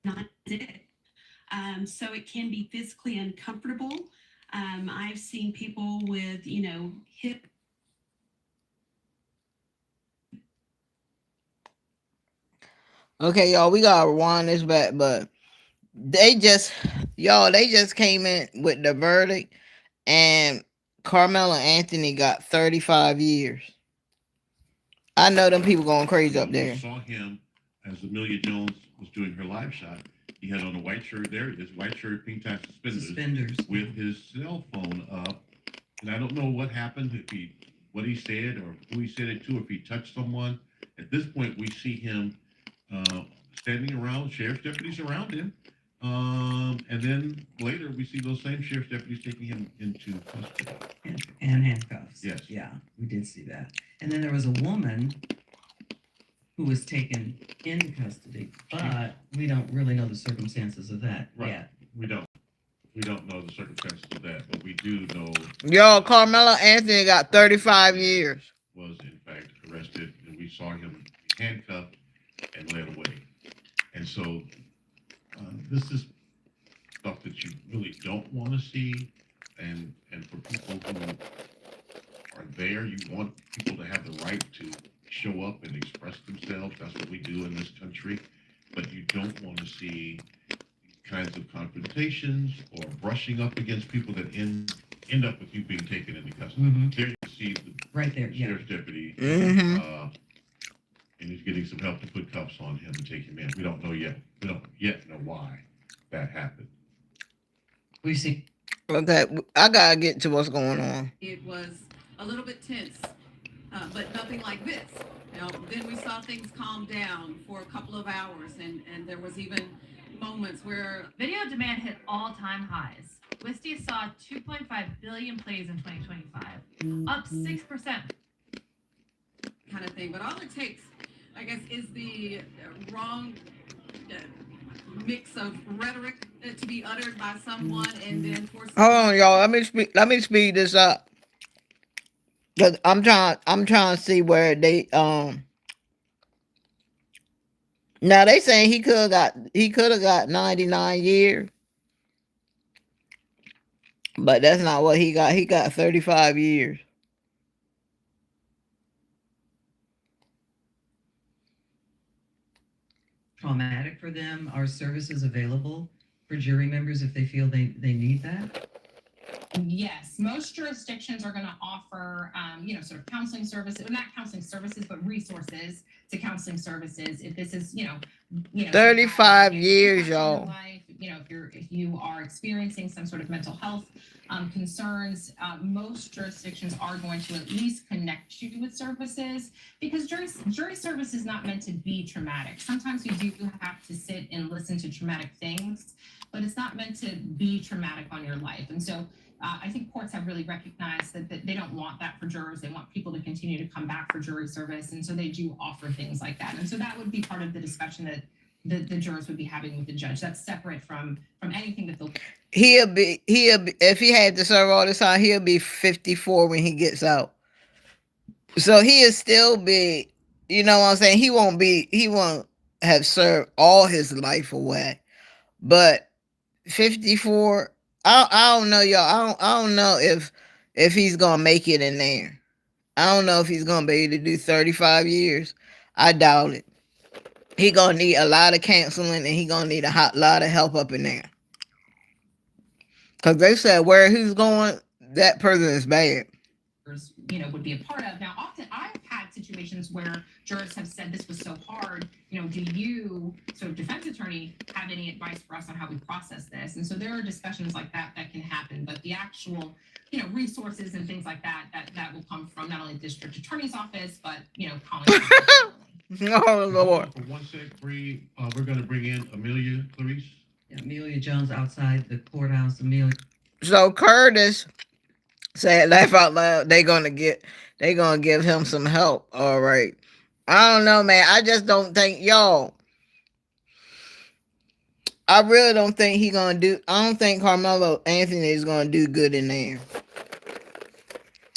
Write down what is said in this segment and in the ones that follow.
not it. So it can be physically uncomfortable. I've seen people with, hip. Okay, y'all, we gotta rewind this back, but they just, y'all, they just came in with the verdict, and Carmelo Anthony got 35 years. I know them people going crazy up We there. saw him as Amelia Jones was doing her live shot. He had on a white shirt. There it is, white shirt, pink tie suspenders, with his cell phone up. And I don't know what happened, what he said, or who he said it to, if he touched someone. At this point, we see him uh, standing around, sheriff's deputies around him. And then later, we see those same sheriff's deputies taking him into custody. And handcuffs. Yes. Yeah, we did see that. And then there was a woman who was taken into custody, but we don't really know the circumstances of that yet. We don't. We don't know the circumstances of that, but we do know. Yo, Carmelo Anthony got 35 years. Was in fact arrested, and we saw him handcuffed and led away. And so this is stuff that you really don't want to see, and for people who are there, you want people to have the right to show up and express themselves. That's what we do in this country. But you don't want to see kinds of confrontations or brushing up against people that end up with you being taken into custody. Mm-hmm. There you see the right there, sheriff's deputy, and he's getting some help to put cuffs on him and take him in. We don't know yet. We don't yet know why that happened. We see. Okay, I gotta get to what's going on. It was a little bit tense, but nothing like this. Then we saw things calm down for a couple of hours, and there was even moments where video demand hit all-time highs. Wistia saw 2.5 billion plays in 2025, up 6%. Kind of thing. But all it takes, I guess, is the wrong mix of rhetoric to be uttered by someone, and then for hold on, y'all. Let me speed this up. Cause I'm trying to see where they now they saying he could have got 99 years. But that's not what he got. He got 35 years. Traumatic for them. Are services available for jury members if they feel they need that? Yes, most jurisdictions are going to offer, sort of counseling services, not counseling services, but resources to counseling services. If this is, 35 years, y'all. Life, if you are experiencing some sort of mental health concerns, most jurisdictions are going to at least connect you with services, because jury service is not meant to be traumatic. Sometimes you do have to sit and listen to traumatic things, but it's not meant to be traumatic on your life. And so I think courts have really recognized that they don't want that for jurors. They want people to continue to come back for jury service. And so they do offer things like that. And so that would be part of the discussion that the jurors would be having with the judge. That's separate from anything that they'll... He'll be, if he had to serve all this time, he'll be 54 when he gets out. So he'll still be, you know what I'm saying? He won't have served all his life away. But 54, I don't know, y'all. I don't know if he's gonna make it in there. I don't know if he's gonna be able to do 35 years. I doubt it. He gonna need a lot of counseling, and he gonna need a lot of help up in there. Cause they said where he's going, that person is bad. Would be a part of. Now, often I've had situations where jurors have said this was so hard. Do you, sort of defense attorney, have any advice for us on how we process this? And so there are discussions like that can happen, but the actual, resources and things like that will come from not only the district attorney's office, but calling. Oh Lord! For 1 sec, Bree, we're going to bring in Amelia Clarice. Yeah, Amelia Jones outside the courthouse. Amelia. So Curtis said, laugh out loud. They gonna give him some help. All right. I don't know, man. I just don't think, y'all. I really don't think I don't think Carmelo Anthony is gonna do good in there.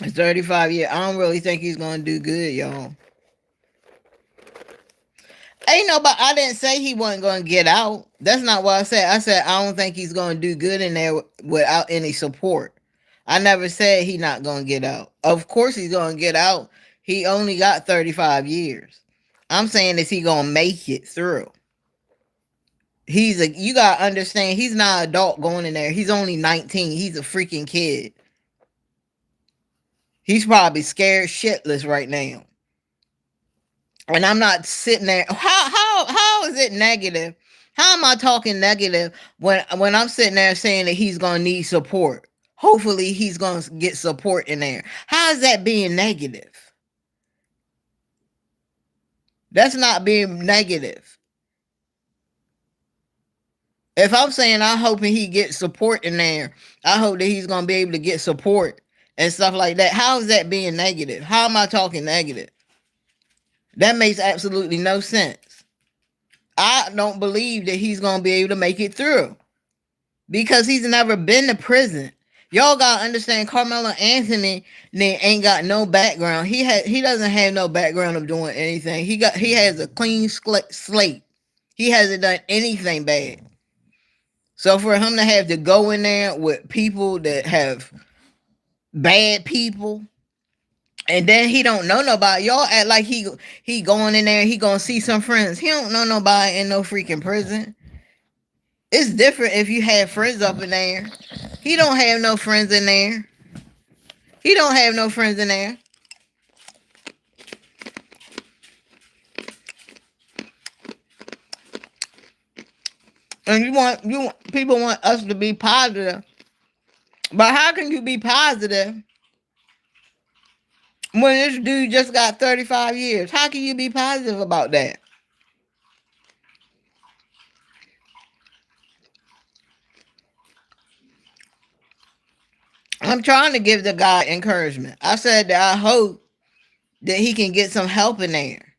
It's 35 years. I don't really think he's gonna do good, y'all. Ain't nobody. I didn't say he wasn't going to get out. That's not what I said. I said I don't think he's going to do good in there without any support. I never said he not going to get out. Of course he's going to get out. He only got 35 years. I'm saying is he going to make it through? You got to understand, he's not an adult going in there. He's only 19. He's a freaking kid. He's probably scared shitless right now. And I'm not sitting there. How is it negative? How am I talking negative when I'm sitting there saying that he's gonna need support? Hopefully he's gonna get support in there. How is that being negative? That's not being negative. If I'm saying I'm hoping he gets support in there, I hope that he's gonna be able to get support and stuff like that. How is that being negative? How am I talking negative? That makes absolutely no sense. I don't believe that he's going to be able to make it through because he's never been to prison. Y'all got to understand, Carmelo Anthony ain't got no background. He doesn't have no background of doing anything. He has a clean slate. He hasn't done anything bad. So for him to have to go in there with people that have bad people, and then he don't know nobody. Y'all act like he going in there, he gonna see some friends. He don't know nobody in no freaking prison. It's different if you have friends up in there. He don't have no friends in there. He don't have no friends in there. And people want us to be positive. But how can you be positive when this dude just got 35 years? How can you be positive about that? I'm trying to give the guy encouragement. I said that I hope that he can get some help in there.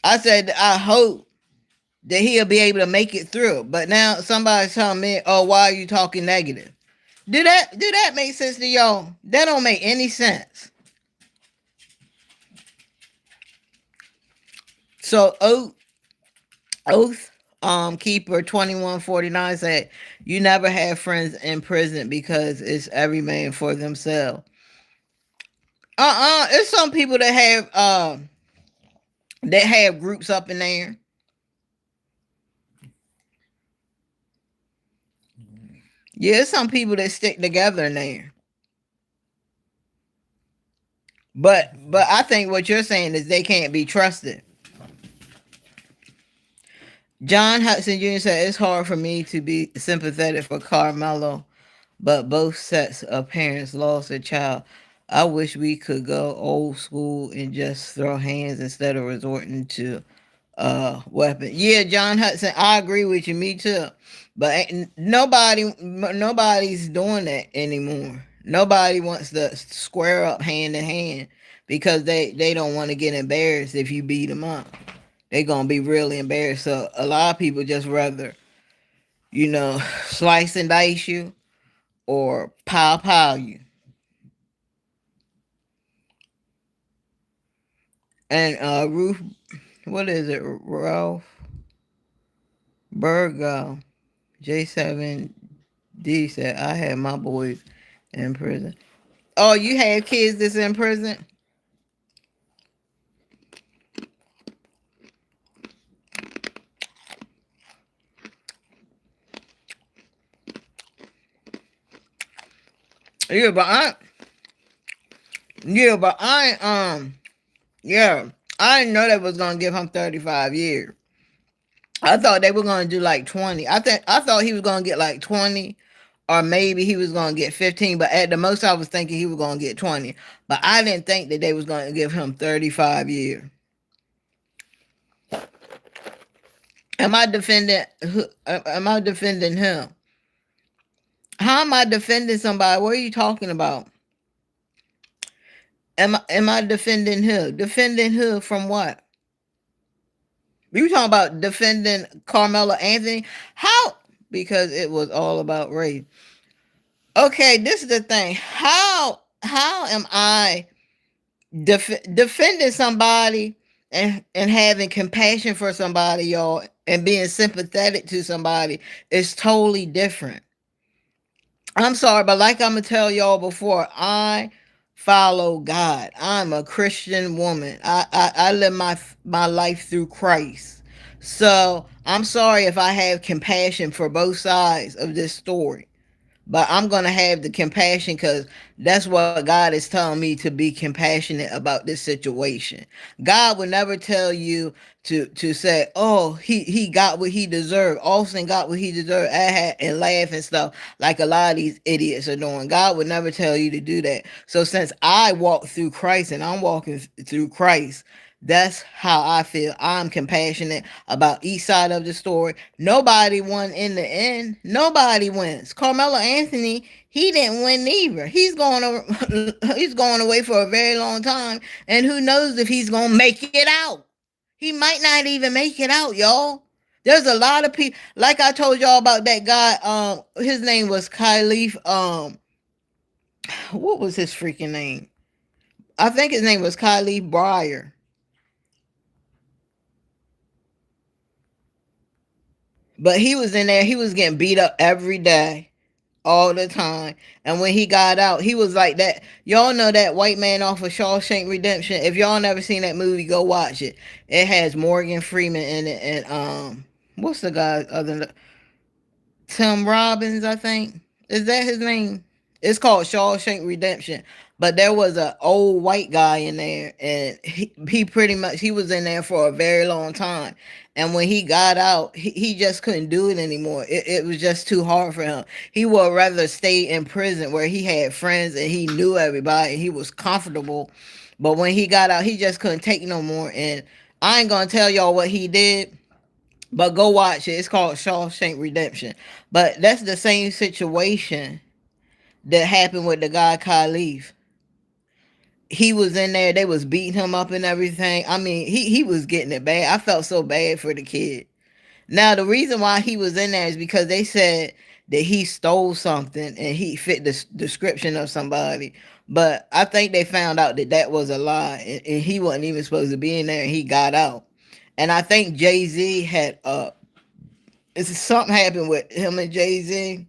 I said that I hope that he'll be able to make it through. But now somebody's telling me, oh, why are you talking negative? Do that make sense to y'all? That don't make any sense. So Oath Keeper 2149 said, you never have friends in prison because it's every man for themselves. It's some people that have groups up in there. Yeah, it's some people that stick together in there. But I think what you're saying is they can't be trusted. John Hudson Jr. said, it's hard for me to be sympathetic for Carmelo, but both sets of parents lost a child. I wish we could go old school and just throw hands instead of resorting to weapon. Yeah, John Hudson, I agree with you. Me too. But nobody's doing that anymore. Nobody wants to square up hand to hand because they don't want to get embarrassed if you beat them up. They're gonna be really embarrassed. So a lot of people just rather, slice and dice you or pow you. And Ruth, what is it? Ralph Burgo, J7D said, I had my boys in prison. Oh, you have kids that's in prison? Yeah, but I didn't know they was gonna give him 35 years. I thought they were gonna do like 20. I thought he was gonna get like 20, or maybe he was gonna get 15. But at the most, I was thinking he was gonna get 20. But I didn't think that they was gonna give him 35 years. Am I defending? Am I defending him? How am I defending somebody? What are you talking about? Am I defending him? Defending who from what? You talking about defending Carmelo Anthony? How? Because it was all about race. Okay, this is the thing. How am I defending somebody and having compassion for somebody, y'all, and being sympathetic to somebody is totally different. I'm sorry, but like I'm gonna tell y'all before, I follow God. I'm a Christian woman. I live my life through Christ. So I'm sorry if I have compassion for both sides of this story, but I'm gonna have the compassion because that's what God is telling me, to be compassionate about this situation. God would never tell you to say, "Oh, he got what he deserved. Austin got what he deserved," and laugh and stuff like a lot of these idiots are doing. God would never tell you to do that. So since I walk through Christ and I'm walking through Christ, that's how I feel. I'm compassionate about each side of the story. Nobody won in the end. Nobody wins. Carmelo Anthony, he didn't win either. He's going away for a very long time, and who knows if he's gonna make it out. He might not even make it out, y'all. There's a lot of people, like I told y'all about that guy. His name was Khalif. What was his freaking name? I think his name was Khalif Breyer. But he was in there. He was getting beat up every day, all the time. And when he got out, he was like that. Y'all know that white man off of Shawshank Redemption. If y'all never seen that movie, go watch it. It has Morgan Freeman in it, and what's the guy other than Tim Robbins, I think. Is that his name? It's called Shawshank Redemption. But there was an old white guy in there, and he pretty much, he was in there for a very long time. And when he got out, he just couldn't do it anymore. It was just too hard for him. He would rather stay in prison where he had friends and he knew everybody and he was comfortable. But when he got out, he just couldn't take no more. And I ain't gonna tell y'all what he did, but go watch it. It's called Shawshank Redemption. But that's the same situation that happened with the guy Khalif. He was in there, they was beating him up and everything. I mean, he was getting it bad. I felt so bad for the kid. Now the reason why he was in there is because they said that he stole something and he fit the description of somebody. But I think they found out that that was a lie, and he wasn't even supposed to be in there, and he got out. And I think Jay-Z had something happened with him and Jay-Z,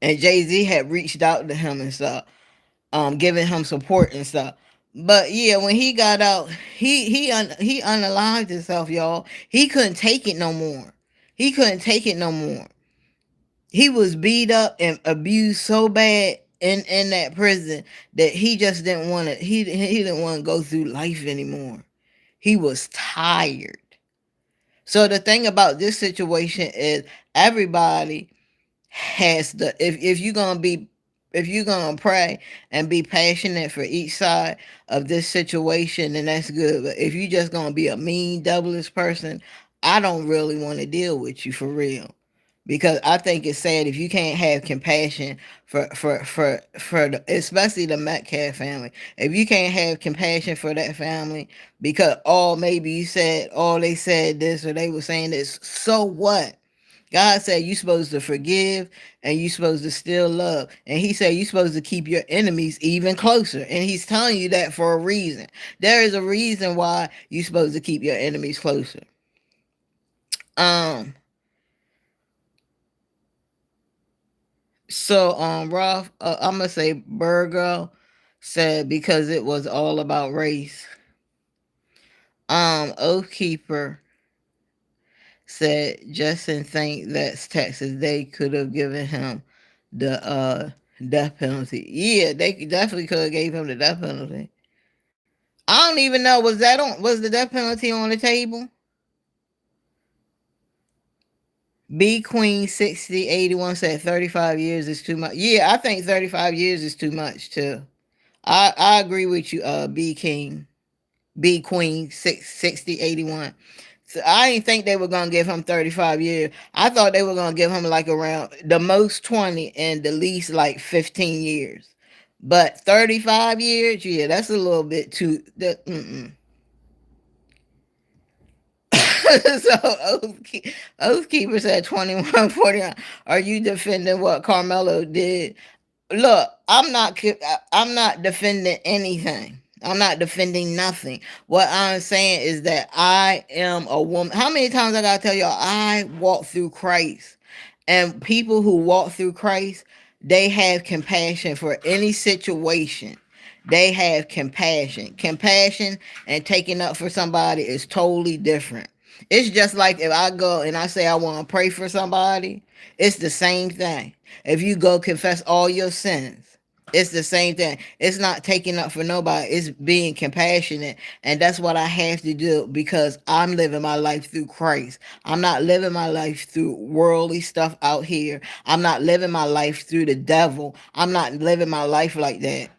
and Jay-Z had reached out to him and stuff, giving him support and stuff. But yeah, when he got out, he unalived himself, y'all. He couldn't take it no more. He couldn't take it no more. He was beat up and abused so bad in that prison that he just didn't want to. He didn't want to go through life anymore. He was tired. So the thing about this situation is, everybody has the, if you're gonna pray and be passionate for each side of this situation, then that's good. But if you just gonna be a mean, devilish person, I don't really want to deal with you for real. Because I think it's sad if you can't have compassion especially the Metcalf family. If you can't have compassion for that family because maybe you said, they said this or they were saying this, so what? God said you're supposed to forgive and you're supposed to still love. And he said you're supposed to keep your enemies even closer. And he's telling you that for a reason. There is a reason why you're supposed to keep your enemies closer. So Ralph, I'm gonna say Virgo said because it was all about race. Oath Keeper said Justin think that's Texas. They could have given him the death penalty. Yeah, they definitely could have gave him the death penalty. I don't even know, was the death penalty on the table? B Queen 6081 said 35 years is too much. Yeah, I think 35 years is too much too. I agree with you, B Queen 6081. So I didn't think they were gonna give him 35 years. I thought they were gonna give him like around the most 20 and the least like 15 years. But 35 years, yeah, that's a little bit too. So Oath Keeper said 2149. Are you defending what Carmelo did? Look, I'm not defending anything. I'm not defending nothing. What I'm saying is that I am a woman. How many times I gotta tell y'all I walk through Christ? And people who walk through Christ, they have compassion for any situation. They have compassion. Compassion and taking up for somebody is totally different. It's just like if I go and I say I want to pray for somebody, it's the same thing. If you go confess all your sins, it's the same thing. It's not taking up for nobody. It's being compassionate. And that's what I have to do because I'm living my life through Christ. I'm not living my life through worldly stuff out here. I'm not living my life through the devil. I'm not living my life like that.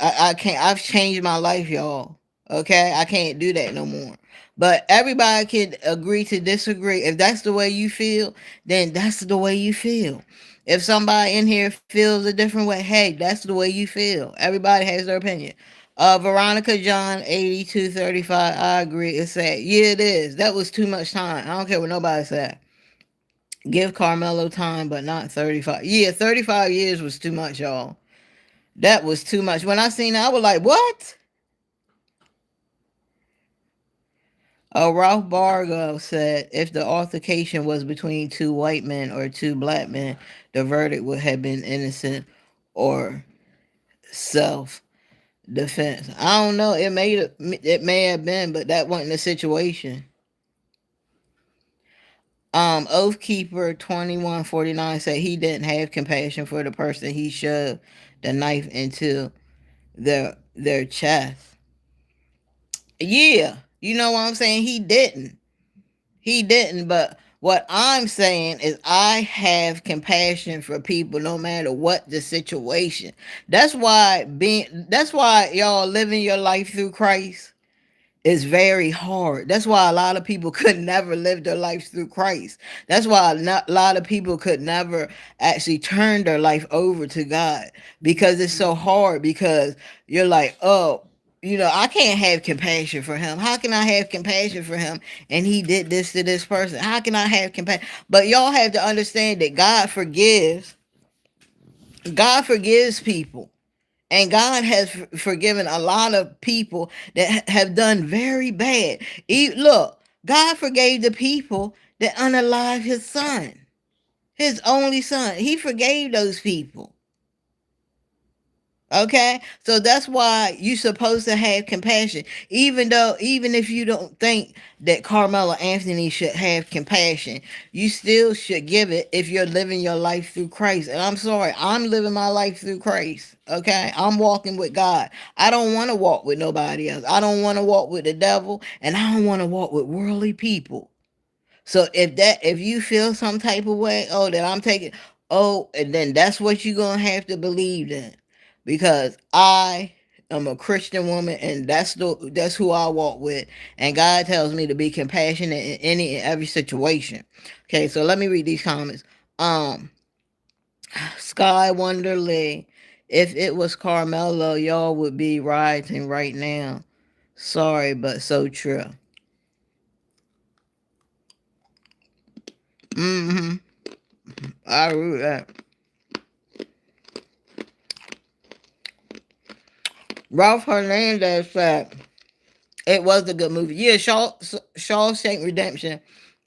I can't. I've changed my life, y'all. Okay? I can't do that no more. But everybody can agree to disagree. If that's the way you feel, then that's the way you feel. If somebody in here feels a different way, hey, that's the way you feel. Everybody has their opinion. Veronica John 8235. I agree. It's sad. Yeah, it is. That was too much time. I don't care what nobody said. Give Carmelo time, but not 35. Yeah, 35 years was too much, y'all. That was too much. When I seen that, I was like, what? Ralph Bargo said if the altercation was between two white men or two black men, the verdict would have been innocent or self defense. I don't know. It may have been, but that wasn't the situation. Oathkeeper 2149 said he didn't have compassion for the person he shoved the knife into their chest. Yeah, you know what I'm saying? He didn't. He didn't, but what I'm saying is I have compassion for people no matter what the situation. That's why y'all living your life through Christ is very hard. That's why a lot of people could never live their lives through Christ. That's why a lot of people could never actually turn their life over to God because it's so hard because you're like, oh, I can't have compassion for him. How can I have compassion for him? And he did this to this person. How can I have compassion? But y'all have to understand that God forgives. God forgives people. And God has forgiven a lot of people that have done very bad. Look, God forgave the people that unalived his son, his only son. He forgave those people. Okay, so that's why you're supposed to have compassion, even if you don't think that Carmelo Anthony should have compassion, you still should give it if you're living your life through Christ. And I'm sorry, I'm living my life through Christ. Okay, I'm walking with God. I don't want to walk with nobody else. I don't want to walk with the devil, and I don't want to walk with worldly people. So if you feel some type of way, oh, that I'm taking, oh, and then that's what you're gonna have to believe in, because I am a Christian woman, and that's who I walk with, and God tells me to be compassionate in any and every situation. Okay, so let me read these comments. Sky Wonderly, if it was Carmelo, y'all would be rioting right now. Sorry, but so true. Mm-hmm. I agree with that. Ralph Hernandez said it was a good movie. Yeah, Shawshank Redemption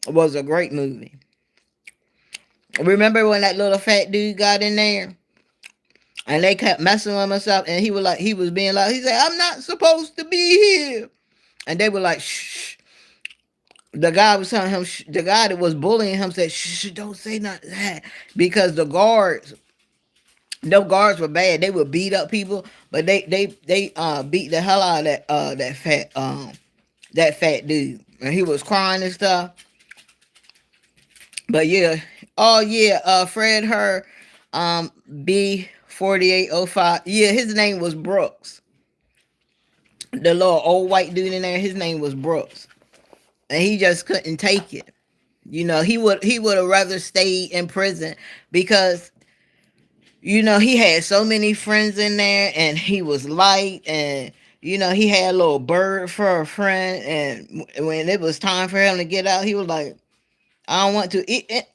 was a great movie. Remember when that little fat dude got in there and they kept messing with himself, and he was being like, he said, "I'm not supposed to be here," and they were like, "Shh." The guy was telling him, the guy that was bullying him said, "Shh, don't say nothing that," because no guards were bad. They would beat up people, but they beat the hell out of that fat dude, and he was crying and stuff. But yeah, oh yeah, Fred Her, B4805. Yeah, his name was Brooks. The little old white dude in there, his name was Brooks, and he just couldn't take it. He would have rather stayed in prison because he had so many friends in there, and he was light, and he had a little bird for a friend, and when it was time for him to get out, he was like, I don't want to.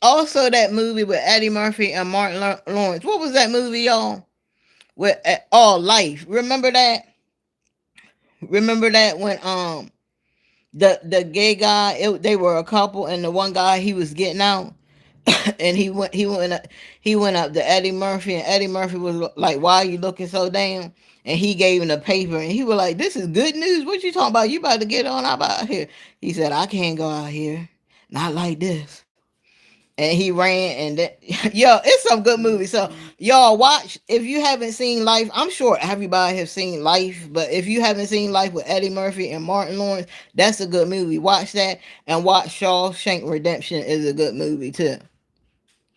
Also, that movie with Eddie Murphy and Martin Lawrence. What was that movie, y'all? With All Life. Remember that? Remember that when the gay guy, they were a couple, and the one guy he was getting out, and he went up to Eddie Murphy, and Eddie Murphy was like, "Why are you looking so damn?" And he gave him the paper, and he was like, "This is good news. What you talking about? You about to get on out here?" He said, "I can't go out here, not like this." And he ran, and then, yo, it's some good movies. So y'all watch, if you haven't seen Life. I'm sure everybody has seen Life, but if you haven't seen Life with Eddie Murphy and Martin Lawrence, that's a good movie. Watch that, and watch Shawshank Redemption is a good movie too.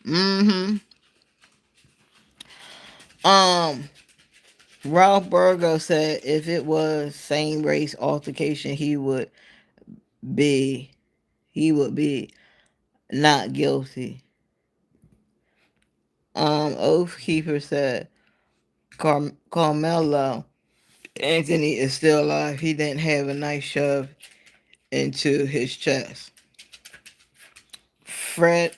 Mm-hmm. um Ralph Burgo said if it was same race altercation, be he would be not guilty. Oath Keeper said Carmelo Anthony is still alive. He didn't have a nice shove into his chest. Fred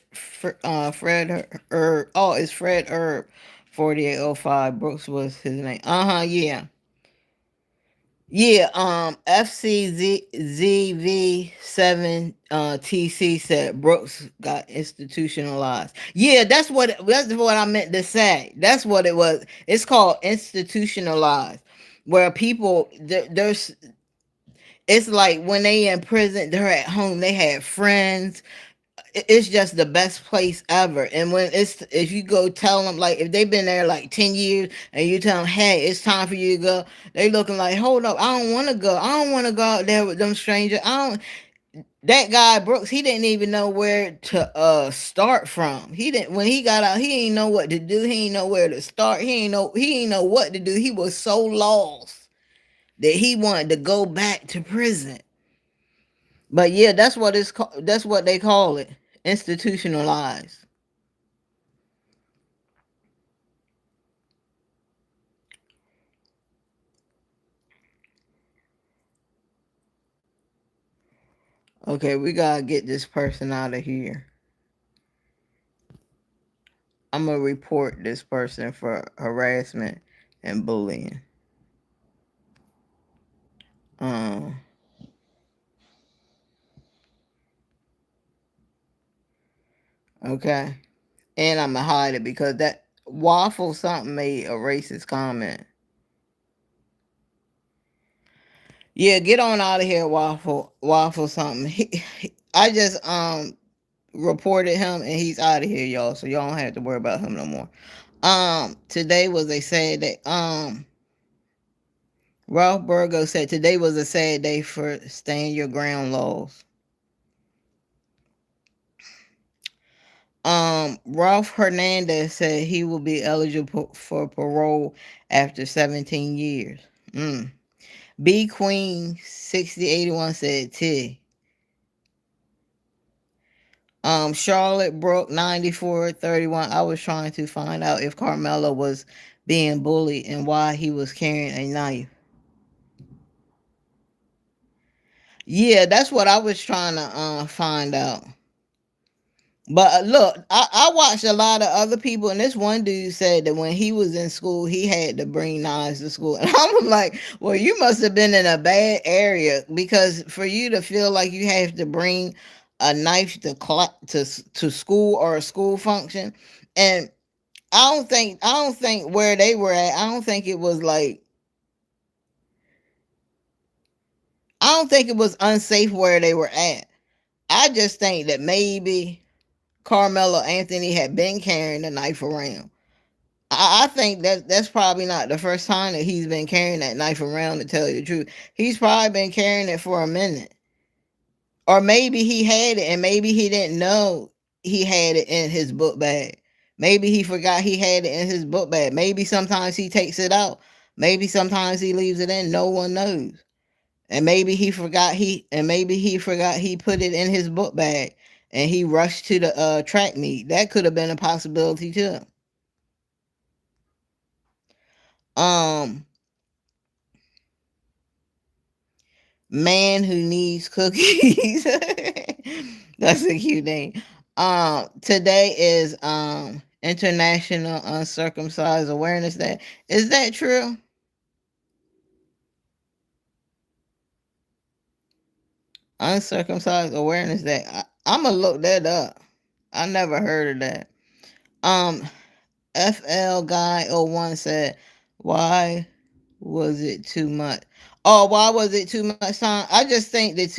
Herb. Oh, it's Fred Herb. 4805 Brooks was his name. Yeah. Yeah, FCZV7 TC said Brooks got institutionalized. Yeah, that's what I meant to say. That's what it was. It's called institutionalized, where people there's it's like when they in prison, they're at home, they have friends. It's just the best place ever. And when it's if you go tell them, like if they've been there like 10 years and you tell them, hey, it's time for you to go, they looking like, hold up, I don't want to go. I don't want to go out there with them strangers. I don't. That guy Brooks, he didn't even know where to start from. He didn't When he got out, he didn't know what to do. He didn't know where to start. He didn't know what to do. He was so lost that he wanted to go back to prison. But yeah, that's what it's called. That's what they call it. Institutionalized. Okay, we gotta get this person out of here. I'm gonna report this person for harassment and bullying. Um, okay. And I'm gonna hide it because that waffle something made a racist comment. Yeah, get on out of here, waffle something. I just reported him and he's out of here, y'all. So y'all don't have to worry about him no more. Today was a sad day. Ralph Burgo said today was a sad day for stand your ground laws. Ralph Hernandez said he will be eligible for parole after 17 years. B Queen 6081 said T. Charlotte Brook 9431. I was trying to find out if Carmelo was being bullied and why he was carrying a knife. Yeah, that's what I was trying to find out. But look, I watched a lot of other people, and this one dude said that when he was in school, he had to bring knives to school. And I was like, well, you must have been in a bad area because for you to feel like you have to bring a knife to school or a school function. And I don't think where they were at, I don't think it was unsafe where they were at. I just think that maybe Carmelo Anthony had been carrying a knife around. I think that's probably not the first time that he's been carrying that knife around, to tell you the truth. He's probably been carrying it for a minute. Or maybe he had it and maybe he didn't know he had it in his book bag. Maybe he forgot he had it in his book bag. Maybe sometimes he takes it out. Maybe sometimes he leaves it in. No one knows. And maybe he forgot he put it in his book bag and he rushed to the track meet. That could have been a possibility too. Um Man who needs cookies. That's a cute name. Today is International Uncircumcised Awareness Day. Is that true? Uncircumcised Awareness Day. I'm gonna look that up. I never heard of that. Um, FL Guy 01 said, "Why was it too much?" Oh, why was it too much time? I just think that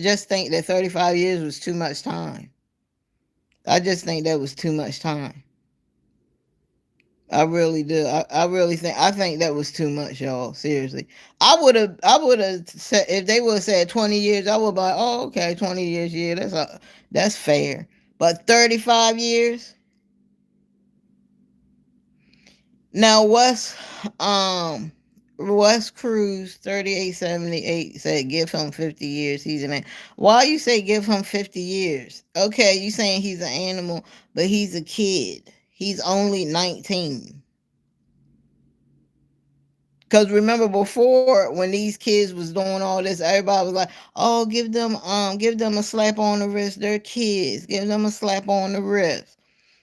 just think that 35 years was too much time. I just think that was too much time. I really do. I really think that was too much, y'all. Seriously. I would have said, if they would have said 20 years, I would be like, oh, okay, 20 years, yeah, that's fair. But 35 years? Now West Cruz 3878 said give him 50 years. He's an animal. Why you say give him 50 years? Okay, you saying he's an animal, but he's a kid. He's only 19. Cause remember before, when these kids was doing all this, everybody was like, "Oh, give them a slap on the wrist. They're kids. Give them a slap on the wrist."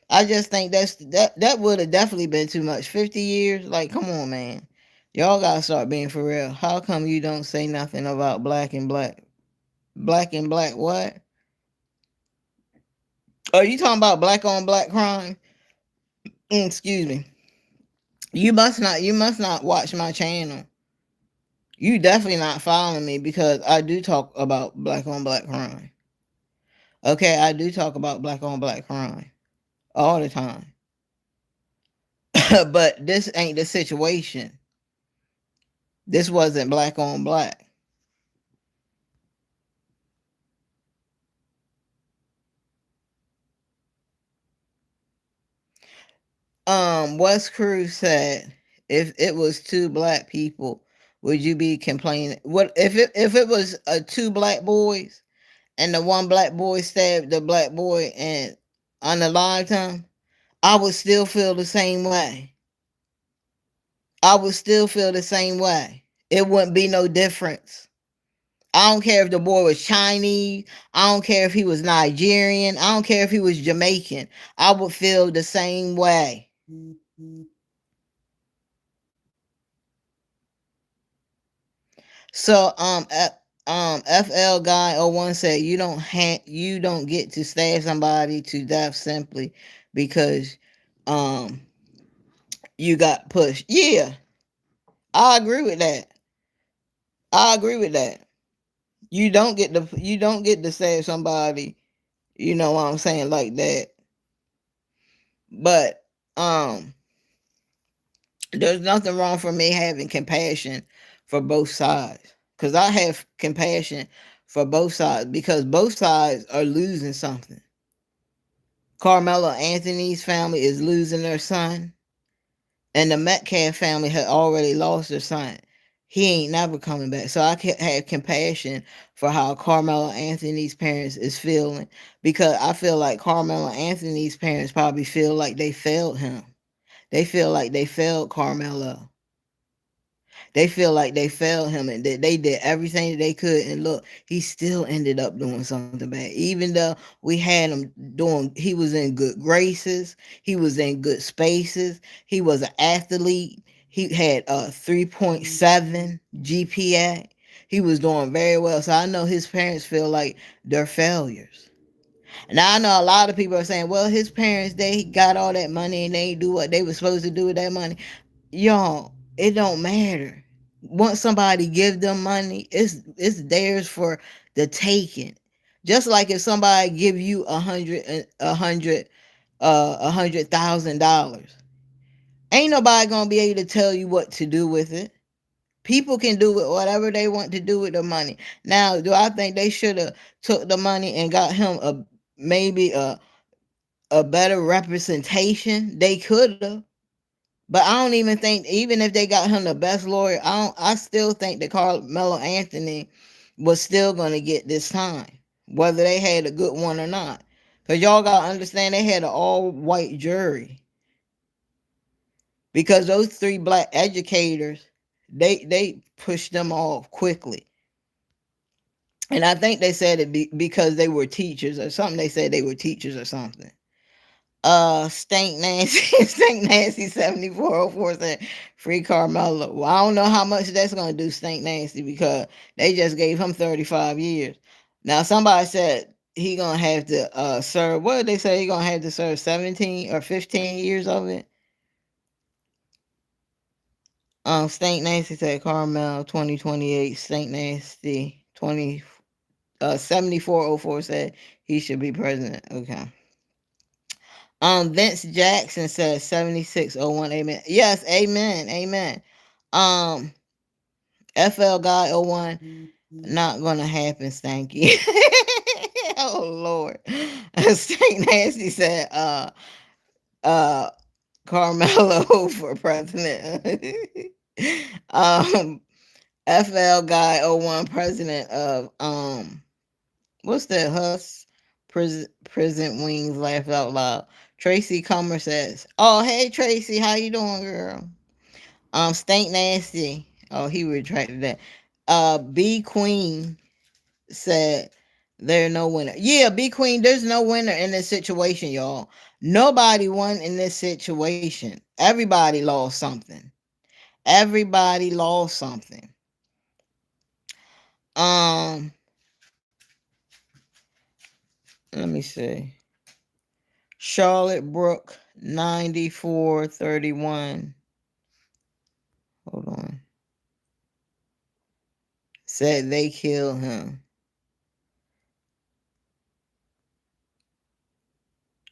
I just think that would have definitely been too much. 50 years, like, come on, man. Y'all gotta start being for real. How come you don't say nothing about black and black? Black and black what? Are you talking about black on black crime? Excuse me. You must not watch my channel. You definitely not following me, because I do talk about black on black crime. Okay, I do talk about black on black crime all the time. But this ain't the situation. This wasn't black on black. West Cruz said, if it was two black people, would you be complaining? What if it was two black boys, and the one black boy stabbed the black boy and unalived him? I would still feel the same way. I would still feel the same way. It wouldn't be no difference. I don't care if the boy was Chinese. I don't care if he was Nigerian. I don't care if he was Jamaican. I would feel the same way. So FL guy 01 said you don't get to stab somebody to death simply because you got pushed. Yeah, I agree with that. I agree with that. You don't get to stab somebody, you know what I'm saying, like that. But there's nothing wrong for me having compassion for both sides, because I have compassion for both sides, because both sides are losing something. Carmelo Anthony's family is losing their son, and the Metcalf family had already lost their son. He ain't never coming back. So I can have compassion for how Carmelo Anthony's parents is feeling, because I feel like Carmelo Anthony's parents probably feel like they failed him. They feel like they failed Carmelo. They feel like they failed him, and that they did everything that they could. And look, he still ended up doing something bad. Even though we had him he was in good graces, he was in good spaces, he was an athlete, he had a 3.7 GPA. He was doing very well. So I know his parents feel like they're failures. Now I know a lot of people are saying, well, his parents, they got all that money and they do what they were supposed to do with that money. Y'all, it don't matter. Once somebody give them money, it's theirs for the taking. Just like if somebody give you $100,000, ain't nobody gonna be able to tell you what to do with it. People can do with whatever they want to do with the money. Now, do I think they should have took the money and got him maybe a better representation? They could have. But I don't even think, even if they got him the best lawyer, I still think that Carmelo Anthony was still gonna get this time, whether they had a good one or not. Because y'all gotta understand, they had an all white jury. Because those three black educators, they pushed them off quickly. And I think they said it because they were teachers or something. They said they were teachers or something. Stank Nancy, Stank Nancy 7404 said free Carmelo. Well, I don't know how much that's gonna do Stank Nancy, because they just gave him 35 years. Now somebody said he gonna have to serve. What did they say? He gonna have to serve 17 or 15 years of it. Stank Nasty said Carmel 2028. Stank Nasty 7404 said he should be president. Okay. Vince Jackson said 7601. Amen. Yes, amen. Amen. FL Guy 01. Not gonna happen, Stanky. Oh Lord. Stank Nasty said uh Carmelo for president. um FL Guy 01 president of what's that prison wings laugh out loud. Tracy Comer says, "Oh hey Tracy, how you doing, girl?" Stank Nasty. Oh, he retracted that. B Queen said there's no winner. Yeah, B Queen, there's no winner in this situation, y'all. Nobody won in this situation. Everybody lost something. Everybody lost something. Let me see. Charlotte Brook 9431. Hold on. Said they killed him.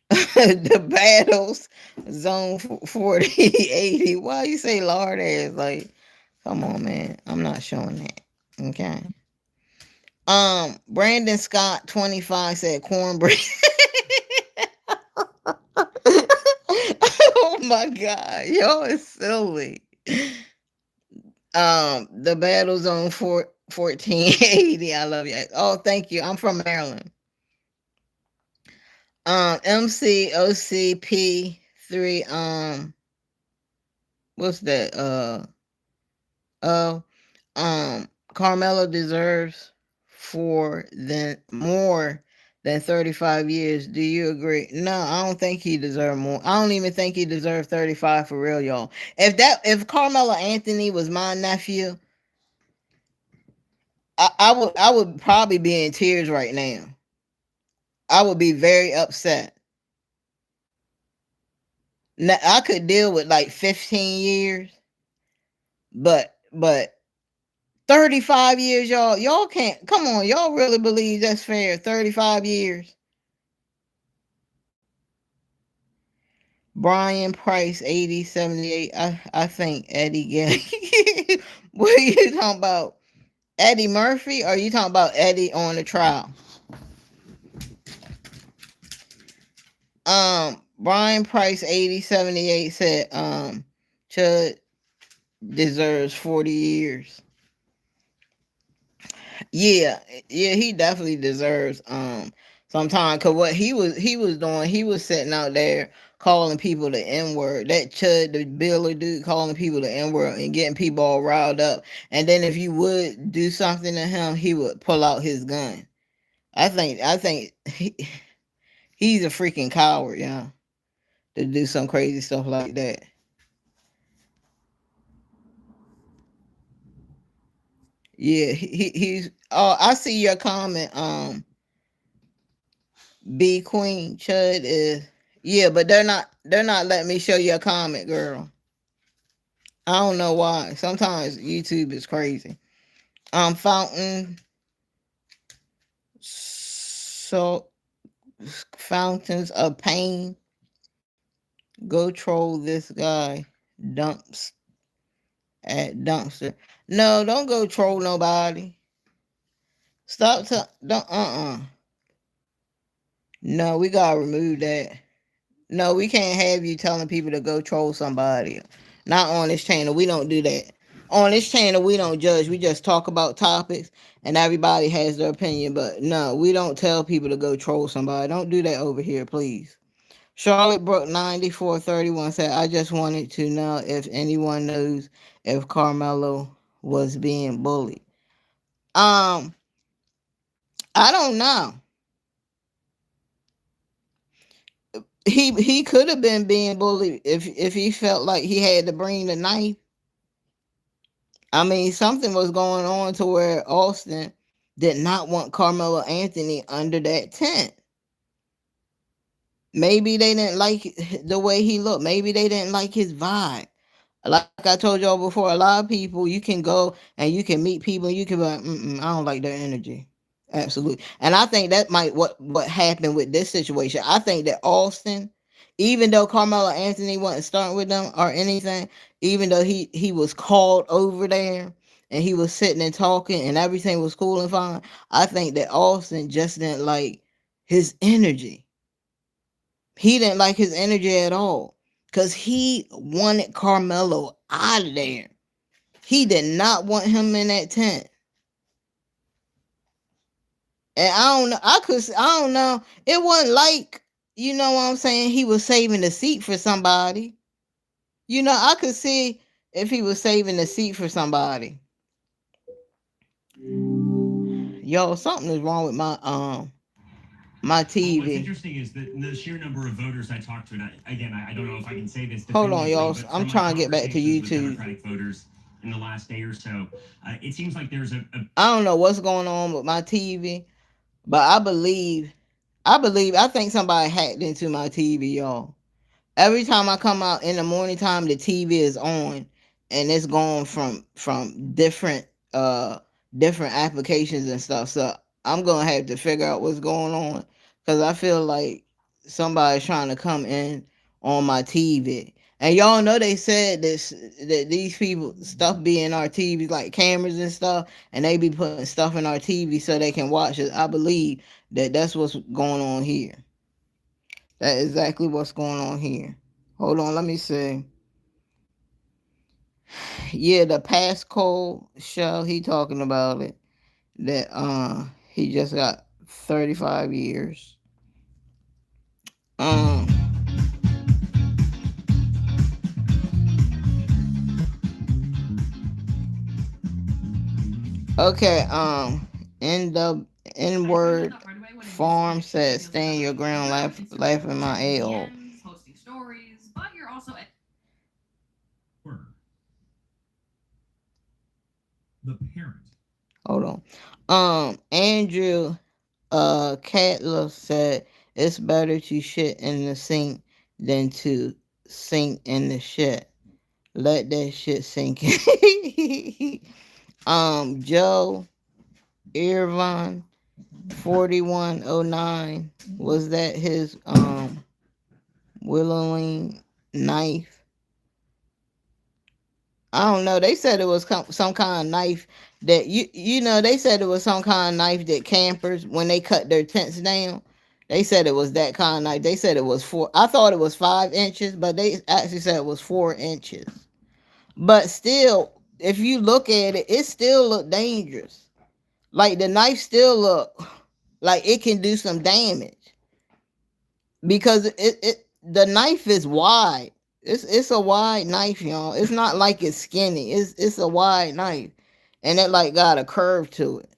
The battles zone 4080. Why you say lard ass? Like, come on, man. I'm not showing that. Okay. Brandon Scott 25 said cornbread. Oh my god, y'all is silly. The battle zone 1480. I love you. Oh, thank you. I'm from Maryland. MCOCP3. What's that? Carmelo deserves more than 35 years. Do you agree? No, I don't think he deserved more. I don't even think he deserved 35 for real, y'all. If Carmelo Anthony was my nephew, I would probably be in tears right now. I would be very upset. Now, I could deal with like 15 years, but 35 years, y'all can't. Come on, y'all really believe that's fair? 35 years. Brian Price 8078. I think Eddie get. What are you talking about? Eddie Murphy, or are you talking about Eddie on the trial? Brian Price 8078 said Chud deserves 40 years. Yeah, he definitely deserves sometime, cause what he was doing, he was sitting out there calling people the N-word. That Chud the Biller dude calling people the N-word and getting people all riled up. And then if you would do something to him, he would pull out his gun. I think he's a freaking coward, yeah, to do some crazy stuff like that. Yeah, he's. Oh, I see your comment. B Queen Chud is. Yeah, but they're not letting me show you a comment, girl. I don't know why. Sometimes YouTube is crazy. Fountain. So fountains of pain. Go troll this guy. Dumps at dumpster. No, don't go troll nobody. Stop. Don't. No, we gotta remove that. No, we can't have you telling people to go troll somebody. Not on this channel. We don't do that. On this channel, we don't judge. We just talk about topics, and everybody has their opinion. But no, we don't tell people to go troll somebody. Don't do that over here, please. Charlotte Brook 9431 said, I just wanted to know if anyone knows if Carmelo was being bullied. I don't know. He could have been being bullied if he felt like he had to bring the knife. I mean, something was going on to where Austin did not want Carmelo Anthony under that tent. Maybe they didn't like the way he looked. Maybe they didn't like his vibe. Like I told y'all before, a lot of people, you can go and you can meet people and you can be like, I don't like their energy. Absolutely. And I think that might what happened with this situation. I think that Austin, even though Carmelo Anthony wasn't starting with them or anything, even though he was called over there and he was sitting and talking and everything was cool and fine, I think that Austin just didn't like his energy. He didn't like his energy at all because he wanted Carmelo out of there. He did not want him in that tent. And I don't know. I don't know. It wasn't like, you know what I'm saying, he was saving the seat for somebody. You know, I could see if he was saving the seat for somebody. Yo, something is wrong with my TV. What's interesting is the sheer number of voters I talked to, and I don't know if I can say this Hold on, definitively, y'all. but I'm from my trying to get back to conversations with YouTube. Democratic voters in the last day or so, it seems like there's a I don't know what's going on with my TV, but I think somebody hacked into my TV, y'all. Every time I come out in the morning time, the TV is on, and it's going from different applications and stuff. So I'm gonna have to figure out what's going on because I feel like somebody's trying to come in on my TV. And y'all know they said this that these people stuff be in our TVs like cameras and stuff, and they be putting stuff in our TV so they can watch it. I believe that that's what's going on here. That's exactly what's going on here. Hold on, let me see. Yeah, the passcode show, he talking about it. That he just got 35 years. Um okay, in the N word farm said stand your ground, laughing my a off. Posting stories, but you're also the parent. Hold on. Andrew Catler said it's better to shit in the sink than to sink in the shit. Let that shit sink in. Joe Irvine 4109, was that his whittling knife? I don't know. They said it was some kind of knife that you know. They said it was some kind of knife that campers when they cut their tents down. They said it was that kind of knife. They said it was 4. I thought it was 5 inches, but they actually said it was 4 inches. But still, if you look at it, it still look dangerous. Like the knife still look like it can do some damage because the knife is wide. It's a wide knife, y'all. It's not like it's skinny. It's a wide knife, and it like got a curve to it.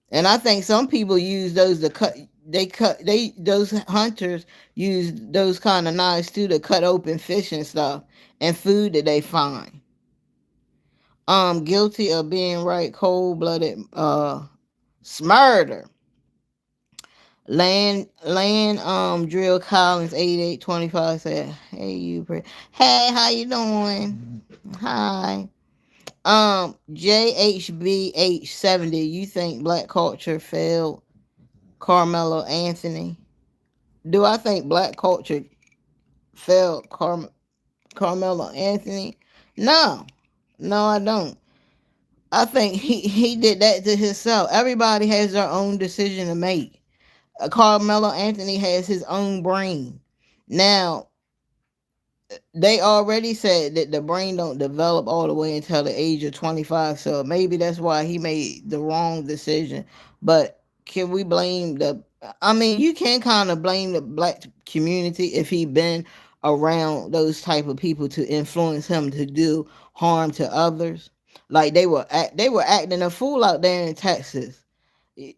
And I think some people use those to cut. Those hunters use those kind of knives too to cut open fish and stuff and food that they find. Guilty of being right, cold blooded murder. Drill Collins 8825 said, "Hey you, hey, how you doing? Hi." JHBH70, you think black culture failed Carmelo Anthony? Do I think black culture failed Carmelo Anthony? No, I don't. I think he did that to himself. Everybody has their own decision to make. Carmelo Anthony has his own brain. Now, they already said that the brain don't develop all the way until the age of 25, so maybe that's why he made the wrong decision. But can we blame you can kind of blame the black community if he been around those type of people to influence him to do harm to others. Like they were acting a fool out there in Texas,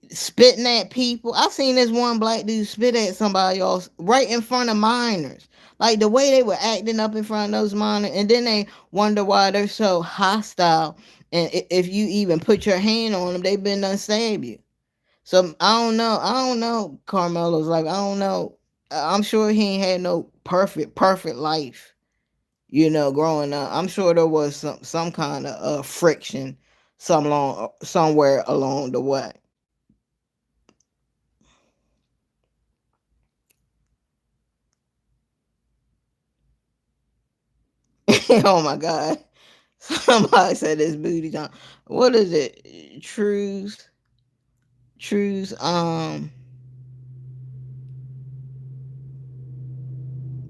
spitting at people. I seen this one black dude spit at somebody else right in front of minors. Like the way they were acting up in front of those minors, and then they wonder why they're so hostile And if you even put your hand on them, they been done stab you. So I don't know. I don't know Carmelo's life. I don't know. I'm sure he ain't had no perfect life. Growing up, I'm sure there was some kind of friction, somewhere along the way. Oh my God! Somebody said this booty time. What is it? Trues.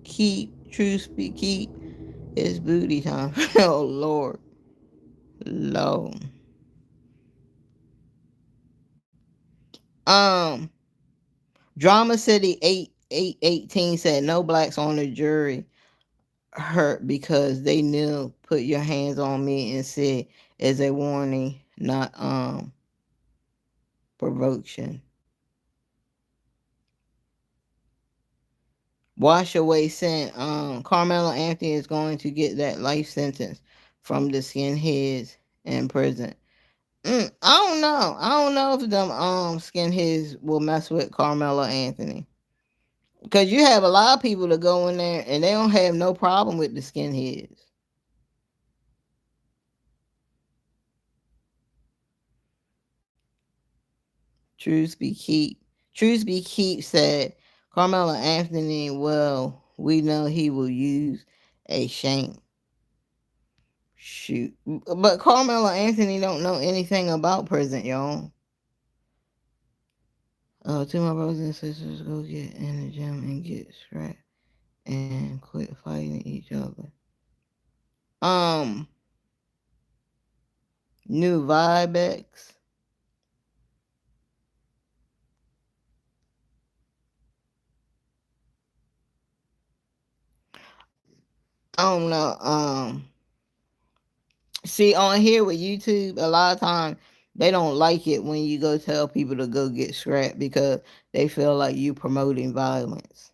Keep truth be keep. It's booty time. Oh Lord, Lord. Um, Drama City 818 said no blacks on the jury hurt because they knew put your hands on me and said as a warning, not provocation. Wash away sin. Carmelo Anthony is going to get that life sentence from the skinheads in prison. I don't know. I don't know if them skinheads will mess with Carmelo Anthony. Because you have a lot of people that go in there and they don't have no problem with the skinheads. Truth be keep. Truth be keep said Carmelo Anthony, well, we know he will use a shank. Shoot. But Carmelo Anthony don't know anything about prison, y'all. To my brothers and sisters, go get in the gym and get strapped and quit fighting each other. New Vibex. I don't know. See on here with YouTube, a lot of times they don't like it when you go tell people to go get scrapped because they feel like you promoting violence.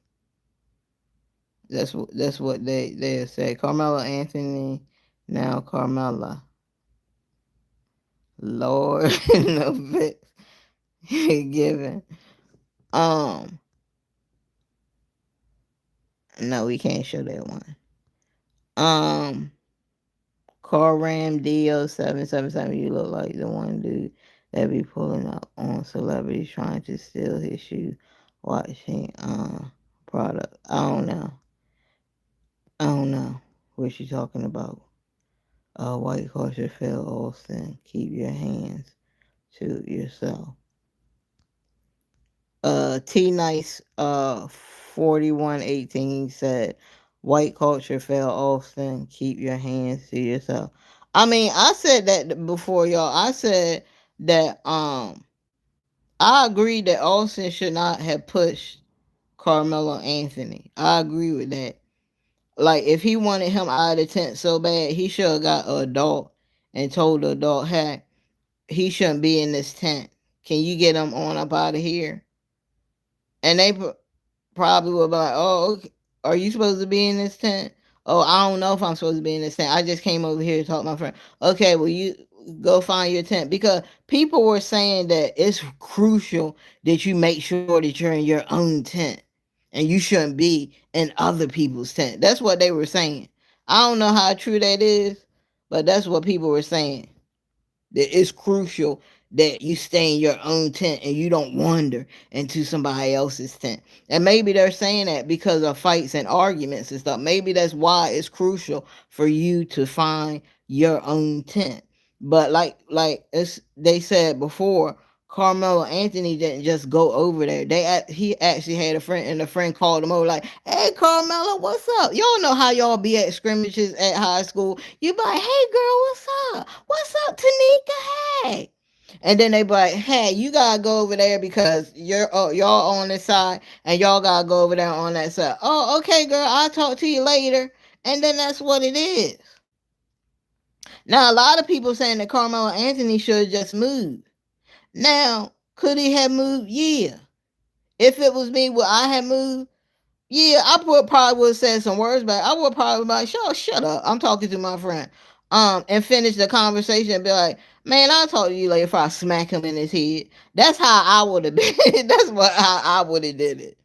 That's what they say. Carmelo Anthony, now Carmella. Lord, no fix given. Um, no, we can't show that one. Car Ram DO777. You look like the one dude that be pulling up on celebrities trying to steal his shoe. Watching product. I don't know what you talking about. White culture Phil Olsen. Keep your hands to yourself. T Nice 4118 said white culture fell Austin, keep your hands to yourself. I mean, I said that before, y'all. I said that I agree that Austin should not have pushed Carmelo Anthony. I agree with that. Like if he wanted him out of the tent so bad, he should have got an adult and told the adult, hey, he shouldn't be in this tent. Can you get him on up out of here? And they probably would be like, oh, okay. Are you supposed to be in this tent? Oh, I don't know if I'm supposed to be in this tent. I just came over here to talk to my friend. Okay, well, you go find your tent. Because people were saying that it's crucial that you make sure that you're in your own tent. And you shouldn't be in other people's tent. That's what they were saying. I don't know how true that is, but that's what people were saying. That it's crucial that you stay in your own tent and you don't wander into somebody else's tent. And maybe they're saying that because of fights and arguments and stuff. Maybe that's why it's crucial for you to find your own tent. But they said before, Carmelo Anthony didn't just go over there. He actually had a friend, and the friend called him over like, "Hey, Carmelo, what's up? Y'all know how y'all be at scrimmages at high school. You be like, hey, girl, what's up? What's up, Tanika? Hey." And then they be like, "Hey, you gotta go over there because y'all on this side, and y'all gotta go over there on that side." Oh, okay, girl. I'll talk to you later. And then that's what it is. Now, a lot of people saying that Carmelo Anthony should have just moved. Now, could he have moved? Yeah. If it was me, would I have moved? Yeah, probably would have said some words, but I would probably be like, shut up. I'm talking to my friend. and finish the conversation and be like, man, I'll talk to you later if I smack him in his head. That's how I would have been. That's what how I would have did it.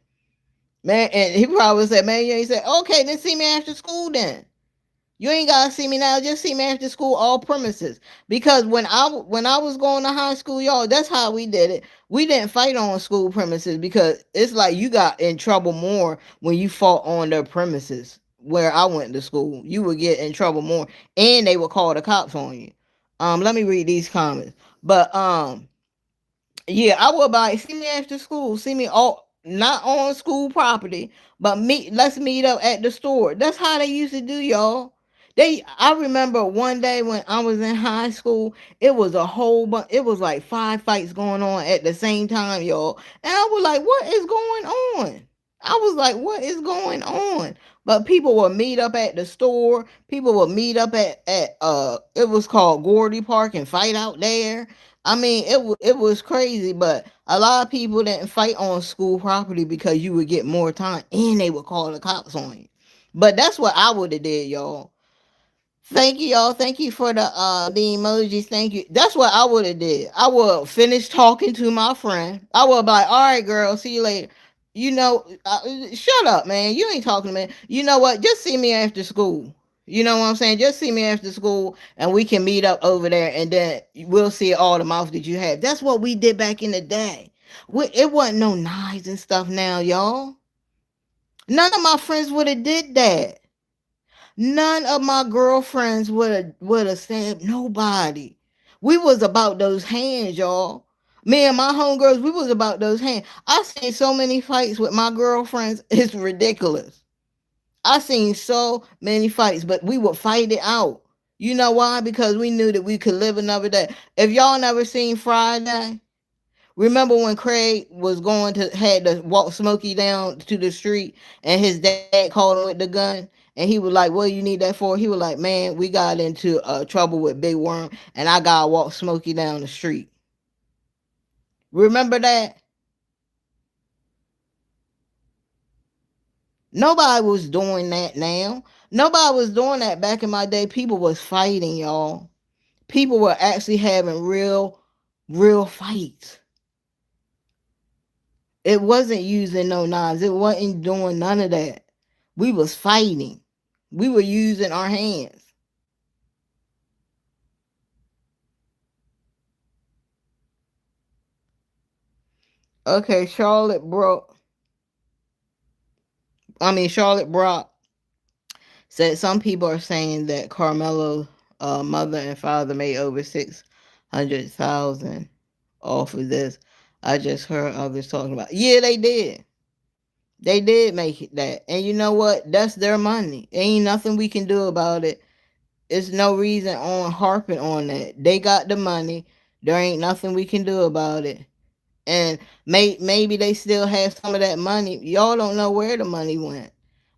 Man, and he probably said, man, you ain't said, okay, then see me after school then. You ain't gotta see me now. Just see me after school, all premises. Because when I was going to high school, y'all, that's how we did it. We didn't fight on school premises because it's like you got in trouble more when you fought on their premises. Where I went to school, you would get in trouble more, and they would call the cops on you. Let me read these comments. But yeah, I would buy. See me after school. See me all not on school property, but meet. Let's meet up at the store. That's how they used to do, y'all. I remember one day when I was in high school, it was a whole bunch. It was like 5 fights going on at the same time, y'all. And I was like, "What is going on?" I was like, "What is going on?" But people would meet up at the store. People would meet up at it was called Gordy Park and fight out there. I mean, it was crazy, but a lot of people didn't fight on school property because you would get more time and they would call the cops on you. But that's what I would have did, y'all. Thank you, y'all. Thank you for the emojis. Thank you. That's what I would have did. I would finish talking to my friend. I would be like, all right, girl, see you later. Shut up, man. You ain't talking to me. You know what? Just see me after school. You know what I'm saying? Just see me after school and we can meet up over there and then we'll see all the mouth that you have. That's what we did back in the day. It wasn't no knives and stuff now, y'all. None of my friends would have did that. None of my girlfriends would have stabbed nobody. We was about those hands, y'all. Me and my homegirls, we was about those hands. I seen so many fights with my girlfriends. It's ridiculous. I seen so many fights, but we would fight it out. You know why? Because we knew that we could live another day. If y'all never seen Friday, remember when Craig was going to had to walk Smokey down to the street and his dad called him with the gun and he was like, "What do you need that for?" He was like, "Man, we got into trouble with Big Worm and I gotta walk Smokey down the street." Remember that? Nobody was doing that now. Nobody was doing that back in my day. People was fighting, y'all. People were actually having real fights. It wasn't using no knives. It wasn't doing none of that. We was fighting. We were using our hands. Okay, Charlotte Brock said some people are saying that Carmelo mother and father made over 600,000 off of this. I just heard others talking about. Yeah, they did. They did make it that. And you know what? That's their money. Ain't nothing we can do about it. It's no reason on harping on that. They got the money. There ain't nothing we can do about it. And maybe they still have some of that money. Y'all don't know where the money went.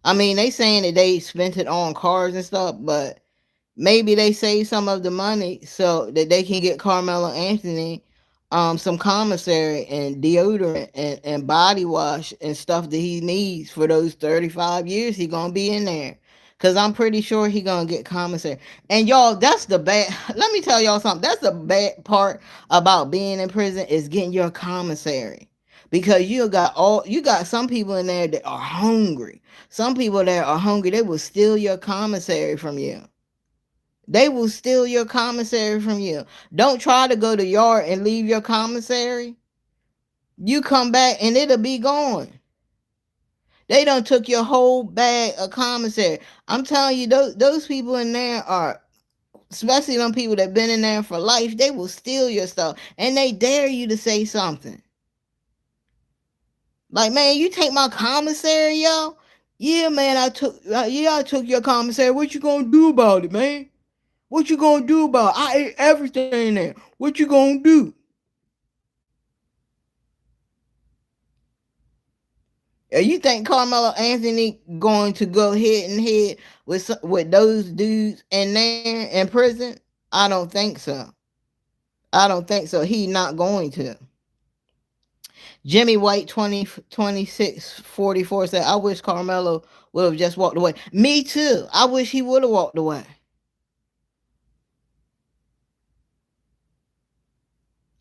I mean, they saying that they spent it on cars and stuff, but maybe they save some of the money so that they can get Carmelo Anthony some commissary and deodorant and body wash and stuff that he needs for those 35 years he gonna be in there. Cause I'm pretty sure he gonna get commissary. And y'all, that's the bad let me tell y'all something. That's the bad part about being in prison is getting your commissary. Because you got some people in there that are hungry. Some people that are hungry, they will steal your commissary from you. They will steal your commissary from you. Don't try to go to yard and leave your commissary. You come back and it'll be gone. They done took your whole bag of commissary. I'm telling you, those people in there are, especially them people that been in there for life, they will steal your stuff. And they dare you to say something. Like, man, you take my commissary, yo? Yeah, man, I took your commissary. What you gonna do about it, man? What you gonna do about it? I ate everything there. What you gonna do? You think Carmelo Anthony going to go head and head with those dudes in there in prison? I don't think so. I don't think so. He not going to. Jimmy White 202644 said, I wish Carmelo would have just walked away. Me too. I wish he would have walked away.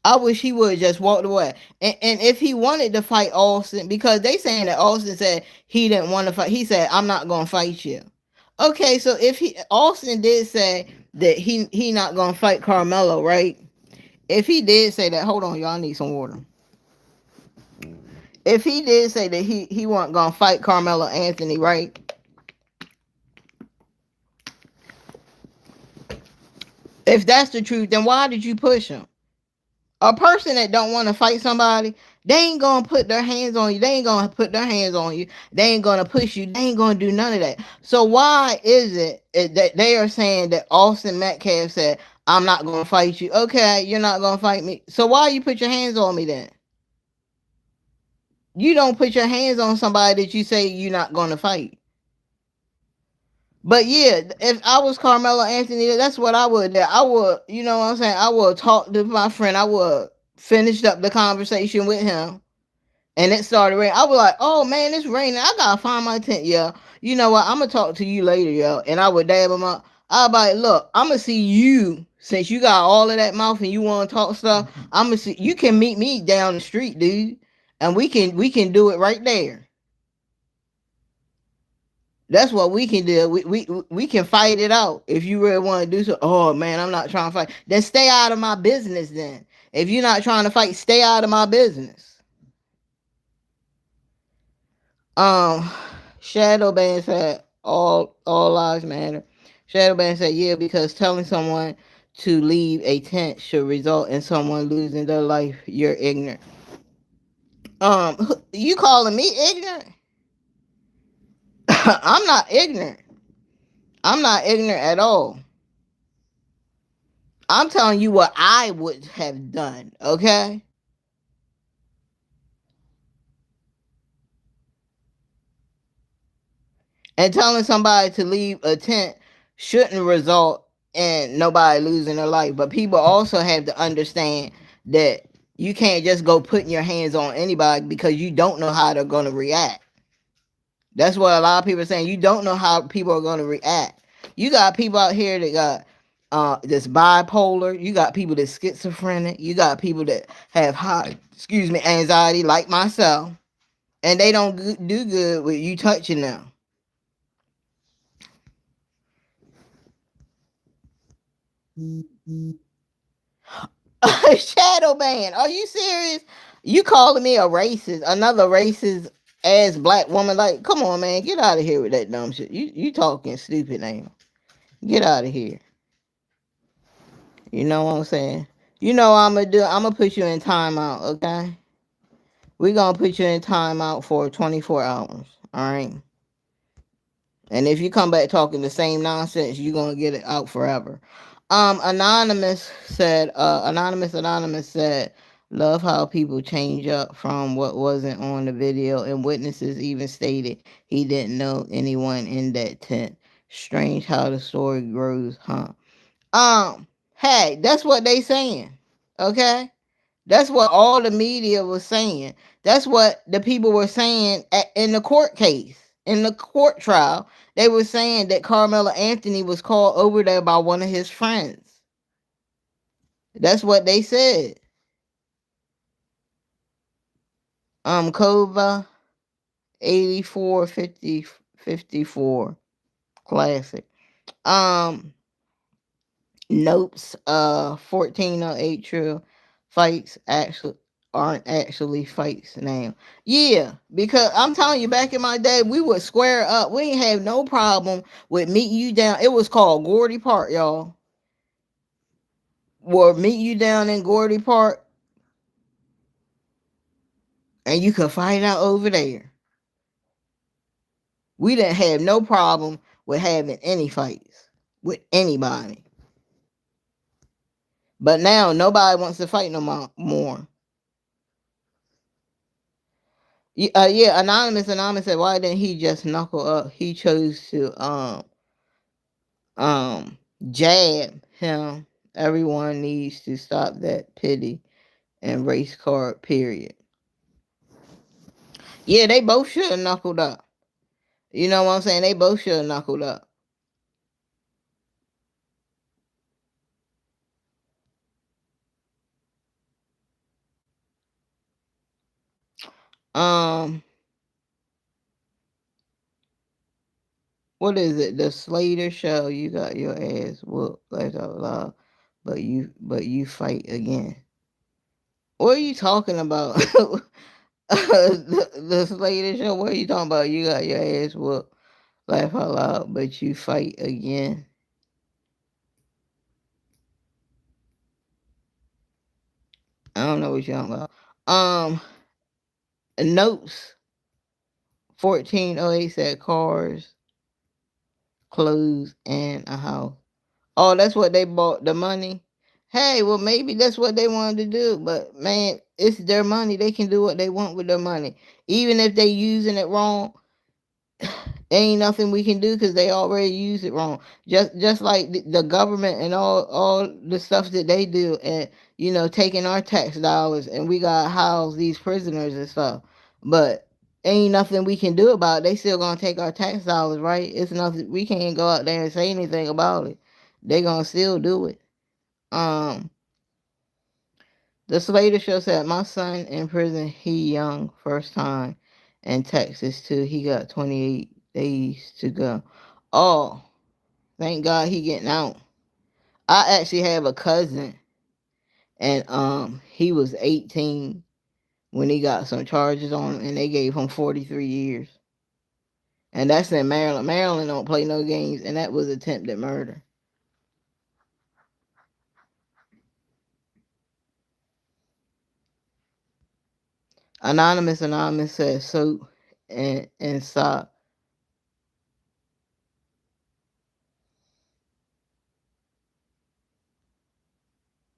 I wish he would have just walked away. And if he wanted to fight Austin, because they saying that Austin said he didn't want to fight, he said, I'm not gonna fight you. Okay, so if he Austin did say that he not gonna fight Carmelo, right? If he did say that, hold on, y'all, I need some water. If he did say that he wasn't gonna fight Carmelo Anthony, right? If that's the truth, then why did you push him? A person that don't want to fight somebody, they ain't gonna put their hands on you. They ain't gonna put their hands on you. They ain't gonna push you. They ain't gonna do none of that. So why is it that they are saying that Austin Metcalf said, I'm not gonna fight you? Okay, you're not gonna fight me. So why you put your hands on me then? You don't put your hands on somebody that you say you're not gonna fight. But yeah, if I was Carmelo Anthony, that's what I would do. I would, you know what I'm saying? I would talk to my friend. I would finished up the conversation with him. And it started raining. I was like, oh man, it's raining. I gotta find my tent, yo. You know what? I'm gonna talk to you later, yo. And I would dab him up. I was like, look, I'm gonna see you since you got all of that mouth and you wanna talk stuff. I'm gonna see you can meet me down the street, dude. And we can do it right there. That's what we can do. We can fight it out. If you really want to do so, oh man, I'm not trying to fight. Then stay out of my business then. If you're not trying to fight, stay out of my business. Um Shadow Band said all lives matter. Shadow Band said, yeah, because telling someone to leave a tent should result in someone losing their life. You're ignorant. You calling me ignorant? I'm not ignorant. I'm not ignorant at all. I'm telling you what I would have done, okay? And telling somebody to leave a tent shouldn't result in nobody losing their life. But people also have to understand that you can't just go putting your hands on anybody because you don't know how they're going to react. That's what a lot of people are saying. You don't know how people are going to react. You got people out here that got that's bipolar. You got people that's schizophrenic. You got people that have anxiety like myself. And they don't do good with you touching them. Shadow ban. Are you serious? You calling me a racist? Another racist ass black woman? Like, come on, man, get out of here with that dumb shit. You talking stupid now? Get out of here. You know what I'm saying? You know what I'm gonna do? I'm gonna put you in timeout. Okay? We gonna put you in timeout for 24 hours. All right. And if you come back talking the same nonsense, you're gonna get it out forever. Anonymous said, love how people change up from what wasn't on the video, and witnesses even stated he didn't know anyone in that tent. Strange how the story grows, huh? Hey, that's what they saying. Okay? That's what all the media was saying. That's what the people were saying in the court case, in the court trial. They were saying that Carmelo Anthony was called over there by one of his friends. That's what they said. Kova 845054 classic. Notes 1408 true. Fights aren't actually fights now. Yeah, because I'm telling you, back in my day, we would square up. We ain't have no problem with meeting you down. It was called Gordy Park, y'all. Or meet you down in Gordy Park, and you could fight out over there. We didn't have no problem with having any fights with anybody. But now nobody wants to fight no more. Yeah, Anonymous said, why didn't he just knuckle up? He chose to jab him. Everyone needs to stop that pity and race card, period. Yeah, they both should have knuckled up. You know what I'm saying? They both should have knuckled up. Um, what is it? The Slater Show. You got your ass whooped. Laugh out loud. But you fight again. What are you talking about? The Slater Show. What are you talking about? You got your ass whooped. Laugh out loud. But you fight again. I don't know what you're talking about. Notes 1408 said cars, clothes, and a house. Oh, that's what they bought the money. Hey, well, maybe that's what they wanted to do, but man, it's their money. They can do what they want with their money, even if they using it wrong. Ain't nothing we can do because they already use it wrong. Just like the government and all the stuff that they do, and taking our tax dollars, and we got to house these prisoners and stuff. But ain't nothing we can do about it. They still gonna take our tax dollars, right? It's nothing we can't go out there and say anything about it. They gonna still do it. Um, the Slater Show said my son in prison. He young, first time in Texas too. He got 28 days to go. Oh, thank God he getting out. I actually have a cousin, and he was 18 when he got some charges on him, and they gave him 43 years. And that's in Maryland. Maryland don't play no games, and that was attempted murder. Anonymous says soap and sock.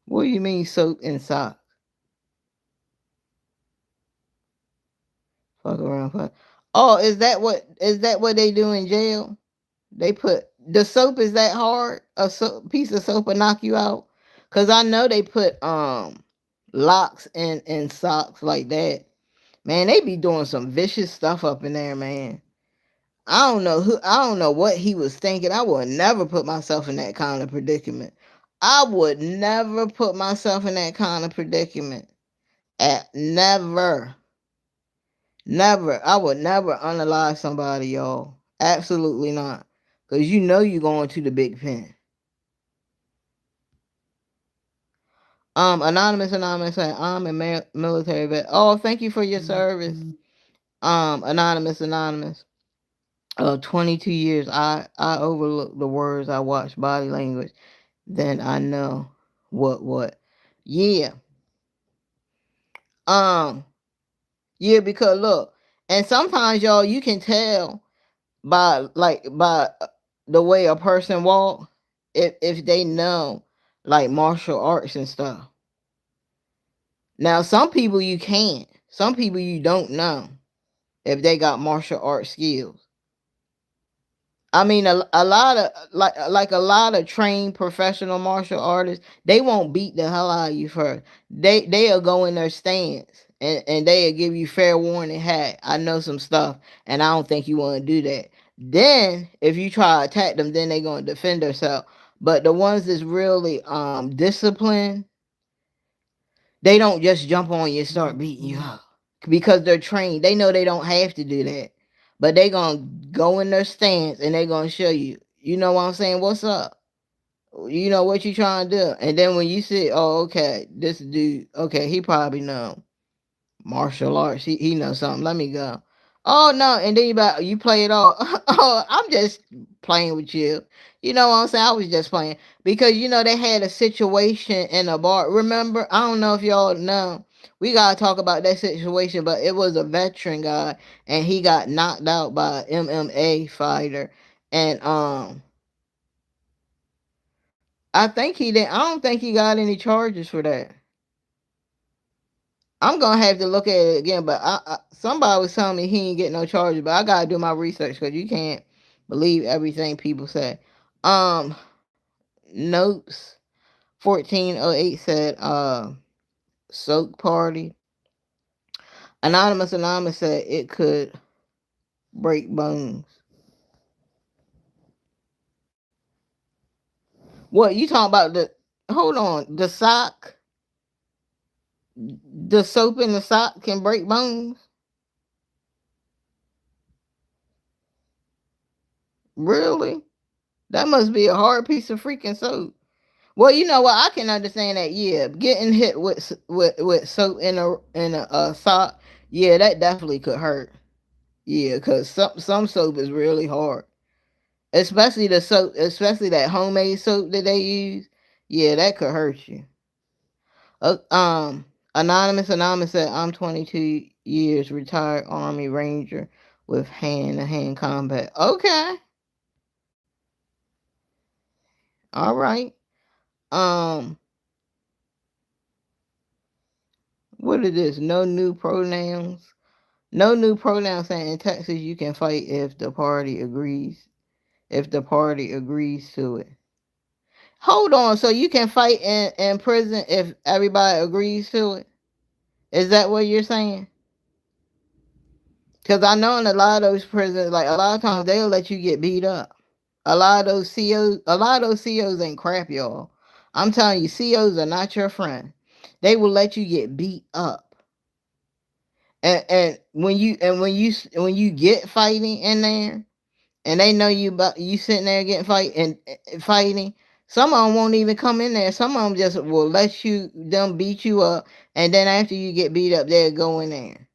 What do you mean soap and sock? Fuck around, fuck. Oh, is that what they do in jail? They put the soap is that hard? Piece of soap will knock you out? Cause I know they put locks in socks like that. Man, they be doing some vicious stuff up in there, man. I don't know what he was thinking. I would never put myself in that kind of predicament. I would never put myself in that kind of predicament. Never. Never. I would never unalive somebody, y'all. Absolutely not. Because you're going to the big pen. Anonymous saying, I'm a military vet. Oh, thank you for your service. Anonymous. 22 years. I overlook the words. I watch body language. Then I know what. Yeah. Um, yeah, because look, and sometimes y'all, you can tell by the way a person walk if they know like martial arts and stuff. Now some people you can't. Some people you don't know if they got martial arts skills. I mean, a lot of like a lot of trained professional martial artists, they won't beat the hell out of you first. They'll go in their stance and they'll give you fair warning. Hey, I know some stuff, and I don't think you want to do that. Then if you try to attack them, then they're gonna defend themselves. But the ones that's really disciplined, they don't just jump on you and start beating you up because they're trained. They know they don't have to do that, but they gonna go in their stance and they gonna show you. You know what I'm saying? What's up? You know what you trying to do? And then when you see, oh, okay, this dude, okay, he probably know martial arts. He knows something. Let me go. Oh no, and then you play it all. Oh, I'm just playing with you. You know what I'm saying? I was just playing because they had a situation in a bar. Remember? I don't know if y'all know. We gotta talk about that situation, but it was a veteran guy, and he got knocked out by an MMA fighter, and I think he did. I don't think he got any charges for that. I'm gonna have to look at it again, but somebody was telling me he ain't get no charges, but I gotta do my research because you can't believe everything people say. Um, Notes 1408 said, soak party. Anonymous said it could break bones. What you talking about? Hold on, the sock, the soap in the sock can break bones. Really? That must be a hard piece of freaking soap. Well, you know what? I can understand that. Yeah, getting hit with soap in a sock. Yeah, that definitely could hurt. Yeah, cause some soap is really hard, especially the soap, especially that homemade soap that they use. Yeah, that could hurt you. Uh, um, Anonymous said, "I'm 22 years retired Army Ranger with hand-to-hand combat." Okay, all right. Um, what is this? No new pronouns. No new pronouns saying in Texas you can fight if the party agrees. If the party agrees to it. Hold on, so you can fight in prison if everybody agrees to it? Is that what you're saying? Because I know in a lot of those prisons, like a lot of times they'll let you get beat up. A lot of those COs ain't crap, y'all. I'm telling you, COs are not your friend. They will let you get beat up. And when you get fighting in there, and they know you sitting there getting fighting. Some of them won't even come in there. Some of them just will let them beat you up, and then after you get beat up, they'll go in there.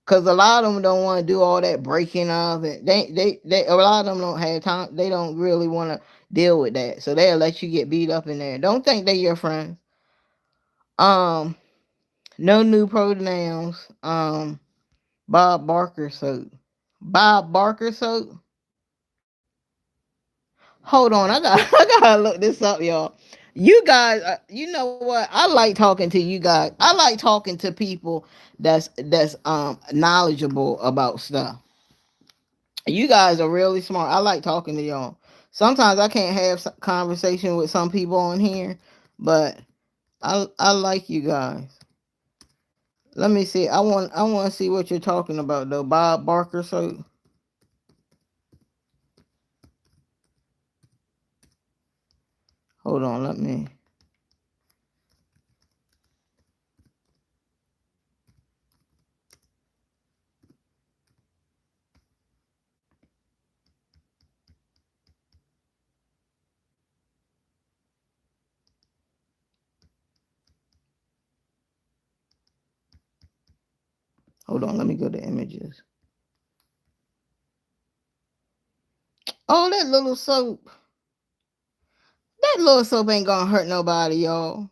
Cause a lot of them don't want to do all that breaking up, and they a lot of them don't have time. They don't really want to deal with that, so they'll let you get beat up in there. Don't think they your friends. Um, no new pronouns. Bob Barker soap. Bob Barker soap. Hold on, I gotta look this up, y'all. You guys, you know what? I like talking to you guys. I like talking to people that's knowledgeable about stuff. You guys are really smart. I like talking to y'all. Sometimes I can't have conversation with some people on here, but I like you guys. Let me see. I want to see what you're talking about though. Bob Barker soap. Hold on, let me go to images. Oh, that little soap. That little soap ain't gonna hurt nobody, y'all.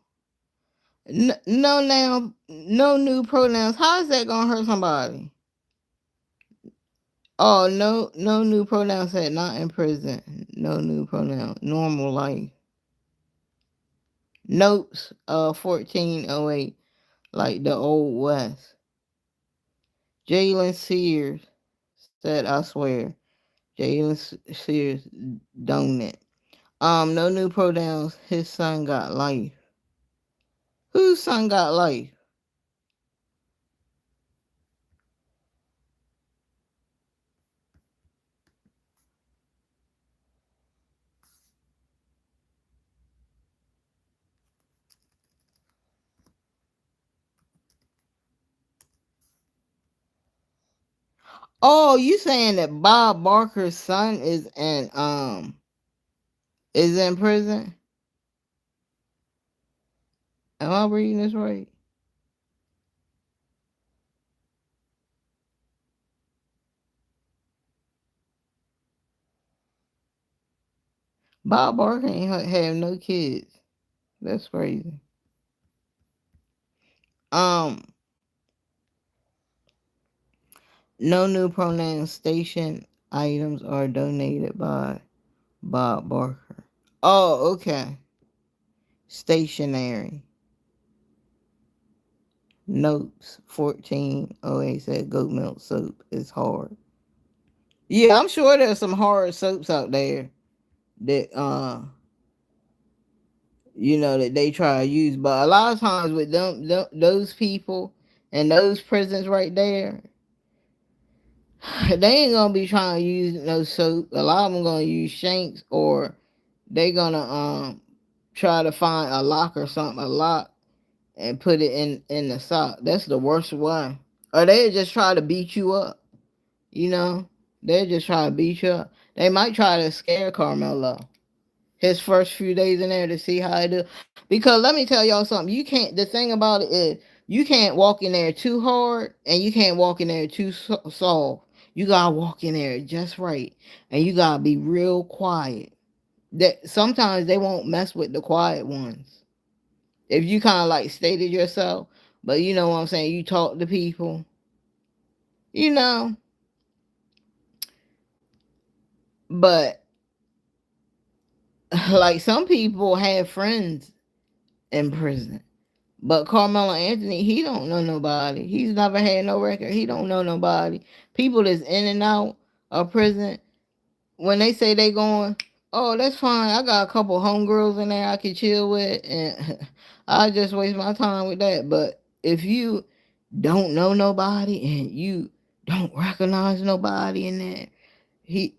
No new pronouns. How is that gonna hurt somebody? Oh, no new pronouns said not in prison. No new pronoun. Normal life. Notes 1408, like the old west. Jalen Sears said, I swear. Jalen Sears don't it. No new pronouns. His son got life. Whose son got life? Oh, you saying that Bob Barker's son is in prison? Am I reading this right? Bob Barker ain't have no kids. That's crazy. Um, no new pronoun station items are donated by Bob Barker. Oh, okay. Stationary. Notes 1408 said goat milk soap is hard. Yeah, I'm sure there's some hard soaps out there that that they try to use, but a lot of times with those people and those prisons right there, they ain't gonna be trying to use no soap. A lot of them gonna use shanks, or they gonna try to find a lock or something, a lock, and put it in the sock. That's the worst one. Or they just try to beat you up, you know. They'll just try to beat you up. They might try to scare Carmelo his first few days in there to see how he do. Because let me tell y'all something. You can't. The thing about it is you can't walk in there too hard, and you can't walk in there too soft. You gotta walk in there just right, and you gotta be real quiet. That sometimes they won't mess with the quiet ones if you kind of like stated yourself. But you know what I'm saying. You talk to people. You know. But like some people have friends in prison. But Carmelo Anthony, he don't know nobody. He's never had no record. He don't know nobody. People that's in and out of prison, when they say they going, oh, that's fine. I got a couple homegirls in there I can chill with, and I just waste my time with that. But if you don't know nobody and you don't recognize nobody in there, he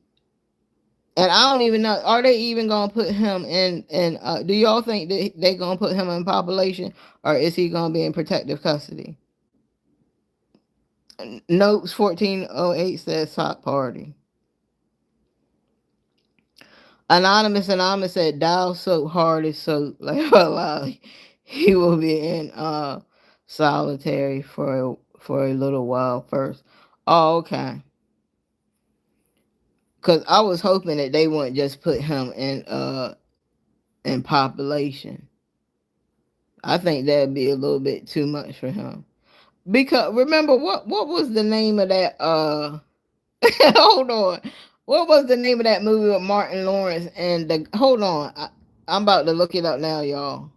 and I don't even know. Are they even gonna put him in? And do y'all think that they gonna put him in population, or is he gonna be in protective custody? Notes 1408 says sock party. Anonymous said dial so hard is so like he will be in solitary for a little while first. Oh, okay. Cause I was hoping that they wouldn't just put him in population. I think that'd be a little bit too much for him. Because remember what was the name of that hold on. What was the name of that movie with Martin Lawrence and the hold on. I'm about to look it up now, y'all.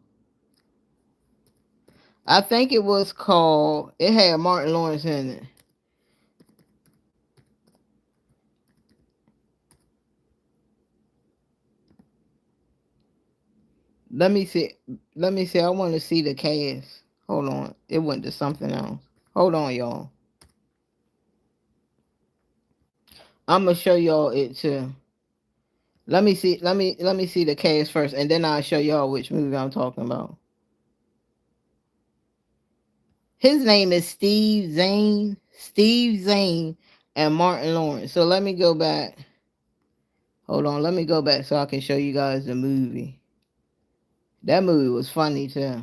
I think it was called it had Martin Lawrence in it. Let me see. Let me see. I want to see the cast. Hold on. It went to something else. Hold on, y'all. I'm gonna show y'all it too. Let me see. Let me see the cast first, and then I'll show y'all which movie I'm talking about. His name is Steve Zane. Steve Zane and Martin Lawrence. So let me go back. Hold on. Let me go back so I can show you guys the movie. That movie was funny too.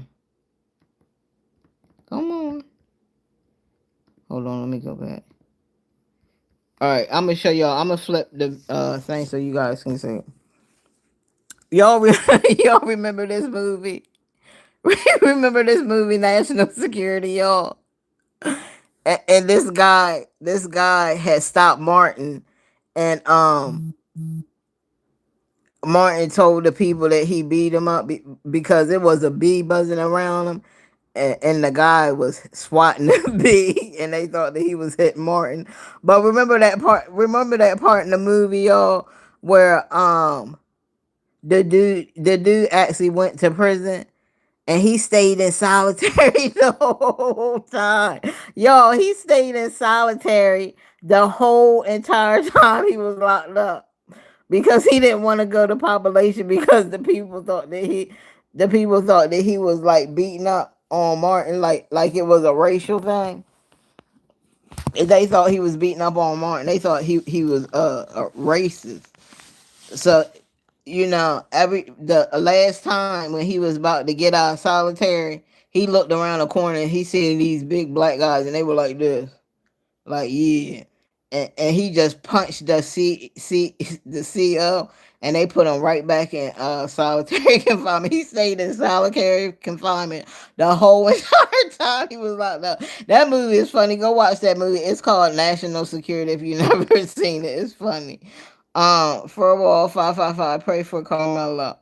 Come on. Hold on. Let me go back. All right. I'm gonna show y'all. I'm gonna flip the thing so you guys can see. Y'all, y'all remember this movie? Remember this movie, National Security, y'all? And this guy had stopped Martin, and Martin told the people that he beat him up because it was a bee buzzing around him, and the guy was swatting the bee, and they thought that he was hitting Martin. But remember that part? Remember that part in the movie, y'all, where the dude actually went to prison and he stayed in solitary the whole time. Y'all, he stayed in solitary the whole entire time he was locked up because he didn't want to go to population because the people thought that he was like beating up on Martin like it was a racial thing. They thought he was beating up on Martin. They thought he was a racist. So every the last time when he was about to get out of solitary, he looked around the corner and he seen these big black guys and they were like this, like yeah, and he just punched the CEO and they put him right back in solitary confinement. He stayed in solitary confinement the whole entire time he was locked up. That movie is funny. Go watch that movie. It's called National Security. If you never seen it, it's funny. For a wall 555. Pray for Carmelo.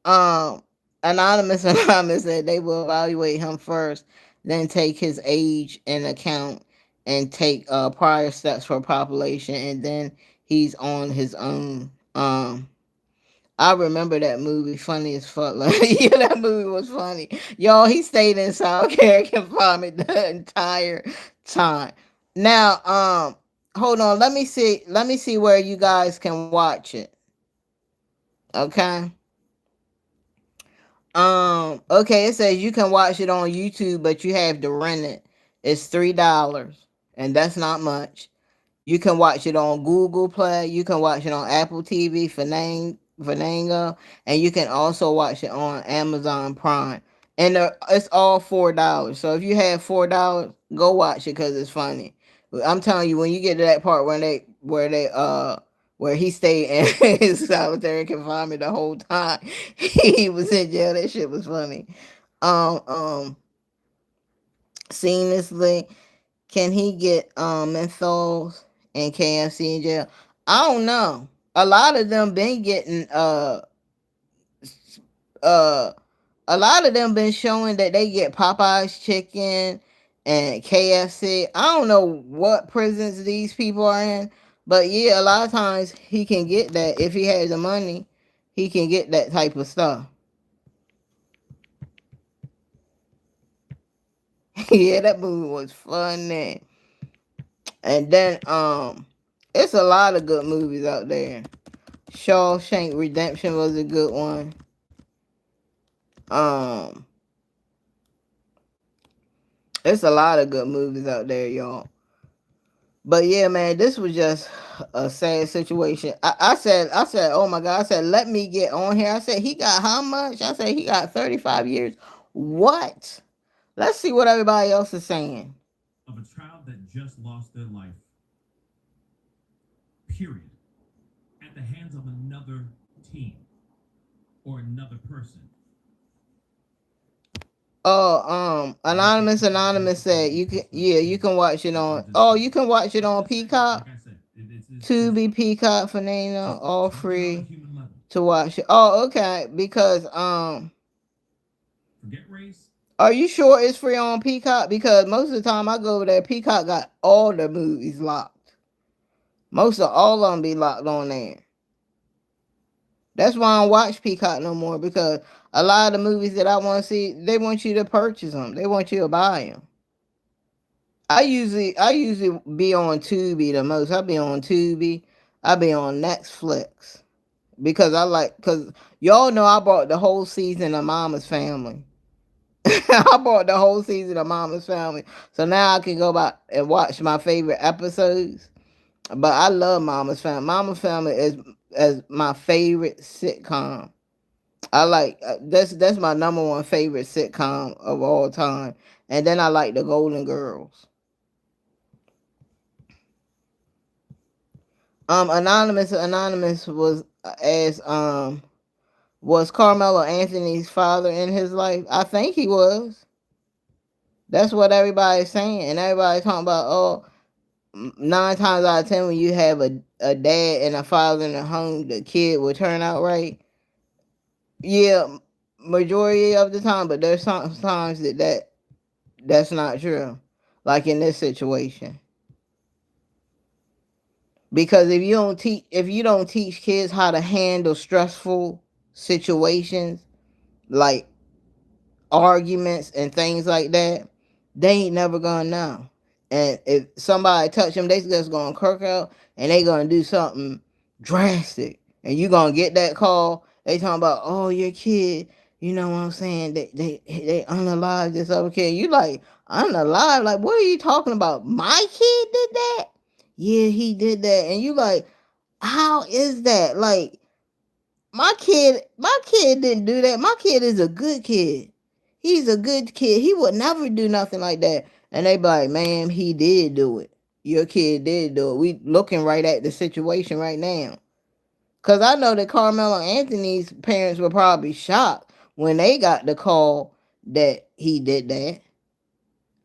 Um, Anonymous said they will evaluate him first, then take his age in account and take prior steps for population, and then he's on his own. I remember that movie, funny as fuck. Like, yeah, that movie was funny. Y'all, he stayed in solitary confinement the entire time. Now, hold on. Let me see. Let me see where you guys can watch it. Okay. Okay, it says you can watch it on YouTube, but you have to rent it. It's $3, and that's not much. You can watch it on Google Play. You can watch it on Apple TV, Fandango, and you can also watch it on Amazon Prime. And it's all $4. So if you have $4, go watch it because it's funny. I'm telling you, when you get to that part where he stayed in his solitary confinement the whole time he was in jail, that shit was funny. Um, um, Seamlessly. Can he get menthols and KFC in jail? I don't know. A lot of them been getting uh a lot of them been showing that they get Popeye's chicken and KFC. I don't know what prisons these people are in, but yeah, a lot of times he can get that if he has the money. He can get that type of stuff. Yeah, that movie was funny. And then it's a lot of good movies out there. Shawshank Redemption was a good one. Um it's a lot of good movies out there, y'all. But yeah, man, this was just a sad situation. I said, oh my God, I said, let me get on here. I said, he got how much? I said, he got 35 years. What? Let's see what everybody else is saying. Of a child that just lost their life, period, at the hands of another team or another person. Oh, Anonymous said you can watch it on, oh, you can watch it on Peacock, Like I said, Tubi, Peacock, Fandango, all free to watch it. Oh, okay, because forget race. are you sure it's free on Peacock? Because most of the time I go over there, Peacock got all the movies locked. Most of all of them be locked on there. That's why I don't watch Peacock no more, because a lot of the movies that I want to see, they want you to purchase them. They want you to buy them. I usually be on Tubi the most. I be on Tubi. I be on Netflix because y'all know I bought the whole season of Mama's Family. I bought the whole season of Mama's Family, so now I can go back and watch my favorite episodes. But I love Mama's Family. Mama's Family is my favorite sitcom. I like that's my number one favorite sitcom of all time. And then I like the Golden Girls. Anonymous was as was Carmelo Anthony's father in his life? I think he was. That's what everybody's saying, and everybody's talking about, oh, 9 times out of 10 when you have a dad and a father in the home, the kid will turn out right. Yeah, majority of the time, but there's sometimes that's not true. Like in this situation. Because if you don't teach kids how to handle stressful situations like arguments and things like that, they ain't never gonna know. And if somebody touch them, they just gonna kirk out and they gonna do something drastic. And you gonna get that call. They talking about, oh, your kid. You know what I'm saying? They unalive this other kid. You like unalive? Like, what are you talking about? My kid did that? Yeah, he did that. And you like, how is that? Like, my kid didn't do that. My kid is a good kid. He's a good kid. He would never do nothing like that. And they be like, ma'am, he did do it. Your kid did do it. We looking right at the situation right now. Cause I know that Carmelo Anthony's parents were probably shocked when they got the call that he did that.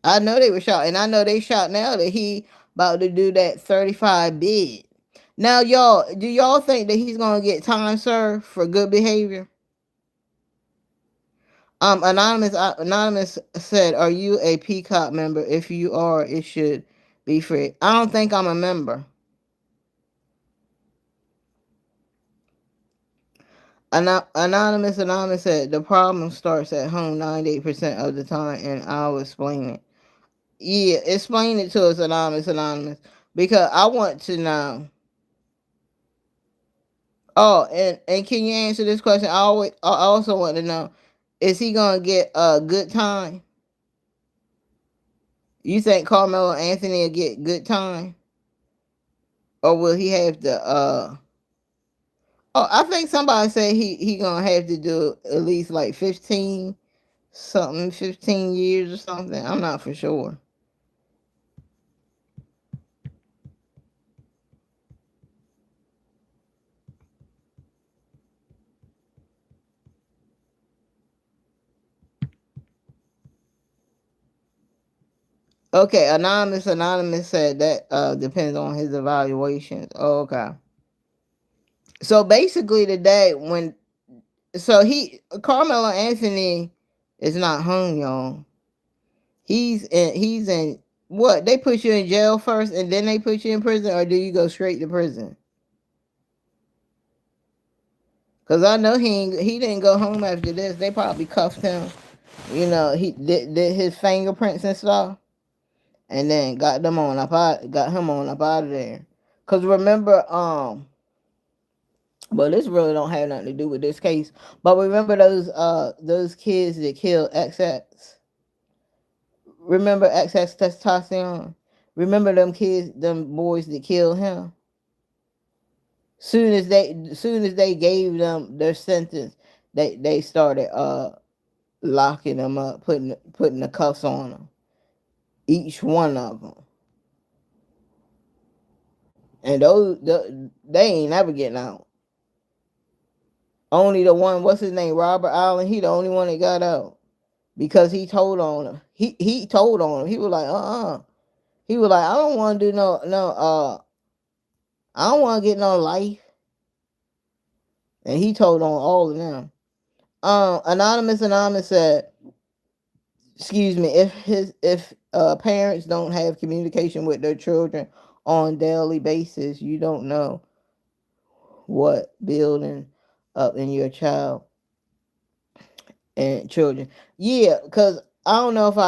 I know they were shocked. And I know they shocked now that he about to do that 35 bid. Now, y'all, do y'all think that he's gonna get time served for good behavior? Anonymous said, "Are you a Peacock member? If you are, it should be free." I don't think I'm a member. Anonymous said the problem starts at home 98% of the time, and I'll explain it. Yeah, explain it to us, Anonymous, because I want to know. Oh, and can you answer this question? I also want to know, is he gonna get a good time? You think Carmelo Anthony will get good time? or will he have to oh, I think somebody said he gonna have to do at least like 15 something, 15 years or something. I'm not for sure. Okay, anonymous said that depends on his evaluations. Oh, okay. So basically today when so he Carmelo Anthony is not hung, y'all. He's in what? They put you in jail first and then they put you in prison, or do you go straight to prison? Cause I know he didn't go home after this. They probably cuffed him. He did his fingerprints and stuff, and then got him on up out of there. Cause remember, well, this really don't have nothing to do with this case, but remember those kids that killed XX. Remember XX Testosterone. Remember them kids, them boys that killed him. Soon as they gave them their sentence, they started locking them up, putting the cuffs on them, each one of them, and they ain't never getting out. Only the one, what's his name, Robert Allen. He the only one that got out because he told on him. He told on him. He was like, He was like, I don't want to do I don't want to get no life. And he told on all of them. Anonymous said, excuse me, if parents don't have communication with their children on daily basis, you don't know what building up in your child and children. Yeah, because I don't know if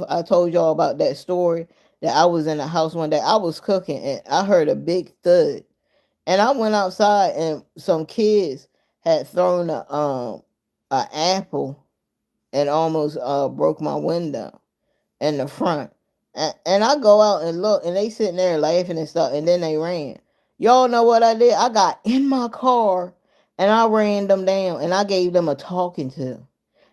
I told y'all about that story that I was in the house one day. I was cooking and I heard a big thud. And I went outside and some kids had thrown a apple and almost broke my window in the front. And I go out and look, and they sitting there laughing and stuff, and then they ran. Y'all know what I did? I got in my car and I ran them down and I gave them a talking to.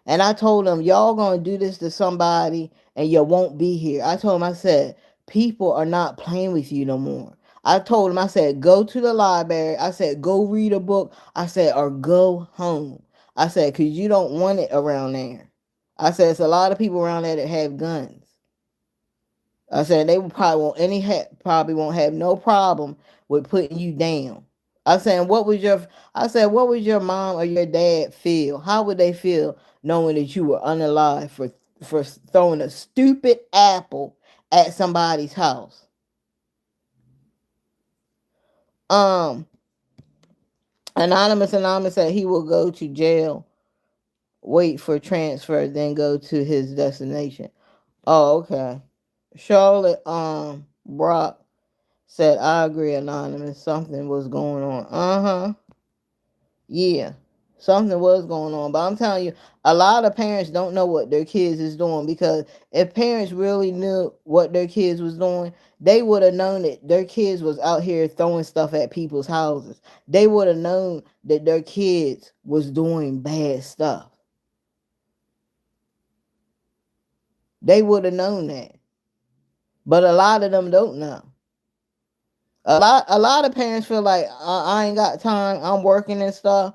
And I told them, y'all gonna do this to somebody and you won't be here. I told them, I said, people are not playing with you no more. I told them, I said, go to the library. I said, go read a book. I said, or go home. I said, because you don't want it around there. I said, it's a lot of people around there that have guns. I said, they probably won't have no problem with putting you down. I said, what would your mom or your dad feel? How would they feel knowing that you were unalive for throwing a stupid apple at somebody's house? Um, Anonymous said he will go to jail, wait for transfer, then go to his destination. Oh, okay. Charlotte Brock said, I agree, Anonymous. Something was going on. Uh-huh. Yeah. Something was going on. But I'm telling you, a lot of parents don't know what their kids is doing, because if parents really knew what their kids was doing, they would have known that their kids was out here throwing stuff at people's houses. They would have known that their kids was doing bad stuff. They would have known that. But a lot of them don't know. A lot of parents feel like I ain't got time, I'm working and stuff.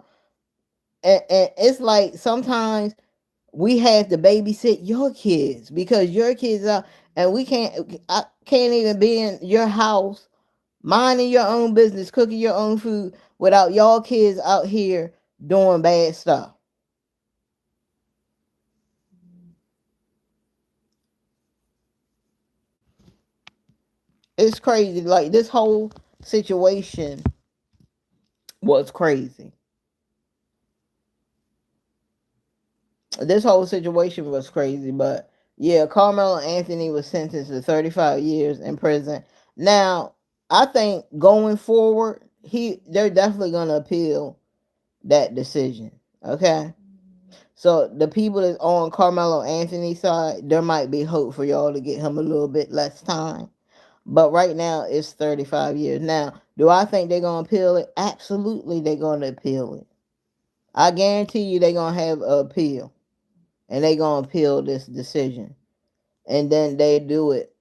And it's like sometimes we have to babysit your kids because your kids are, and I can't even be in your house minding your own business, cooking your own food without y'all kids out here doing bad stuff. It's crazy. Like, this whole situation was crazy. This whole situation was crazy, but yeah, Carmelo Anthony was sentenced to 35 years in prison. Now, I think going forward, they're definitely gonna appeal that decision. Okay. So the people that's on Carmelo Anthony's side, there might be hope for y'all to get him a little bit less time. But right now it's 35 years. Now, do I think they're gonna appeal it? Absolutely, they're gonna appeal it. I guarantee you they're gonna have an appeal, and they're gonna appeal this decision, and then they do it.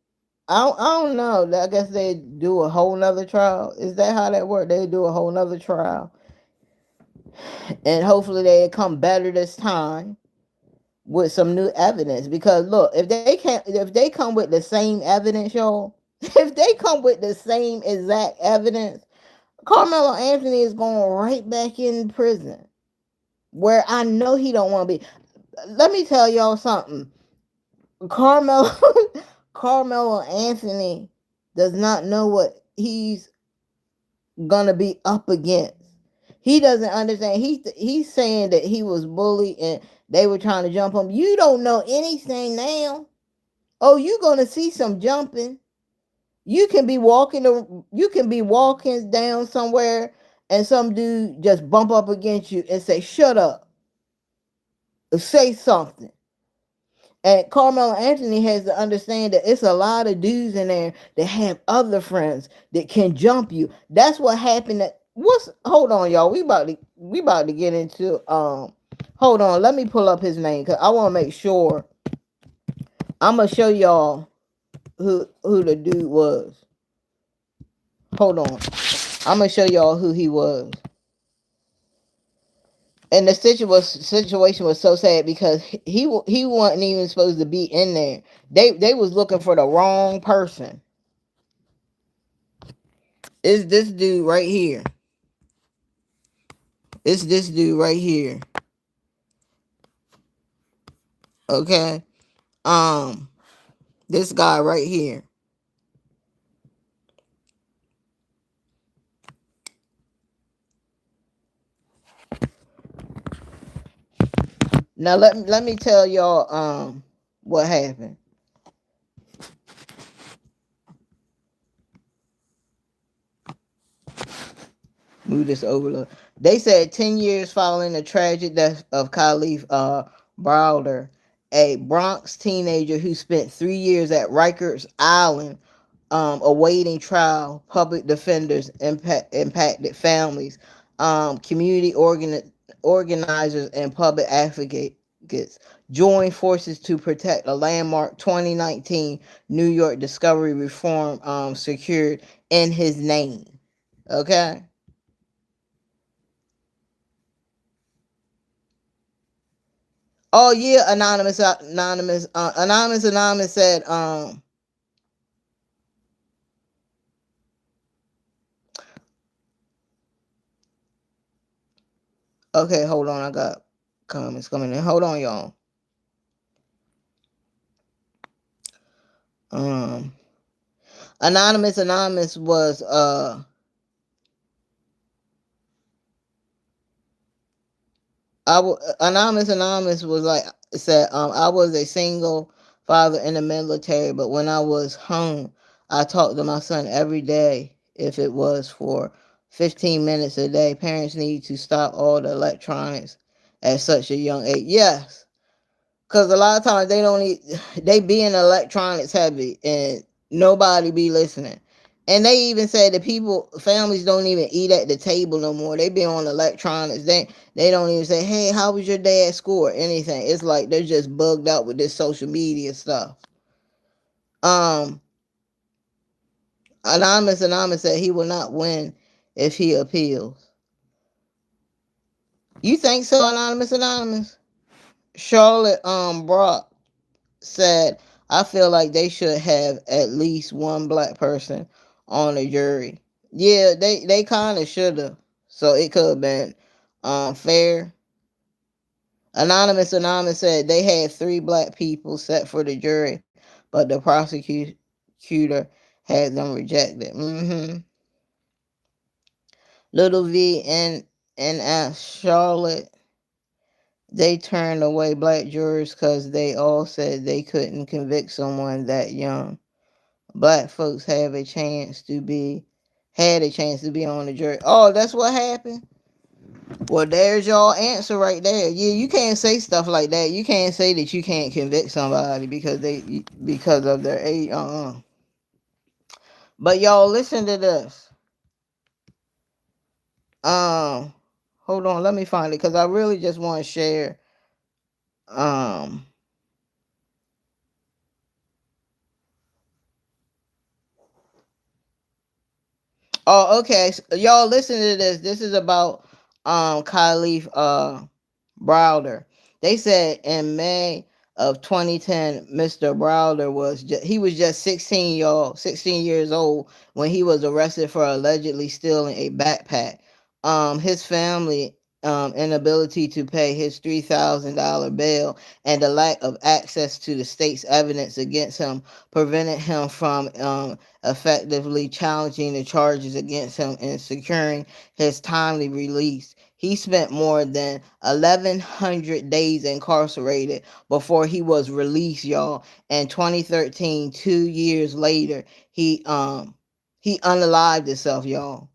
I don't know. I guess they do a whole nother trial. Is that how that works? They do a whole nother trial, and hopefully they come better this time with some new evidence. Because look, if they come with the same evidence, y'all, if they come with the same exact evidence, Carmelo Anthony is going right back in prison, where I know he don't want to be. Let me tell y'all something. Carmelo Carmelo Anthony does not know what he's gonna be up against. He doesn't understand. He's saying that he was bullied and they were trying to jump him. You don't know anything now. Oh, you gonna see some jumping. You can be walking down somewhere and some dude just bump up against you and say, "Shut up," or say something. And Carmelo Anthony has to understand that it's a lot of dudes in there that have other friends that can jump you. That's what happened. Hold on, y'all. We about to get into hold on, let me pull up his name because I want to make sure. I'm gonna show y'all who the dude was. Hold on. I'm gonna show y'all who he was. And the situation was so sad because he wasn't even supposed to be in there. They was looking for the wrong person. It's this dude right here. It's this dude right here. Okay. This guy right here. Now let me tell y'all what happened. Move this over. They said 10 years following the tragic death of Khalif Browder, a Bronx teenager who spent 3 years at Rikers Island awaiting trial. Public defenders, impacted families, community organizers, and public advocates joined forces to protect a landmark 2019 New York discovery reform secured in his name. Okay. Oh yeah, anonymous said okay, hold on, I got comments coming in. Hold on, y'all. Um Anonymous was Anonymous was like said, I was a single father in the military, but when I was home, I talked to my son every day, if it was for 15 minutes a day. Parents need to stop all the electronics at such a young age. Yes, because a lot of times they be in electronics heavy and nobody be listening. And they even said that families don't even eat at the table no more. They be on electronics. They don't even say, "Hey, how was your day at school?" or anything. It's like they're just bugged out with this social media stuff. Um, Anonymous said he will not win if he appeals. You think so, Anonymous? Charlotte Brock said, I feel like they should have at least one black person on the jury. Yeah, they kind of should have. So it could have been fair. Anonymous said they had 3 black people set for the jury, but the prosecutor had them rejected. Little V and asked Charlotte, they turned away black jurors because they all said they couldn't convict someone that young. Black folks had a chance to be on the jury. Oh, that's what happened. Well, there's y'all answer right there. Yeah, you can't say stuff like that. You can't say that you can't convict somebody because of their age. But y'all listen to this. Um, hold on, let me find it because I really just want to share. Um, oh, okay, y'all listen to this. This is about Khalif Browder. They said in May of 2010, Mr. Browder he was just 16, y'all, 16 years old when he was arrested for allegedly stealing a backpack. His family inability to pay his $3,000 bail and the lack of access to the state's evidence against him prevented him from effectively challenging the charges against him and securing his timely release. He spent more than 1,100 days incarcerated before he was released, y'all. In 2013, 2 years later, he unalived himself, y'all.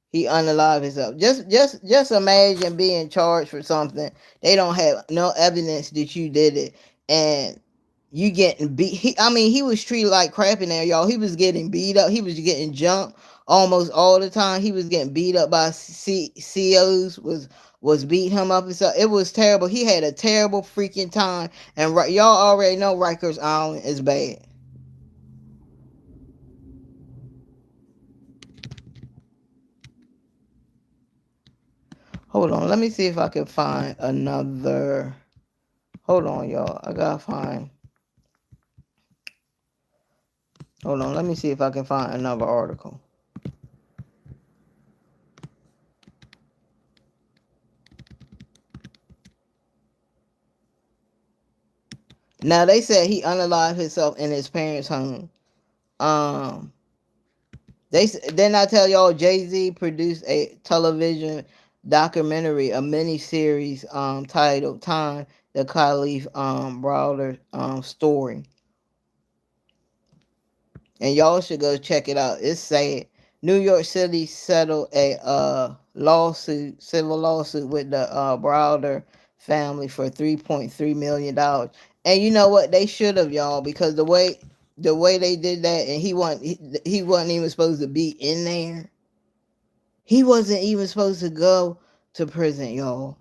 He unalived himself. Just imagine being charged for something. They don't have no evidence that you did it, and you getting beat. I mean, he was treated like crap in there, y'all. He was getting beat up. He was getting jumped almost all the time. He was getting beat up by COs. Was beating him up and stuff. It was terrible. He had a terrible freaking time. And y'all already know Rikers Island is bad. Hold on, let me see if I can find another. Hold on, y'all. I gotta find. Hold on, let me see if I can find another article. Now they said he unalived himself in his parents' home. Um, then I tell y'all Jay-Z produced a television documentary, a mini series titled "Time," the Khalif Browder story. And y'all should go check it out. It's sad. New York City settled a civil lawsuit with the Browder family for $3.3 million. And you know what? They should have, y'all, because the way they did that, and he wasn't even supposed to be in there. He wasn't even supposed to go to prison, y'all.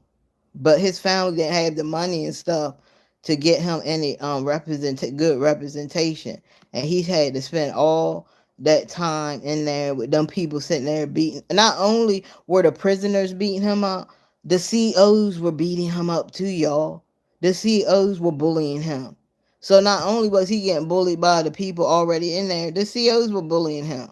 But his family didn't have the money and stuff to get him any good representation, and he had to spend all that time in there with them people sitting there beating. Not only were the prisoners beating him up, the COs were beating him up too, y'all. The COs were bullying him. So not only was he getting bullied by the people already in there, the COs were bullying him.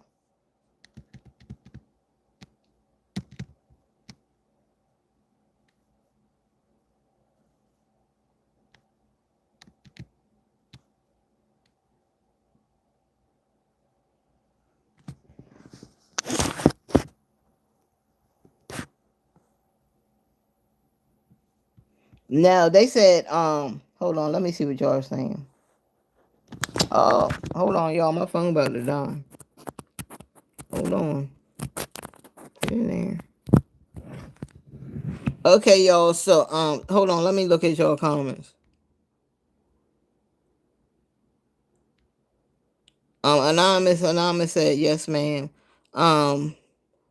Now they said, hold on, let me see what y'all are saying. Hold on, y'all. My phone about to die. Hold on. Get in there. Okay, y'all. So, hold on. Let me look at y'all comments. Anonymous said, yes, ma'am.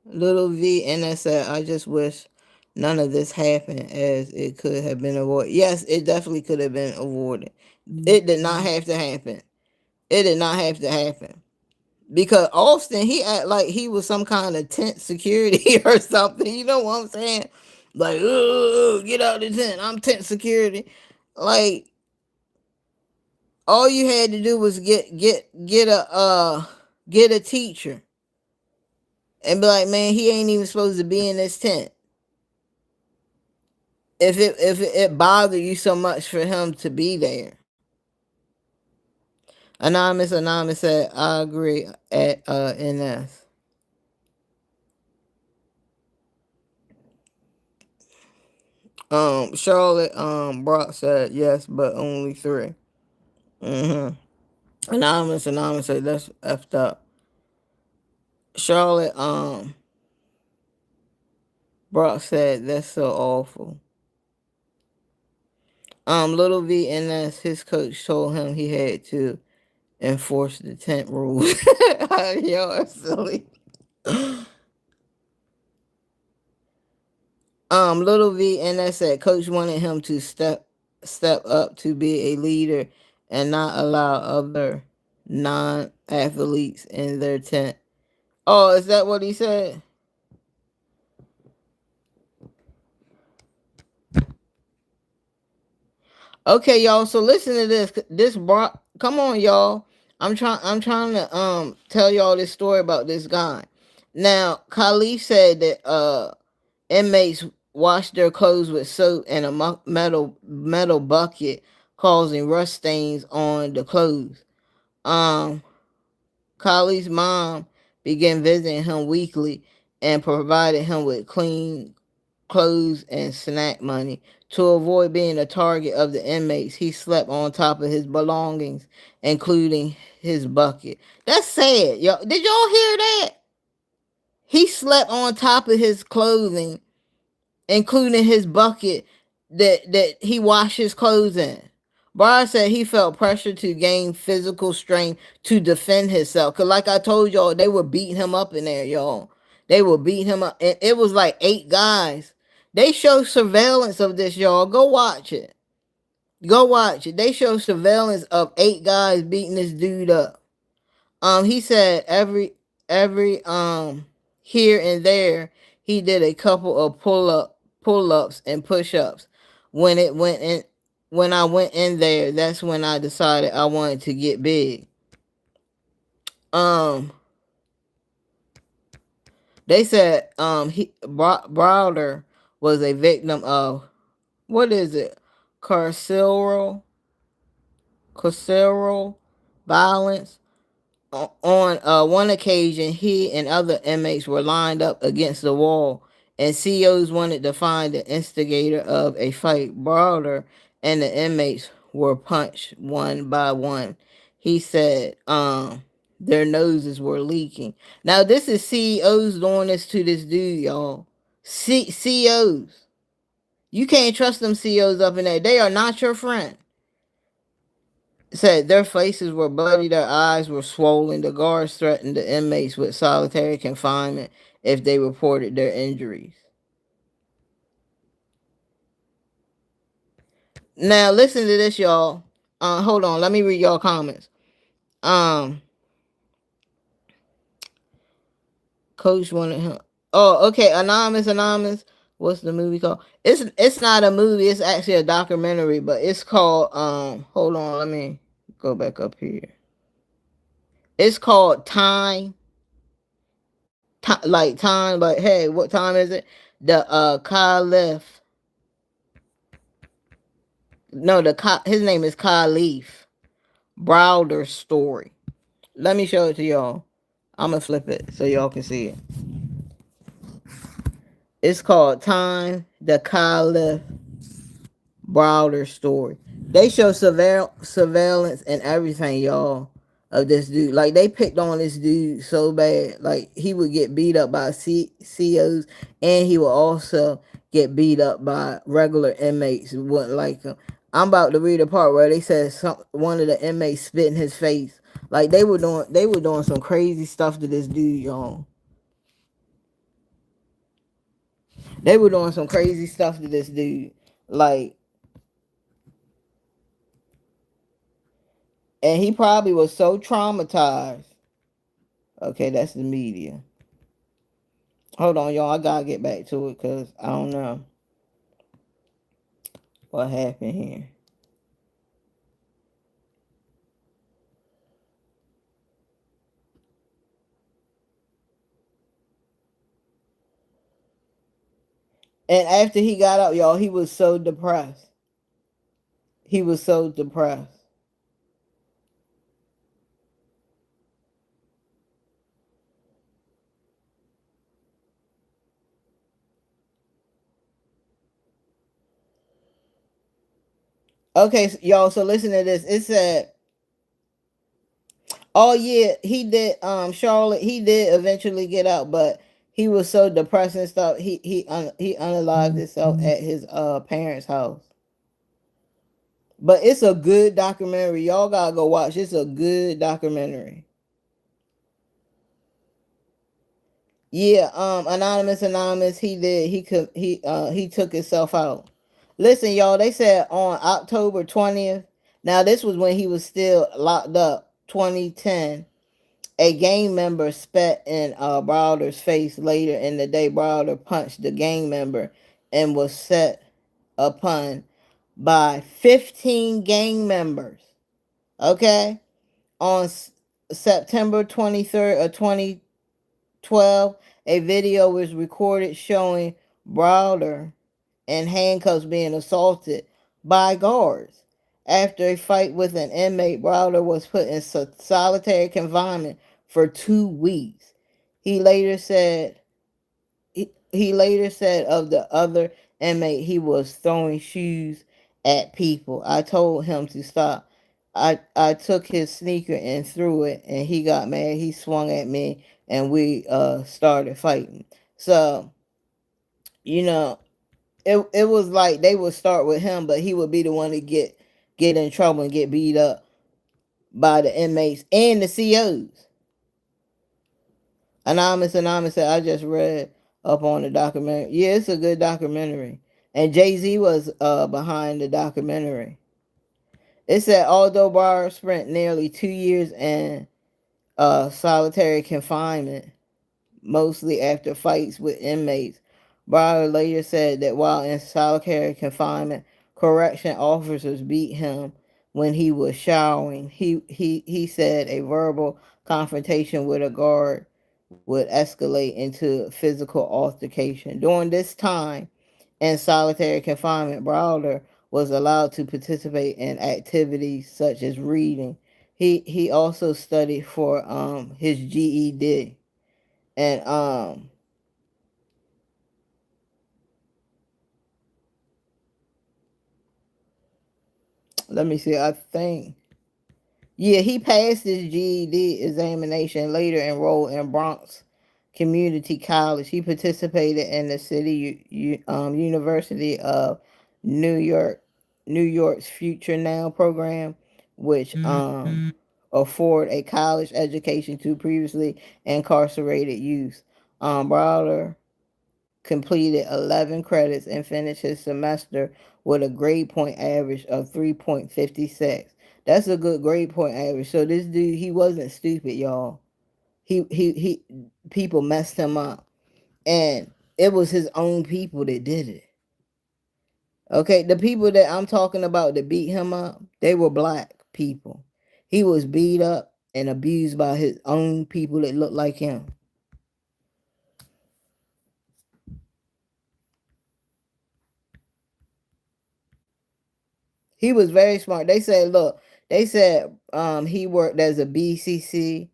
Little V and said, I just wish none of this happened as it could have been avoided. Yes, it definitely could have been avoided. It did not have to happen. It did not have to happen. Because Austin, he act like he was some kind of tent security or something. You know what I'm saying? Like, get out of the tent. I'm tent security. Like, all you had to do was get a teacher and be like, man, he ain't even supposed to be in this tent. If it bothered you so much for him to be there. Anonymous said, I agree at NS. Charlotte Brock said yes, but only 3. Anonymous said that's effed up. Charlotte Brock said that's so awful. Little V and his coach told him he had to enforce the tent rules. Y'all are silly. Little V and that said coach wanted him to step up to be a leader and not allow other non-athletes in their tent. Oh, is that what he said? Okay, y'all. So listen to this. Come on, y'all. I'm trying to tell y'all this story about this guy. Now, Khalif said that inmates wash their clothes with soap and a metal bucket, causing rust stains on the clothes. Um, Khalif's mom began visiting him weekly and provided him with clean clothes and snack money. To avoid being a target of the inmates, he slept on top of his belongings, including his bucket. That's sad. Y'all, did y'all hear that? He slept on top of his clothing, including his bucket that he washed his clothes in. Barr said he felt pressure to gain physical strength to defend himself. Cause like I told y'all, they were beating him up in there, y'all. They were beating him up. And it was like 8 guys. They show surveillance of this, y'all. Go watch it. Go watch it. They show surveillance of 8 guys beating this dude up. He said every here and there he did a couple of pull-ups and push-ups. When I went in there, that's when I decided I wanted to get big. They said Browder was a victim of, what is it, carceral violence. On one occasion, he and other inmates were lined up against the wall, and COs wanted to find the instigator of a fight. Browder and the inmates were punched one by one. He said their noses were leaking. Now, this is CEOs doing this to this dude, y'all. CEOs. You can't trust them CEOs up in there. They are not your friend. Said their faces were bloody, their eyes were swollen. The guards threatened the inmates with solitary confinement if they reported their injuries. Now listen to this, y'all. Hold on, let me read y'all comments. Coach wanted him. Oh, okay. Anonymous. What's the movie called? It's not a movie. It's actually a documentary, but it's called Hold on, let me go back up here. It's called Time. Like time, but hey, what time is it? The Caliph. No, his name is Khalif Browder story. Let me show it to y'all. I'm gonna flip it so y'all can see it. It's called Time, the Caliph Browder story. They show surveillance and everything, y'all, of this dude. Like, they picked on this dude so bad. Like, he would get beat up by COs, and he would also get beat up by regular inmates who wouldn't like him. I'm about to read a part where they said one of the inmates spit in his face. Like, they were doing some crazy stuff to this dude, y'all. They were doing some crazy stuff to this dude. Like, and he probably was so traumatized. Okay, that's the media. Hold on, y'all. I gotta get back to it because I don't know what happened here. And after he got out, y'all, he was so depressed. He was so depressed. Okay, y'all, so listen to this. It said, oh yeah, he did Charlotte, he did eventually get out, but he was so depressed and stuff. He unalived himself at his parents' house. But it's a good documentary. Y'all gotta go watch. It's a good documentary. Yeah, anonymous, he took himself out. Listen, y'all, they said on October 20th. Now this was when he was still locked up, 2010. A gang member spat in Browder's face. Later in the day, Browder punched the gang member and was set upon by 15 gang members. Okay? On September 23rd of 2012, a video was recorded showing Browder in handcuffs being assaulted by guards. After a fight with an inmate, Browder was put in solitary confinement for 2 weeks. He later said he later said of the other inmate he was throwing shoes at people. I told him to stop. I took his sneaker and threw it, and he got mad. He swung at me and we started fighting. So, you know, it was like they would start with him, but he would be the one to get in trouble and get beat up by the inmates and the COs. Anonymous said, I just read up on the documentary. Yeah, it's a good documentary. And Jay-Z was behind the documentary. It said although Barr spent nearly 2 years in solitary confinement, mostly after fights with inmates, Barr later said that while in solitary confinement, correction officers beat him when he was showering. He said a verbal confrontation with a guard would escalate into physical altercation. During this time in solitary confinement, Browder was allowed to participate in activities such as reading. He also studied for his GED. And let me see, I think, yeah, he passed his GED examination, later enrolled in Bronx Community College. He participated in the University of New York, New York's Future Now program, which afford a college education to previously incarcerated youth. Browder completed 11 credits and finished his semester with a grade point average of 3.56. That's a good grade point average. So this dude, he wasn't stupid, y'all. He people messed him up. And it was his own people that did it. Okay, the people that I'm talking about that beat him up, they were black people. He was beat up and abused by his own people that looked like him. He was very smart. They said, look, they said he worked as a BCC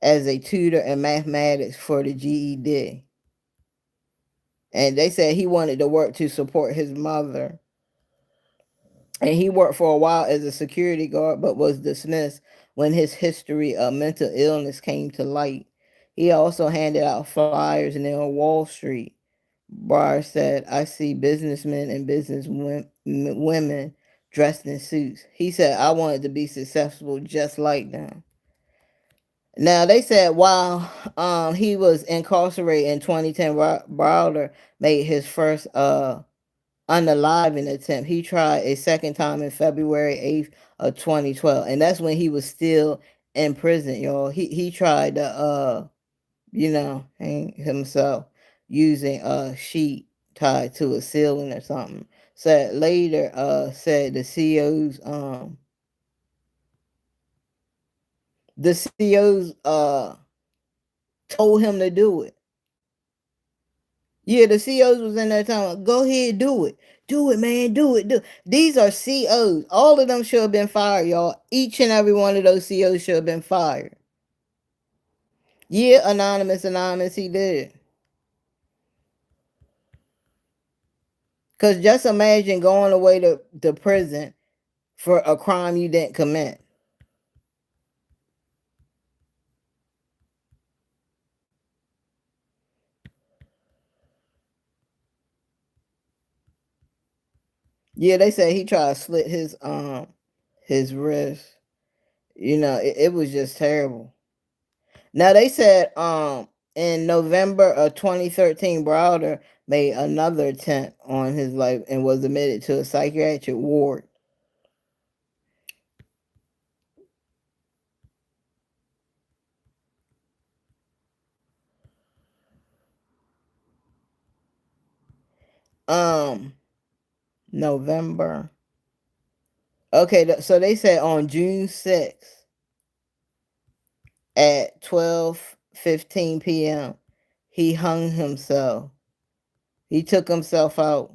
as a tutor in mathematics for the GED. And they said he wanted to work to support his mother. And he worked for a while as a security guard, but was dismissed when his history of mental illness came to light. He also handed out flyers near Wall Street. Barr said, I see businessmen and business women dressed in suits. He said, I wanted to be successful just like them. Now, they said while he was incarcerated in 2010, Browder made his first unaliving attempt. He tried a second time in February 8th of 2012. And that's when he was still in prison, y'all. He tried to hang himself using a sheet tied to a ceiling or something. Said later, said the COs told him to do it. Yeah, the COs was in there telling him, go ahead, do it. Do it, man, do it. These are COs. All of them should have been fired, y'all. Each and every one of those COs should have been fired. Yeah, anonymous, he did. Because just imagine going away to prison for a crime you didn't commit. Yeah, they said he tried to slit his wrist. You know, it was just terrible. Now they said in November of 2013, Browder made another attempt on his life and was admitted to a psychiatric ward. Um, November. Okay, so they said on June 6th at 12:15 p.m. he hung himself. He took himself out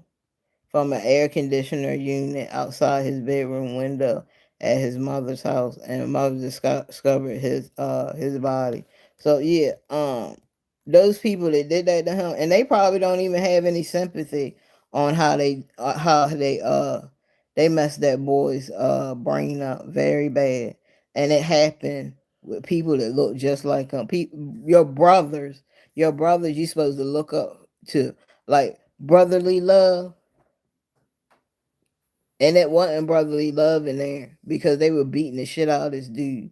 from an air conditioner unit outside his bedroom window at his mother's house, and mother discovered his body. So yeah, those people that did that to him, and they probably don't even have any sympathy on how they messed that boy's brain up very bad, and it happened with people that look just like him. Your brothers, you supposed to look up to, like brotherly love, and it wasn't brotherly love in there because they were beating the shit out of this dude.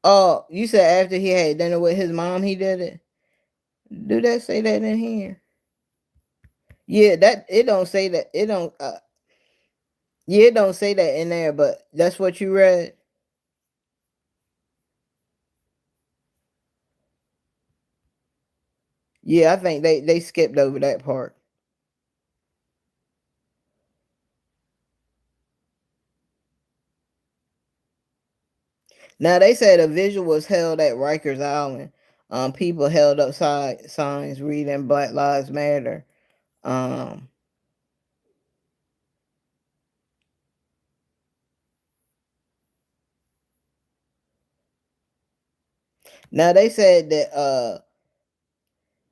Oh, you said after he had dinner with his mom, he did it? Do that say that in here? Yeah, that it don't say that. It don't. Yeah, it don't say that in there, but that's what you read. Yeah, I think they skipped over that part. Now they said a visual was held at Rikers Island. People held up signs reading "Black Lives Matter." Um, Now they said that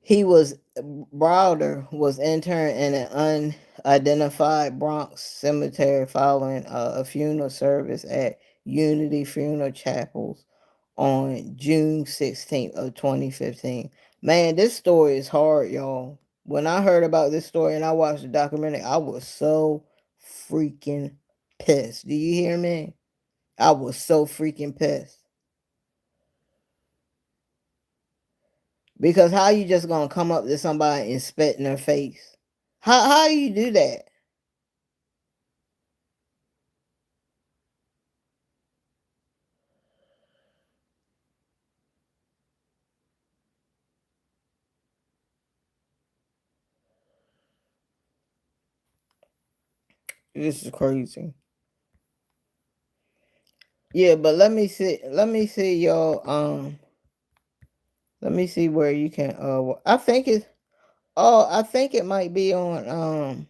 he was Browder was interned in an unidentified Bronx cemetery following a funeral service at Unity Funeral Chapels on June 16th of 2015. Man, this story is hard, y'all. When I heard about this story and I watched the documentary, I was so freaking pissed. Do you hear me? I was so freaking pissed. Because how you just gonna come up to somebody and spit in their face? How you do that? This is crazy. Yeah, but let me see. Let me see y'all. Let me see where you can. I think it's. Oh, I think it might be on.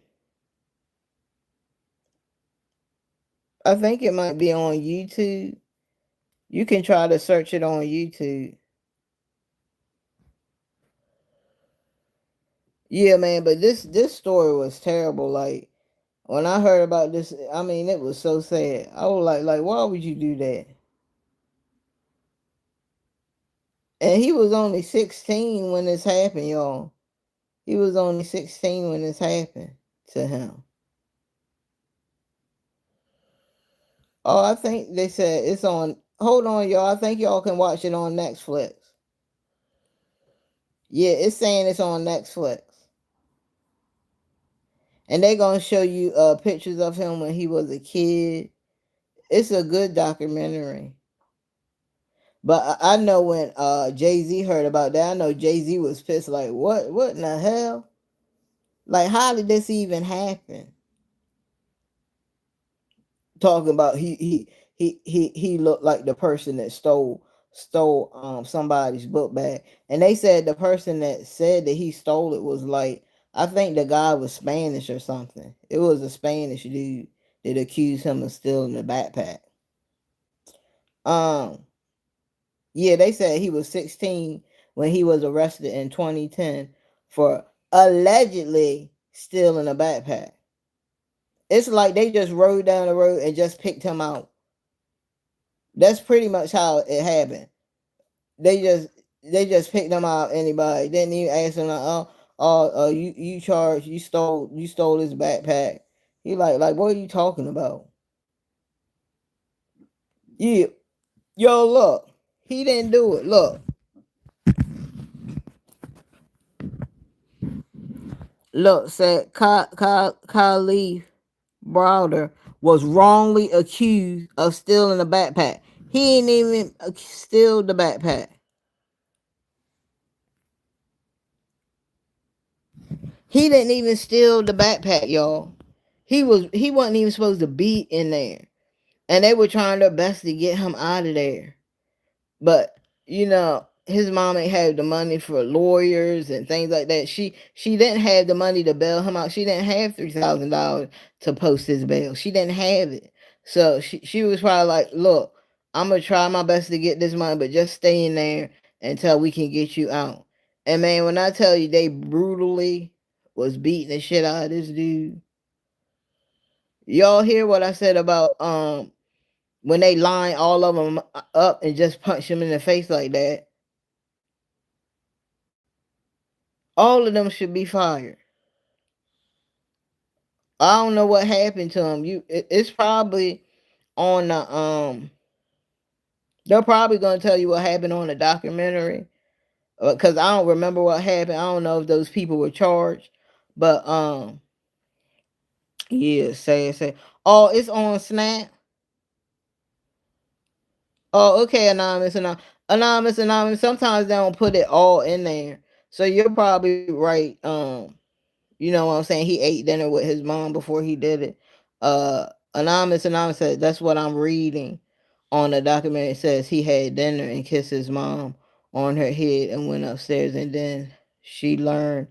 I think it might be on YouTube. You can try to search it on YouTube. Yeah, man. But this story was terrible. Like when I heard about this, I mean, it was so sad. I was like, why would you do that? And he was only 16 when this happened, y'all. He was only 16 when this happened to him. Oh, I think they said it's on. Hold on, y'all. I think y'all can watch it on Netflix. Yeah, it's saying it's on Netflix. And they're going to show you pictures of him when he was a kid. It's a good documentary. But I know when Jay-Z heard about that, I know Jay-Z was pissed. Like, what in the hell? Like, how did this even happen? Talking about he looked like the person that stole somebody's book bag, and they said the person that said that he stole it was like, I think the guy was Spanish or something. It was a Spanish dude that accused him of stealing the backpack. um yeah, they said he was 16 when he was arrested in 2010 for allegedly stealing a backpack. It's like they just rode down the road and just picked him out. That's pretty much how it happened. They just they just picked them out. Anybody didn't even ask them. Like, you charged, you stole his backpack. He like what are you talking about? Yeah, yo, look, he didn't do it. Look, said Khalif Browder was wrongly accused of stealing a backpack. He ain't even steal the backpack. He didn't even steal the backpack, y'all. He wasn't even supposed to be in there. And they were trying their best to get him out of there. But his mom ain't had the money for lawyers and things like that. She didn't have the money to bail him out. She didn't have $3,000 to post his bail. She didn't have it. So she was probably like, look, I'm gonna try my best to get this money, but just stay in there until we can get you out. And man, when I tell you they brutally was beating the shit out of this dude. Y'all hear what I said about when they line all of them up and just punch him in the face like that? All of them should be fired. I don't know what happened to him. It's probably on the They're probably gonna tell you what happened on the documentary, because I don't remember what happened. I don't know if those people were charged, but yeah, say. Oh, it's on Snap. Oh, okay, anonymous. Sometimes they don't put it all in there, so you're probably right. You know what I'm saying? He ate dinner with his mom before he did it. Anonymous said that's what I'm reading on the document. It says he had dinner and kissed his mom on her head and went upstairs, and then she learned.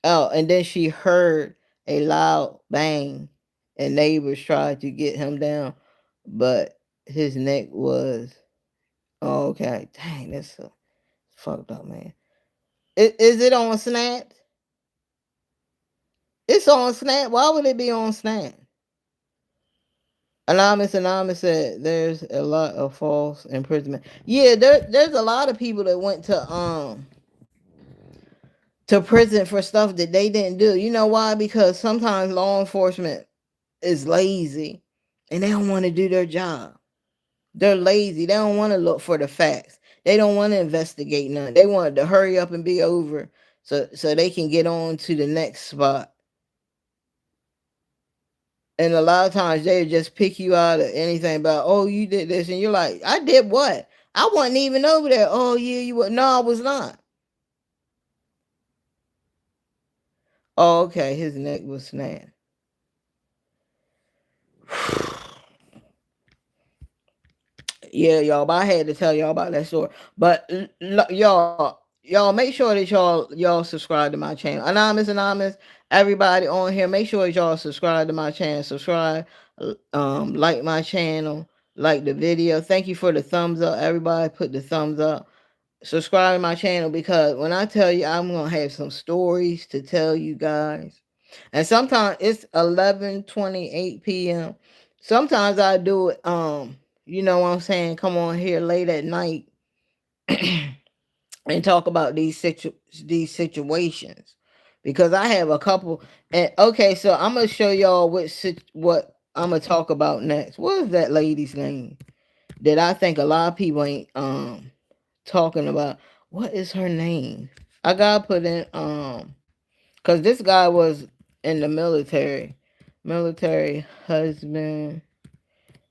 Oh, and then she heard a loud bang, and neighbors tried to get him down, but his neck was. Oh, okay. Dang, that's fucked up, man. Is it on Snap? It's on Snap. Why would it be on Snap? Anonymous said there's a lot of false imprisonment. Yeah, there's a lot of people that went to prison for stuff that they didn't do. You know why? Because sometimes law enforcement is lazy and they don't want to do their job. They're lazy. They don't want to look for the facts. They don't want to investigate none. They want to hurry up and be over so they can get on to the next spot. And a lot of times they just pick you out of anything about, oh, you did this, and you're like, I did what? I wasn't even over there. Oh yeah, you were. No, I was not. Oh, okay, his neck was snapped. Yeah, y'all, but I had to tell y'all about that story. But y'all make sure that y'all subscribe to my channel. Anonymous, everybody on here, make sure that y'all subscribe to my channel. Subscribe, like my channel, like the video. Thank you for the thumbs up. Everybody put the thumbs up. Subscribe to my channel, because when I tell you I'm gonna have some stories to tell you guys. And sometimes it's 11:28 p.m. Sometimes I do it you know what I'm saying, come on here late at night and talk about these situations, because I have a couple. And okay, so I'm gonna show y'all what I'm gonna talk about next. What is that lady's name that I think a lot of people ain't talking about? What is her name? I gotta put in because this guy was in the military husband,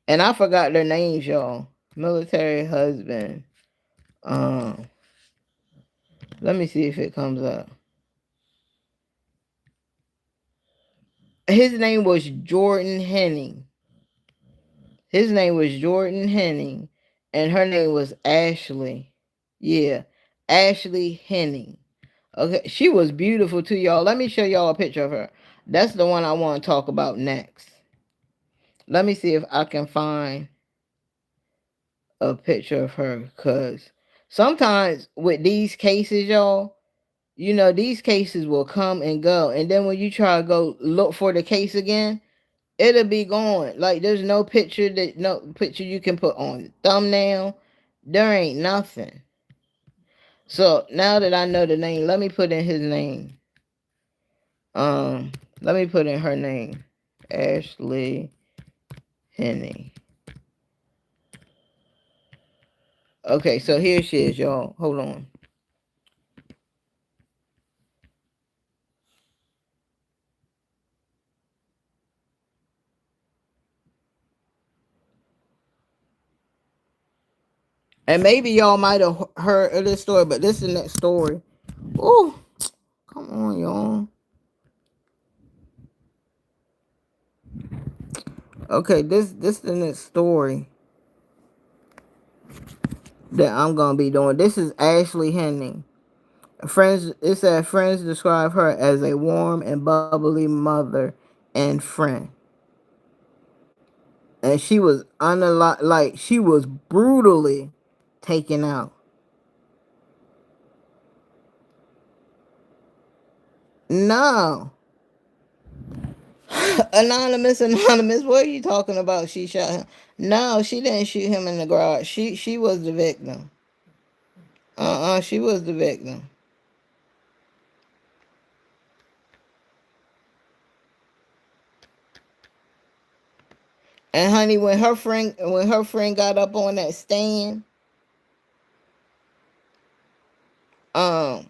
and I forgot their names, y'all. Military husband. Let me see if it comes up. His name was Jordan Henning. And her name was Ashley. Yeah, Ashley Henning. Okay, she was beautiful too, y'all. Let me show y'all a picture of her. That's the one I want to talk about next. Let me see if I can find a picture of her, because sometimes with these cases, y'all, these cases will come and go, and then when you try to go look for the case again, it'll be gone. Like there's no picture you can put on the thumbnail. There ain't nothing. So now that I know the name, let me put in his name. Let me put in her name. Ashley Henny. Okay, so here she is, y'all. Hold on. And maybe y'all might have heard of this story, but this is the next story. Oh, come on, y'all. Okay, this is the next story that I'm gonna be doing. This is Ashley Henning. Friends, it said friends describe her as a warm and bubbly mother and friend, and she was like she was brutally taken out. No, anonymous. What are you talking about? She shot him. No, she didn't shoot him in the garage. She was the victim. She was the victim. And honey, when her friend got up on that stand, um,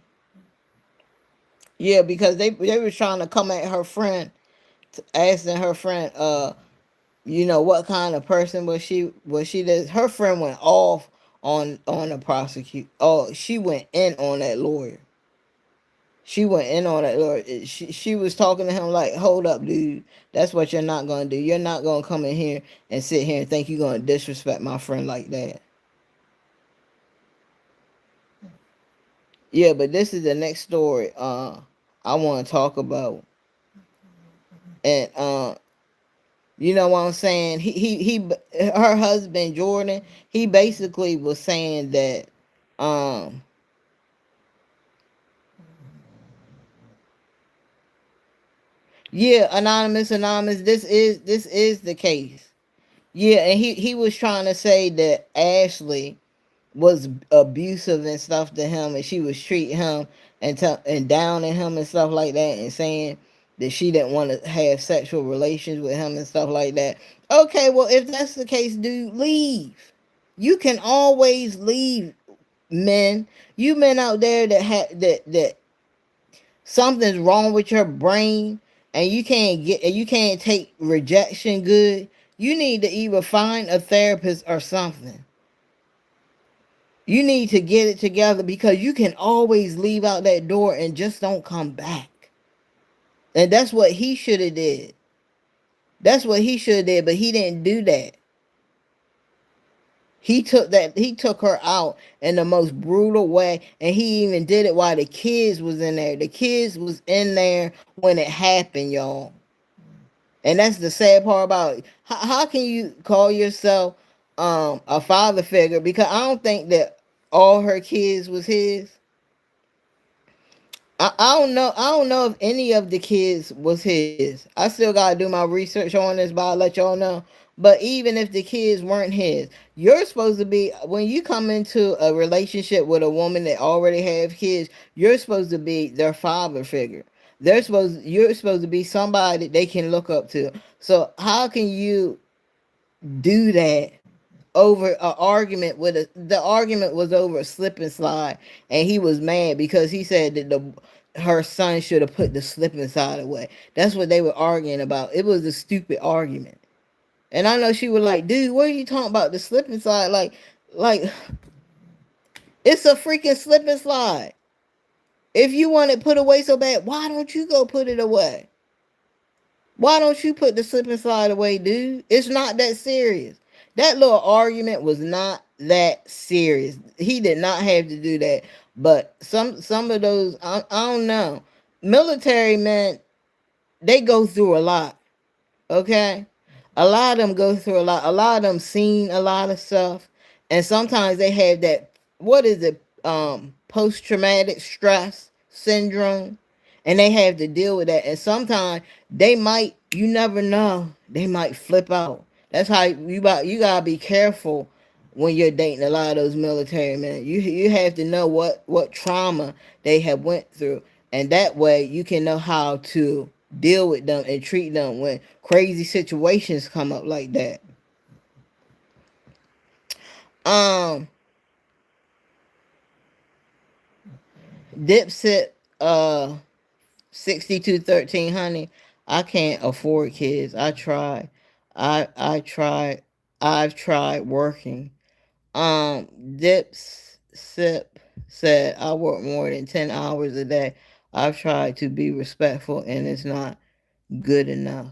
yeah, because they was trying to come at her friend, asking her friend, what kind of person was she that her friend went off on the prosecute. Oh, she went in on that lawyer. She went in on that lawyer. She was talking to him like, hold up, dude. That's what you're not gonna do. You're not gonna come in here and sit here and think you're gonna disrespect my friend like that. Yeah, but this is the next story I want to talk about. And you know what I'm saying? Her husband Jordan, he basically was saying that um yeah, anonymous, this is the case. Yeah, and he was trying to say that Ashley was abusive and stuff to him, and she was treating him and downing him and stuff like that, and saying that she didn't want to have sexual relations with him and stuff like that. Okay, well, if that's the case, dude, leave. You can always leave, men. You men out there that something's wrong with your brain, and you can't take rejection good. You need to either find a therapist or something. You need to get it together, because you can always leave out that door and just don't come back. And that's what he should have did. That's what he should have did, but he didn't do that. He took her out in the most brutal way, and he even did it while the kids was in there. The kids was in there when it happened, y'all. And that's the sad part about it. How can you call yourself a father figure? Because I don't think that all her kids was his. I don't know. I don't know if any of the kids was his. I still gotta do my research on this, but I'll let y'all know. But even if the kids weren't his, you're supposed to be, when you come into a relationship with a woman that already have kids, you're supposed to be their father figure. You're supposed to be somebody they can look up to. So how can you do that over an argument the argument was over a slip and slide, and he was mad because he said that her son should have put the slip and slide away. That's what they were arguing about. It was a stupid argument. And I know she was like, dude, what are you talking about, the slip and slide? Like it's a freaking slip and slide. If you want it put away so bad, why don't you go put it away? Why don't you put the slip and slide away, dude? It's not that serious. That little argument was not that serious. He did not have to do that. But some of those, I don't know. Military men, they go through a lot. Okay? A lot of them go through a lot. A lot of them seen a lot of stuff. And sometimes they have that, what is it? Post traumatic stress syndrome. And they have to deal with that. And sometimes they might, you never know, they might flip out. That's how you gotta be careful when you're dating a lot of those military men. You have to know what trauma they have went through. and that way you can know how to deal with them and treat them when crazy situations come up like that. Um, Dipset, 6213, honey. I can't afford kids. I tried. I tried. I've tried working. Dips Sip said, I work more than 10 hours a day. I've tried to be respectful and it's not good enough.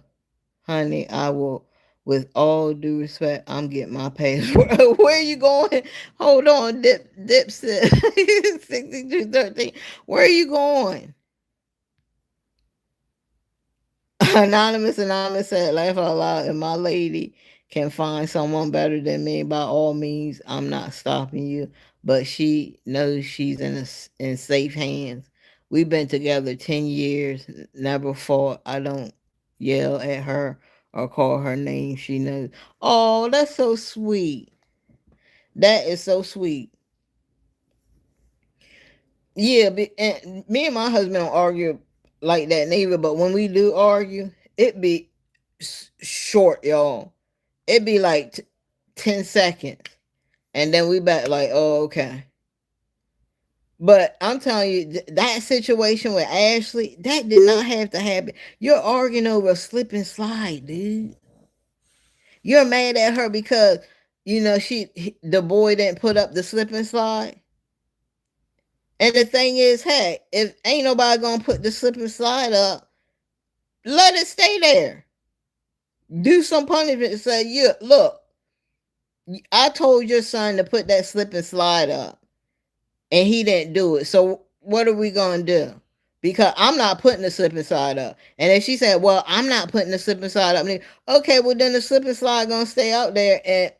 Honey, I will, with all due respect, I'm getting my pay. Where are you going? Hold on, Dip Sip. 6213. Where are you going? Anonymous said, laugh out loud. If my lady can find someone better than me, by all means, I'm not stopping you. But she knows she's in safe hands. We've been together 10 years, never fought. I don't yell at her or call her name. She knows. Oh, that's so sweet. That is so sweet. Yeah, and me and my husband don't argue like that neither. But when we do argue, it be short, y'all. It be like 10 seconds, and then we back like, oh, okay. But I'm telling you, that situation with Ashley, that did not have to happen. You're arguing over a slip and slide, dude. You're mad at her because the boy didn't put up the slip and slide. And the thing is, hey, if ain't nobody gonna put the slip and slide up, let it stay there. Do some punishment and say, yeah, look, I told your son to put that slip and slide up and he didn't do it. So what are we gonna do? Because I'm not putting the slip and slide up. And if she said, well, I'm not putting the slip and slide up, okay, well then the slip and slide gonna stay out there and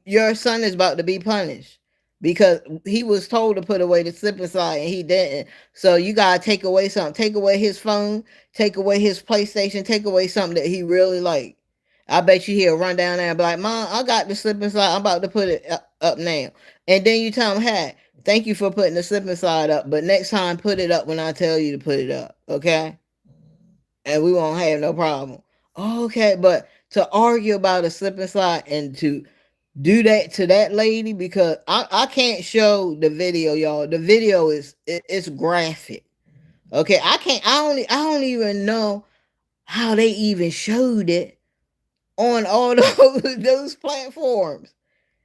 your son is about to be punished. Because he was told to put away the slip and slide and he didn't. So you gotta take away something. Take away his phone, take away his PlayStation, take away something that he really liked. I bet you he'll run down there and be like, Mom, I got the slip and slide. I'm about to put it up now. And then you tell him, hey, thank you for putting the slip and slide up, but next time put it up when I tell you to put it up, okay? And we won't have no problem. Okay, but to argue about a slip and slide and to do that to that lady, because I can't show the video, y'all. The video it's graphic. Okay, I don't even know how they even showed it on all those platforms.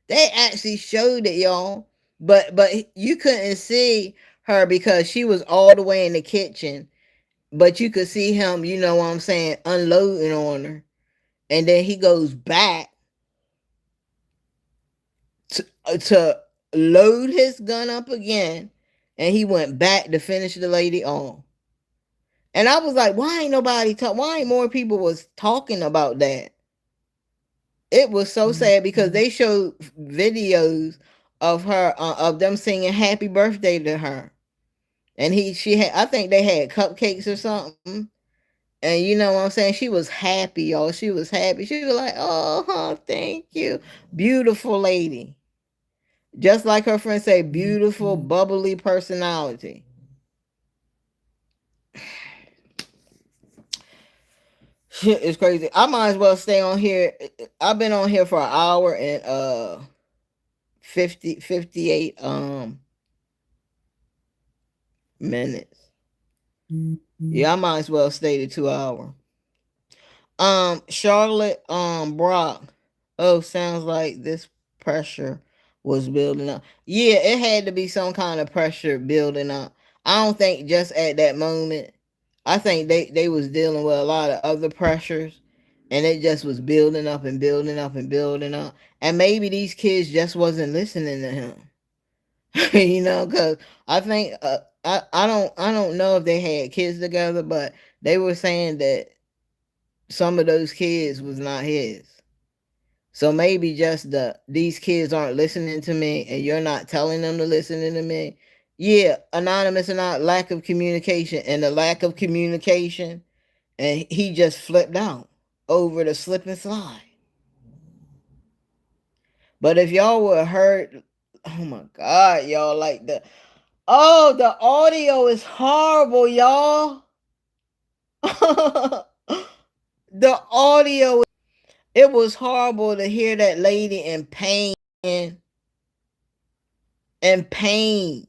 They actually showed it, y'all. But you couldn't see her because she was all the way in the kitchen. But you could see him, you know what I'm saying, unloading on her. And then he goes back to load his gun up again. And he went back to finish the lady on. And I was like, why ain't nobody talk? Why ain't more people was talking about that? It was so sad because they showed videos of her of them singing happy birthday to her. And she had, I think they had cupcakes or something. And you know what I'm saying? She was happy, y'all. She was happy. She was like, oh, thank you. Beautiful lady. Just like her friend say, beautiful, bubbly personality. Shit is crazy. I might as well stay on here. I've been on here for an hour and 58 minutes. Yeah, I might as well stay to 2 hours. Charlotte Brock. Oh, sounds like this pressure was building up. Yeah, it had to be some kind of pressure building up. I don't think just at that moment. I think they was dealing with a lot of other pressures and it just was building up and building up and building up. And maybe these kids just wasn't listening to him. Because I think I don't know if they had kids together, but they were saying that some of those kids was not his. So maybe just these kids aren't listening to me and you're not telling them to listen to me. Yeah, anonymous and not lack of communication and the lack of communication, and he just flipped out over the slip and slide. But if y'all would have heard, oh my God, y'all, like Oh, the audio is horrible, y'all. The audio, it was horrible to hear that lady in pain and pain.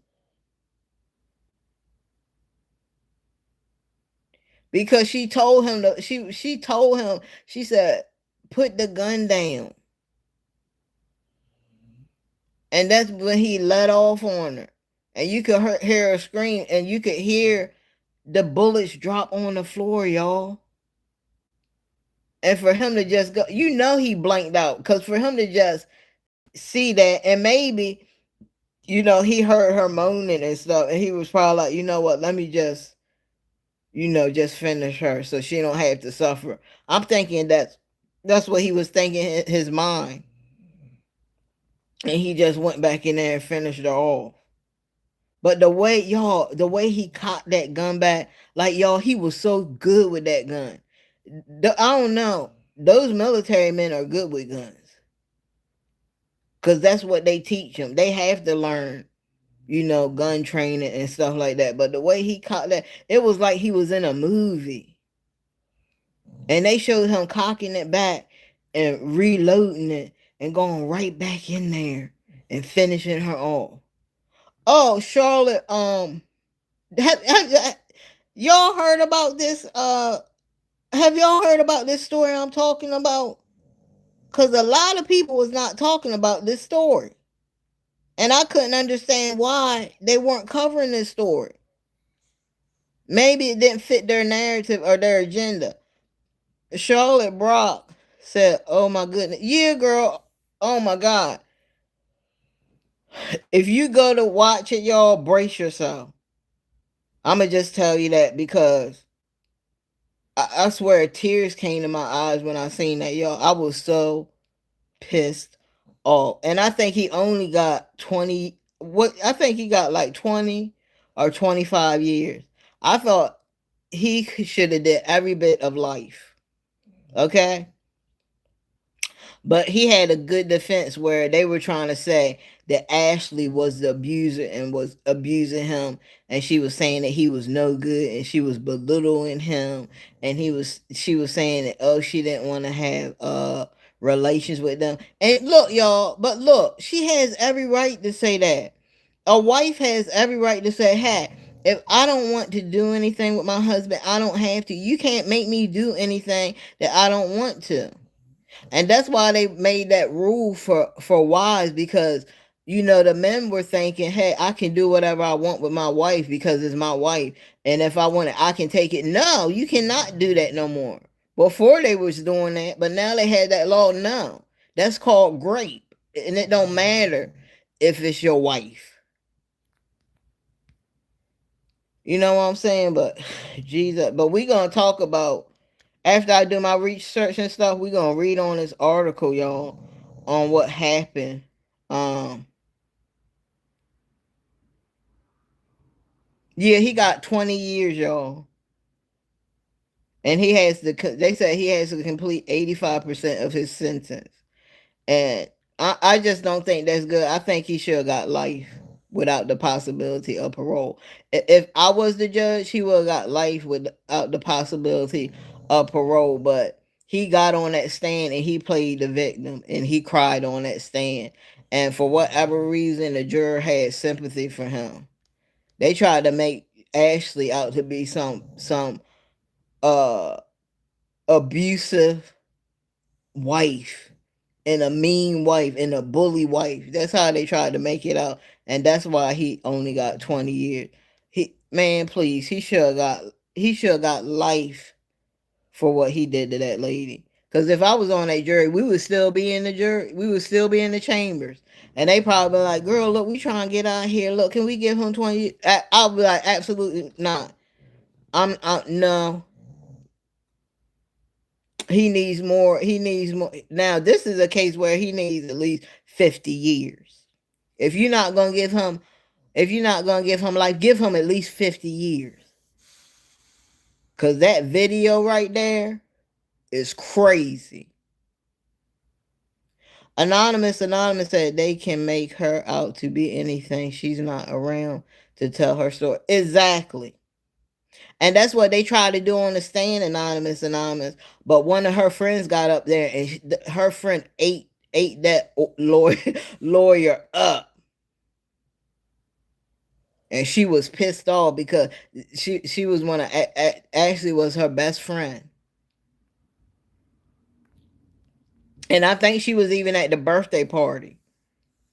Because she told him she told him, she said, put the gun down. And that's when he let off on her. And you could hear her scream, and you could hear the bullets drop on the floor, y'all. And for him to just go, he blanked out. Because for him to just see that, and maybe, he heard her moaning and stuff, and he was probably like, you know what, let me just, just finish her so she don't have to suffer. I'm thinking that's what he was thinking in his mind. And he just went back in there and finished her off. But the way he cocked that gun back, like, y'all, he was so good with that gun. I don't know. Those military men are good with guns. Because that's what they teach them. They have to learn, gun training and stuff like that. But the way he cocked that, it was like he was in a movie. And they showed him cocking it back and reloading it and going right back in there and finishing her off. Oh, Charlotte, have y'all heard about this? Have y'all heard about this story I'm talking about? Because a lot of people was not talking about this story. And I couldn't understand why they weren't covering this story. Maybe it didn't fit their narrative or their agenda. Charlotte Brock said, oh my goodness. Yeah, girl. Oh my God. If you go to watch it, y'all, brace yourself. I'm going to just tell you that because I swear tears came to my eyes when I seen that, y'all. I was so pissed off. And I think he only got 20. I think he got like 20 or 25 years. I thought he should have did every bit of life. Okay? But he had a good defense where they were trying to say that Ashley was the abuser and was abusing him, and she was saying that he was no good and she was belittling him, and she was saying that, oh, she didn't want to have relations with them. And look, y'all, but look, she has every right to say that. A wife has every right to say, hey, if I don't want to do anything with my husband, I don't have to. You can't make me do anything that I don't want to. And that's why they made that rule for wives, because the men were thinking, hey, I can do whatever I want with my wife because it's my wife, and if I want it, I can take it. No, you cannot do that no more. Before they was doing that, but now they had that law. No, that's called grape, and it don't matter if it's your wife. You know what I'm saying? But Jesus, but we gonna talk about, after I do my research and stuff, we're gonna read on this article, y'all, on what happened. Yeah, he got 20 years, y'all. And they said he has to complete 85% of his sentence. And I just don't think that's good. I think he should have got life without the possibility of parole. If I was the judge, he would have got life without the possibility of parole. But he got on that stand and he played the victim and he cried on that stand. And for whatever reason, the juror had sympathy for him. They tried to make Ashley out to be some uh abusive wife and a mean wife and a bully wife. That's how they tried to make it out, and that's why he only got 20 years. Please, he should have got life for what he did to that lady. Because if I was on that jury, we would still be in the jury. We would still be in the chambers. And they probably be like, girl, look, we trying to get out here. Look, can we give him 20? I'll be like, absolutely not. No. He needs more. He needs more. Now, this is a case where he needs at least 50 years. If you're not going to give him, life, give him at least 50 years. Because that video right there is crazy. Anonymous said they can make her out to be anything. She's not around to tell her story. Exactly. And that's what they tried to do on the stand, anonymous. But one of her friends got up there, and her friend ate that lawyer up, and she was pissed off because she was one of Ashley was her best friend, and I think she was even at the birthday party.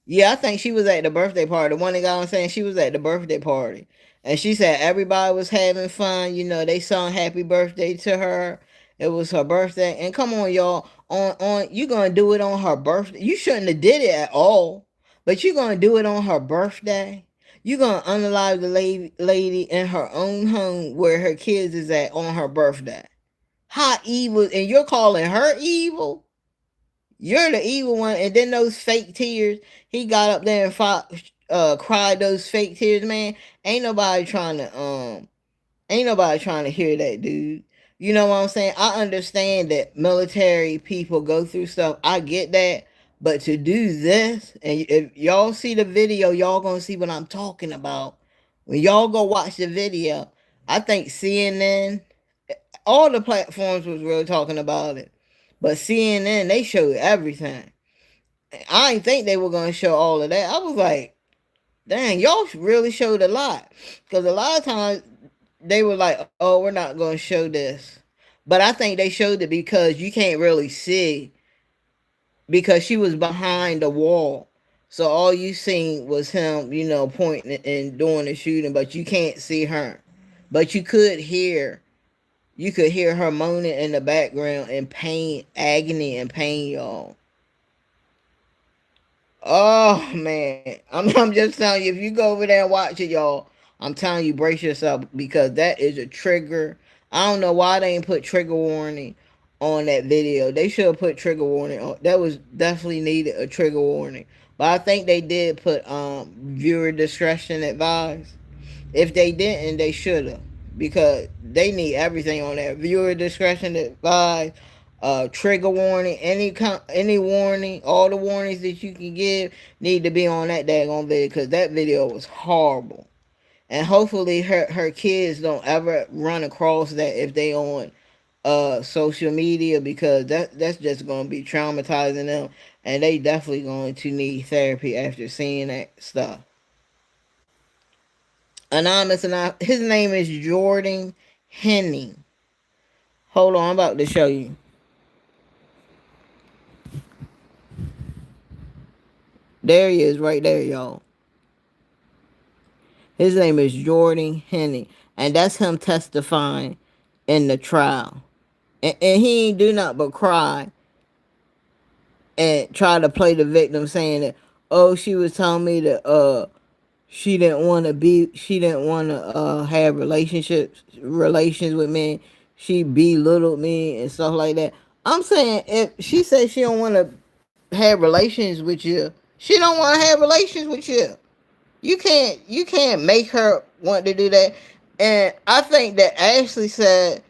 Yeah, I think she was at the birthday party. The one that got on saying she was at the birthday party. And she said everybody was having fun. You know, they sung happy birthday to her. It was her birthday. And come on, y'all. On you gonna do it on her birthday. You shouldn't have did it at all. But you gonna do it on her birthday. You gonna unalive the lady in her own home where her kids is at on her birthday. How evil, and you're calling her evil? You're the evil one. And then those fake tears. He got up there and cried those fake tears, man. Ain't nobody trying to hear that, dude. You know what I'm saying? I understand that military people go through stuff. I get that. But to do this, and if y'all see the video, y'all gonna see what I'm talking about. When y'all go watch the video, I think CNN, all the platforms was really talking about it. But CNN, they showed everything. I didn't think they were going to show all of that. I was like, dang, y'all really showed a lot. Because a lot of times they were like, oh, we're not going to show this. But I think they showed it because you can't really see. Because she was behind the wall. So all you seen was him, pointing and doing the shooting. But you can't see her. But you could hear. You could hear her moaning in the background in pain, agony and pain, y'all. Oh man, I'm just telling you, if you go over there and watch it, y'all, I'm telling you, brace yourself because that is a trigger. I don't know why they ain't put trigger warning on that video. They should have put trigger warning on. That was definitely needed a trigger warning. But I think they did put viewer discretion advised. If they didn't, they should have because they need everything on there. Viewer discretion advised, trigger warning, any warning, all the warnings that you can give need to be on that daggone video because that video was horrible. And hopefully her kids don't ever run across that if they on social media because that's just gonna be traumatizing them and they definitely going to need therapy after seeing that stuff. Anonymous, and his name is Jordan Henning. Hold on, I'm about to show you. There he is, right there, y'all. His name is Jordan Henning, and that's him testifying in the trial. And he ain't do nothing but cry and try to play the victim, saying that, oh, she was telling me that she didn't want to have relations with me. She belittled me and stuff like that. I'm saying if she says she don't want to have relations with you, she don't want to have relations with you. You can't make her want to do that. And I think that Ashley said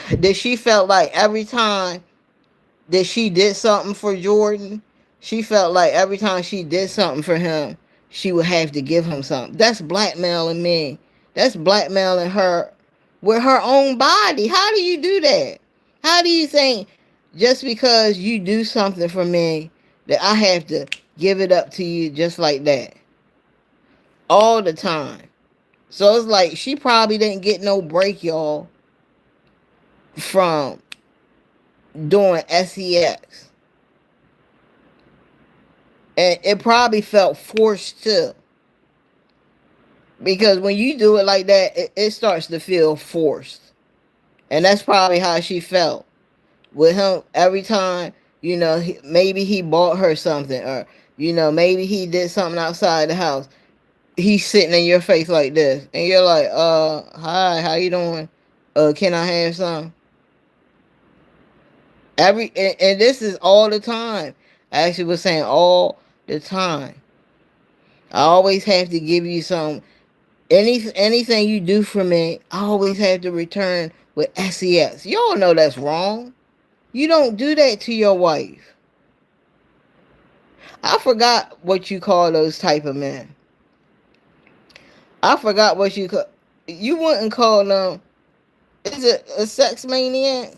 that she felt like every time that she did something for Jordan, she felt like every time she did something for him, she would have to give him something. That's blackmailing me. That's blackmailing her with her own body. How do you do that? How do you think just because you do something for me that I have to give it up to you just like that? All the time. So it's like she probably didn't get no break, y'all, from doing sex. And it probably felt forced too. Because when you do it like that, it starts to feel forced. And that's probably how she felt. With him, every time, maybe he bought her something. Or, maybe he did something outside the house. He's sitting in your face like this. And you're like, hi, how you doing? Can I have some? And this is all the time. I actually was saying all the time. I always have to give you some. Anything you do for me, I always have to return with sex. Y'all know that's wrong. You don't do that to your wife. I forgot what you call those type of men. I forgot what you call. You wouldn't call them. Is it a sex maniac?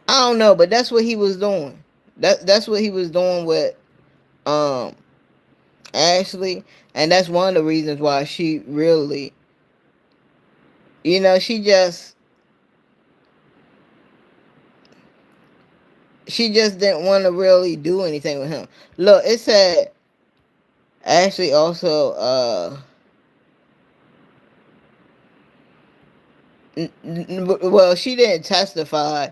I don't know, but that's what he was doing. That's what he was doing with um Ashley, and that's one of the reasons why she really, she just didn't want to really do anything with him. Look, it said Ashley also well, she didn't testify,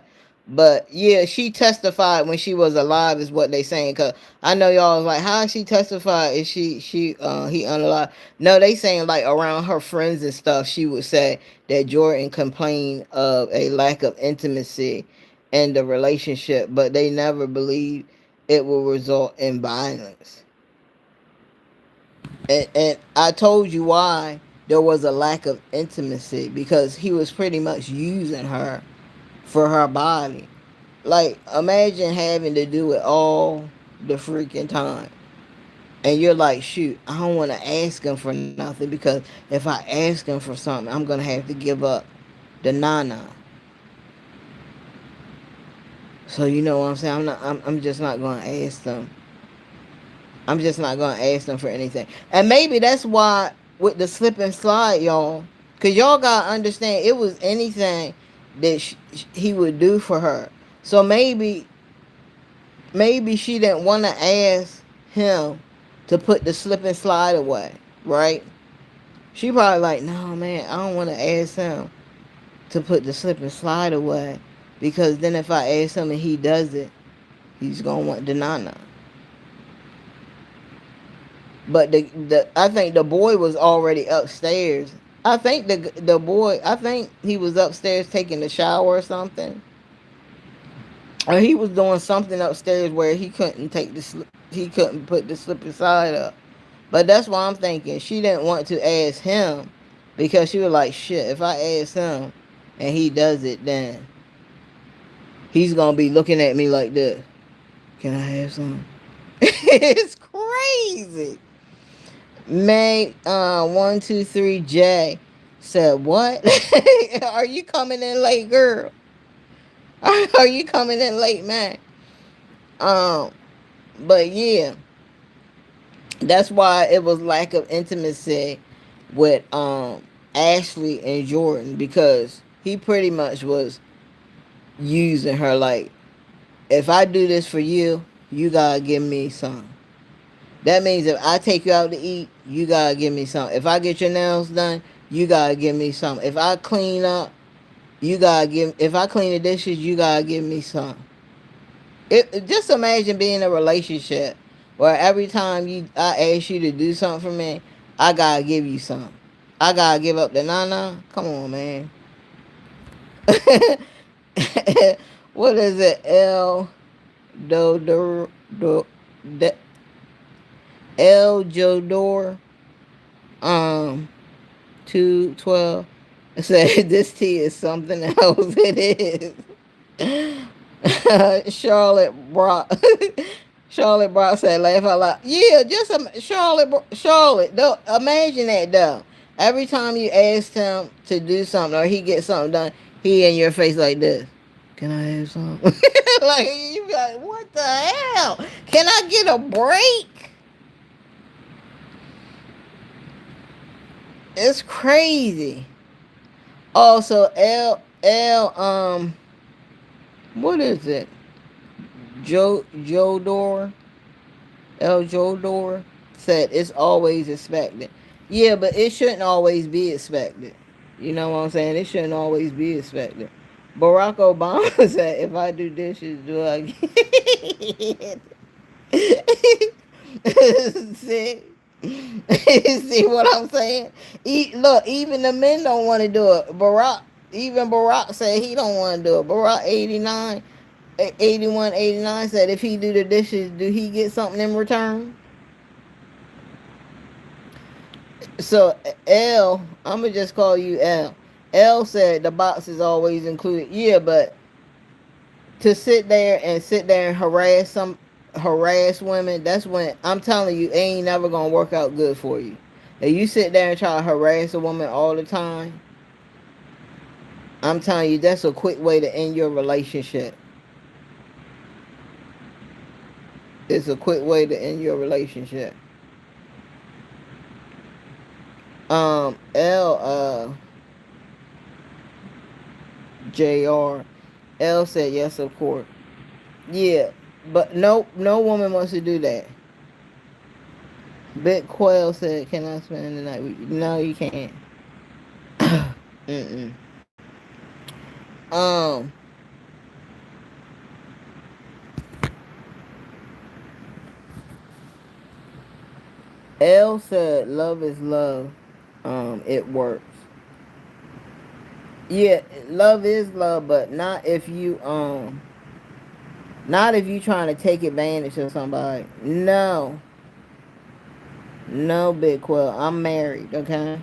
but yeah, she testified when she was alive, is what they saying. Cause I know y'all was like, how she testified? Is he unalive? No, they saying like around her friends and stuff, she would say that Jordan complained of a lack of intimacy in the relationship, but they never believed it will result in violence. And I told you why there was a lack of intimacy, because he was pretty much using her for her body. Like, imagine having to do it all the freaking time. And you're like, shoot, I don't want to ask him for nothing, because if I ask him for something, I'm going to have to give up the nana. So, you know what I'm saying? I'm just not going to ask them. I'm just not going to ask them for anything. And maybe that's why with the slip and slide, y'all, because y'all got to understand, it was anything that he would do for her. So maybe she didn't want to ask him to put the slip and slide away, right? She probably like, no, man, I don't want to ask him to put the slip and slide away, because then if I ask him and he does it, he's going to want the nana. But the I think the boy was already upstairs. I think he was upstairs taking a shower or something. Or he was doing something upstairs where he couldn't put the slip aside up. But that's why I'm thinking she didn't want to ask him, because she was like, shit, if I ask him and he does it, then he's gonna be looking at me like this. Can I have some? It's crazy. May 123J said, what? Are you coming in late, girl? Are you coming in late, man? Um, but yeah, that's why it was lack of intimacy with Ashley and Jordan, because he pretty much was using her like, if I do this for you, you gotta give me some. That means if I take you out to eat, you gotta give me some. If I get your nails done, you gotta give me some. If I clean up, if I clean the dishes, you gotta give me some. Just imagine being in a relationship where every time I ask you to do something for me, I gotta give you some. I gotta give up the nana. Come on, man. What is it? Do do do the El Jodor 212 said this tea is something else. It is. Charlotte Brock said, laugh out loud. Yeah, just Charlotte. Don't imagine that though. Every time you ask him to do something or he gets something done, he in your face like this. Can I have some? Like, you be like, what the hell? Can I get a break? It's crazy. Also, what is it? Jodor, El Jodor said it's always expected. Yeah, but it shouldn't always be expected. You know what I'm saying? It shouldn't always be expected. Barack Obama said, if I do dishes, do I get See? See what I'm saying? Look, even the men don't want to do it. Even Barack said he don't want to do it. Barack 89, 81, 89 said if he do the dishes, do he get something in return? So I'm gonna just call you L. L said the box is always included. Yeah, but to sit there and harass harass women, that's when I'm telling you, it ain't never gonna work out good for you. If you sit there and try to harass a woman all the time, I'm telling you, that's a quick way to end your relationship. It's a quick way to end your relationship. Jr. L said yes, of course. Yeah, but no woman wants to do that. Big Quail said, "Can I spend the night with you?" No, you can't. Mm-mm. Um, L said, "Love is love. It works. Yeah, love is love, but not if you trying to take advantage of somebody. No, no, Big Quill. I'm married. Okay."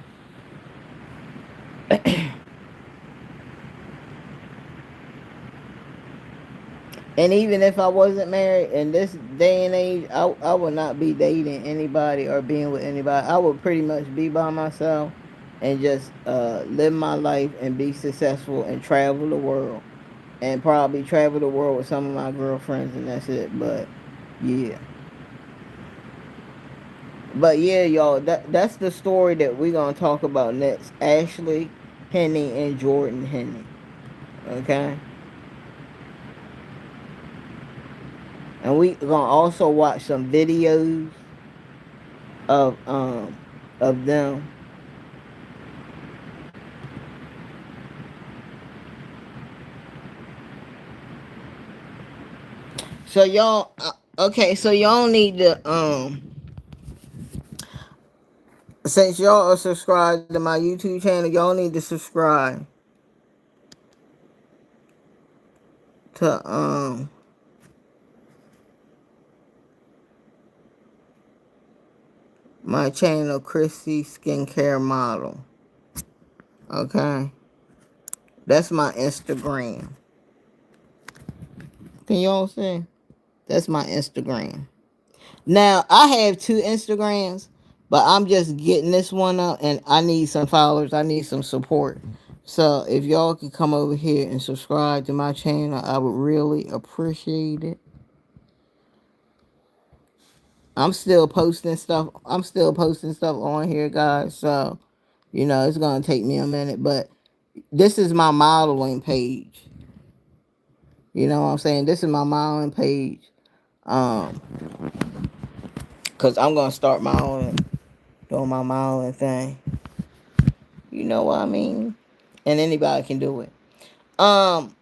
And even if I wasn't married in this day and age, I would not be dating anybody or being with anybody. I would pretty much be by myself and just live my life and be successful and travel the world. And probably travel the world with some of my girlfriends, and that's it. But yeah. But yeah, y'all, that's the story that we're gonna talk about next. Ashley Henny and Jordan Henny. Okay? And we gonna also watch some videos of um of them. So y'all okay, so y'all need to since y'all are subscribed to my YouTube channel, y'all need to subscribe to my channel, Chrissy Skincare Model. Okay? That's my Instagram. Can y'all see? That's my Instagram. Now, I have two Instagrams, but I'm just getting this one up and I need some followers. I need some support. So if y'all could come over here and subscribe to my channel, I would really appreciate it. I'm still posting stuff. I'm still posting stuff on here, guys. So, it's gonna take me a minute, but this is my modeling page. You know what I'm saying? This is my modeling page. Um, cause I'm gonna start my own doing my modeling thing. You know what I mean? And anybody can do it. Um,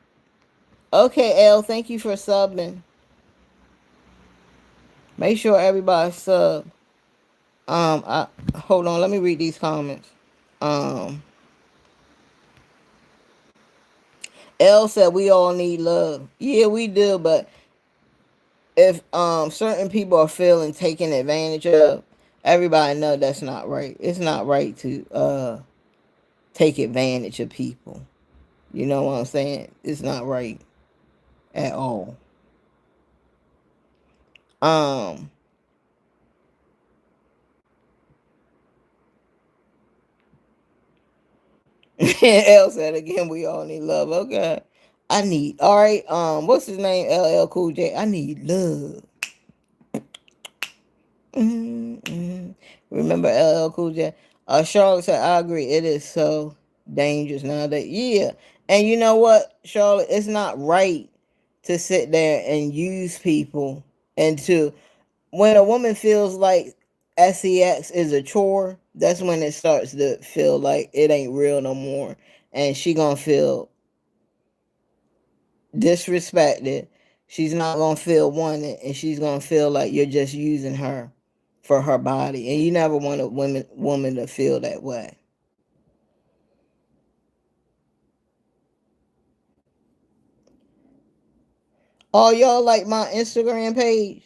okay, L, thank you for subbing. Make sure everybody sub. I hold on, let me read these comments. Um, L said we all need love. Yeah, we do, but if certain people are feeling taken advantage of, everybody know that's not right. It's not right to take advantage of people. You know what I'm saying? It's not right at all. Um L said again, we all need love. Okay. I need all right, what's his name? LL Cool J. I need love. Mm-hmm. Remember LL Cool J? Charlotte said, I agree. It is so dangerous nowadays. Yeah. And you know what, Charlotte? It's not right to sit there and use people and to when a woman feels like sex is a chore, that's when it starts to feel like it ain't real no more. And she gonna feel disrespected. She's not gonna feel wanted, and she's gonna feel like you're just using her for her body. And you never want a woman to feel that way. Oh, y'all like my Instagram page?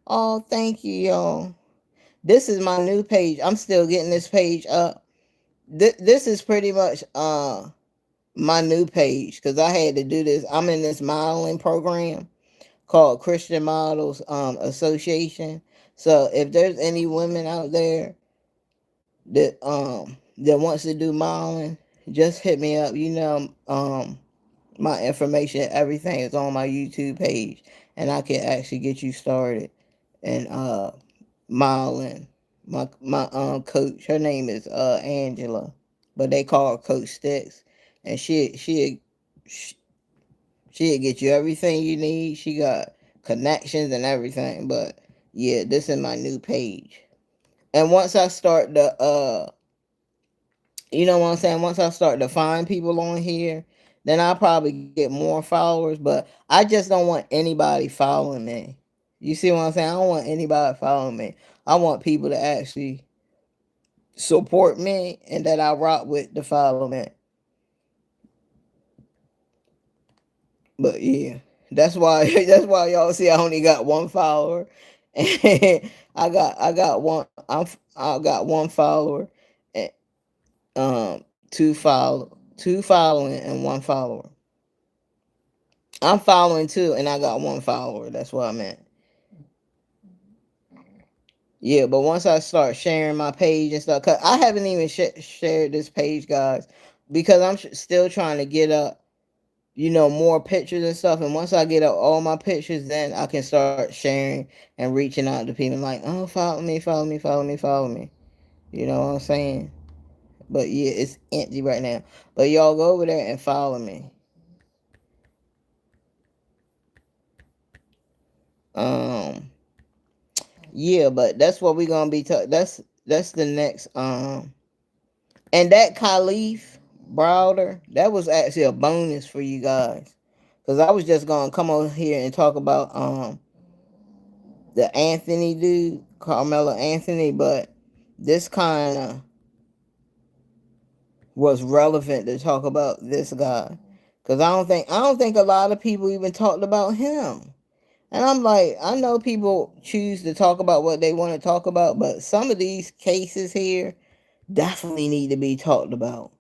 Oh, thank you, y'all. This is my new page. I'm still getting this page up. This is pretty much my new page because I had to do this. I'm in this modeling program. called Christian Models Association. So if there's any women out there that wants to do modeling, just hit me up. My information, everything is on my YouTube page, and I can actually get you started. And modeling. My coach, her name is Angela, but they call her Coach Sticks, and she'll get you everything you need. She got connections and everything. But yeah, this is my new page. And once I start the you know what I'm saying? Once I start to find people on here, then I'll probably get more followers. But I just don't want anybody following me. You see what I'm saying? I don't want anybody following me. I want people to actually support me and that I rock with to follow me. But yeah, that's why that's why y'all see I only got one follower. And I got one follower, and two following and one follower. I'm following two, and I got one follower. That's what I meant. Yeah, but once I start sharing my page and stuff, cause I haven't even shared this page, guys, because I'm still trying to get up, more pictures and stuff. And once I get up all my pictures, then I can start sharing and reaching out to people like, oh, follow me, follow me, follow me, follow me. You know what I'm saying? But yeah, it's empty right now. But y'all go over there and follow me. Um, yeah, but that's what we're gonna be talking. That's the next. And that Khalif Browder, that was actually a bonus for you guys, because I was just gonna come over here and talk about the Anthony dude, Carmelo Anthony, but this kind of was relevant to talk about this guy, because I don't think a lot of people even talked about him. And I'm like, I know people choose to talk about what they want to talk about, but some of these cases here definitely need to be talked about.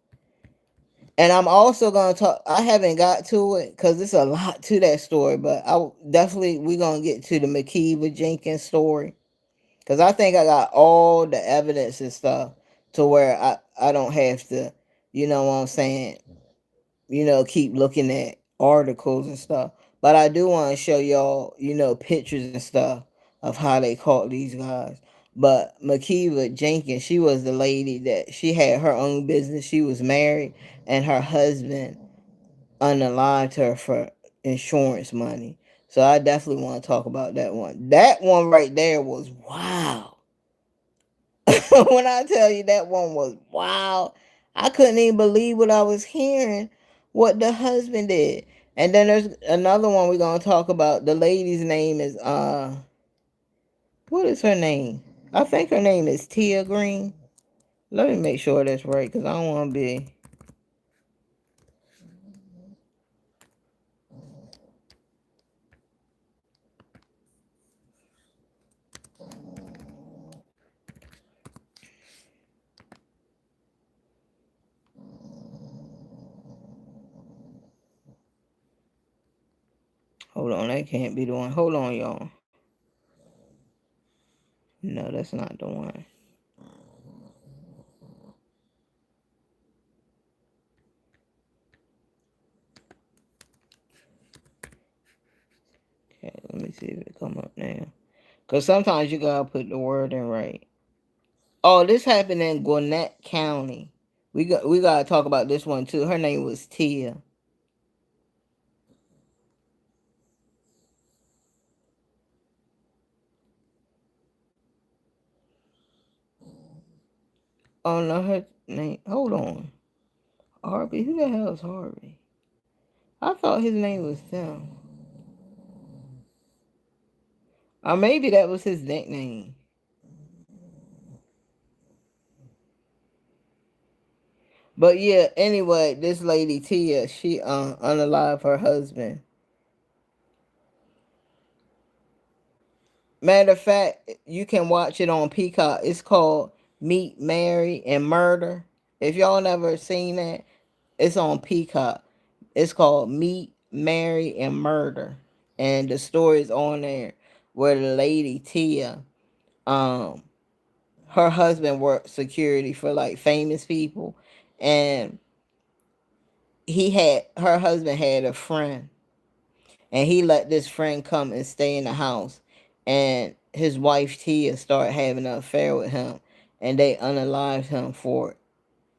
And I'm also gonna talk. I haven't got to it because there's a lot to that story, but we're gonna get to the McKeever Jenkins story, because I think I got all the evidence and stuff to where I don't have to, you know what I'm saying, keep looking at articles and stuff. But I do want to show y'all, pictures and stuff of how they caught these guys. But Makiva Jenkins, she was the lady that she had her own business. She was married, and her husband unalived her for insurance money. So I definitely want to talk about that one. That one right there was wow. When I tell you that one was wow, I couldn't even believe what I was hearing, what the husband did. And then there's another one we're gonna talk about. The lady's name is what is her name? I think her name is Tia Green. Let me make sure that's right, because I don't want to be. Hold on, that can't be the one. Hold on, y'all. No, that's not the one. Okay, let me see if it come up now. Cause sometimes you gotta put the word in right. Oh, this happened in Gwinnett County. We gotta talk about this one too. Her name was Tia. Oh no, her name. Hold on, Harvey. Who the hell is Harvey? I thought his name was Tim. Or maybe that was his nickname. But yeah, anyway, this lady Tia, she unalived her husband. Matter of fact, you can watch it on Peacock. It's called Meet, Marry, and Murder. If y'all never seen that, it's on Peacock. It's called Meet, Marry, and Murder. and the stories on there where the lady Tia, um, her husband worked security for like famous people, and her husband had a friend, and he let this friend come and stay in the house, and his wife Tia started having an affair with him, and they unalived him for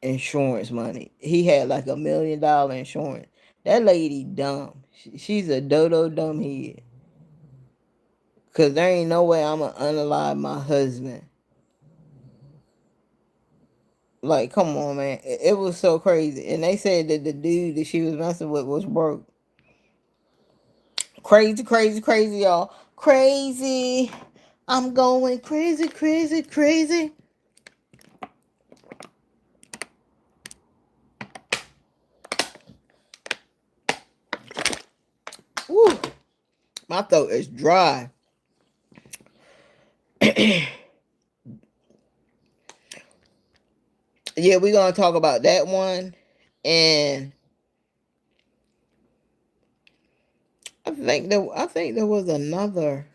insurance money. He had like $1 million insurance. That lady dumb. She's a dodo dumb head. Cause there ain't no way I'ma unalive my husband. Like, come on, man. It was so crazy. And they said that the dude that she was messing with was broke. Crazy, crazy, crazy, y'all. Crazy. I'm going crazy, crazy, crazy. Woo. My throat is dry. Yeah, we're gonna talk about that one. And I think there was another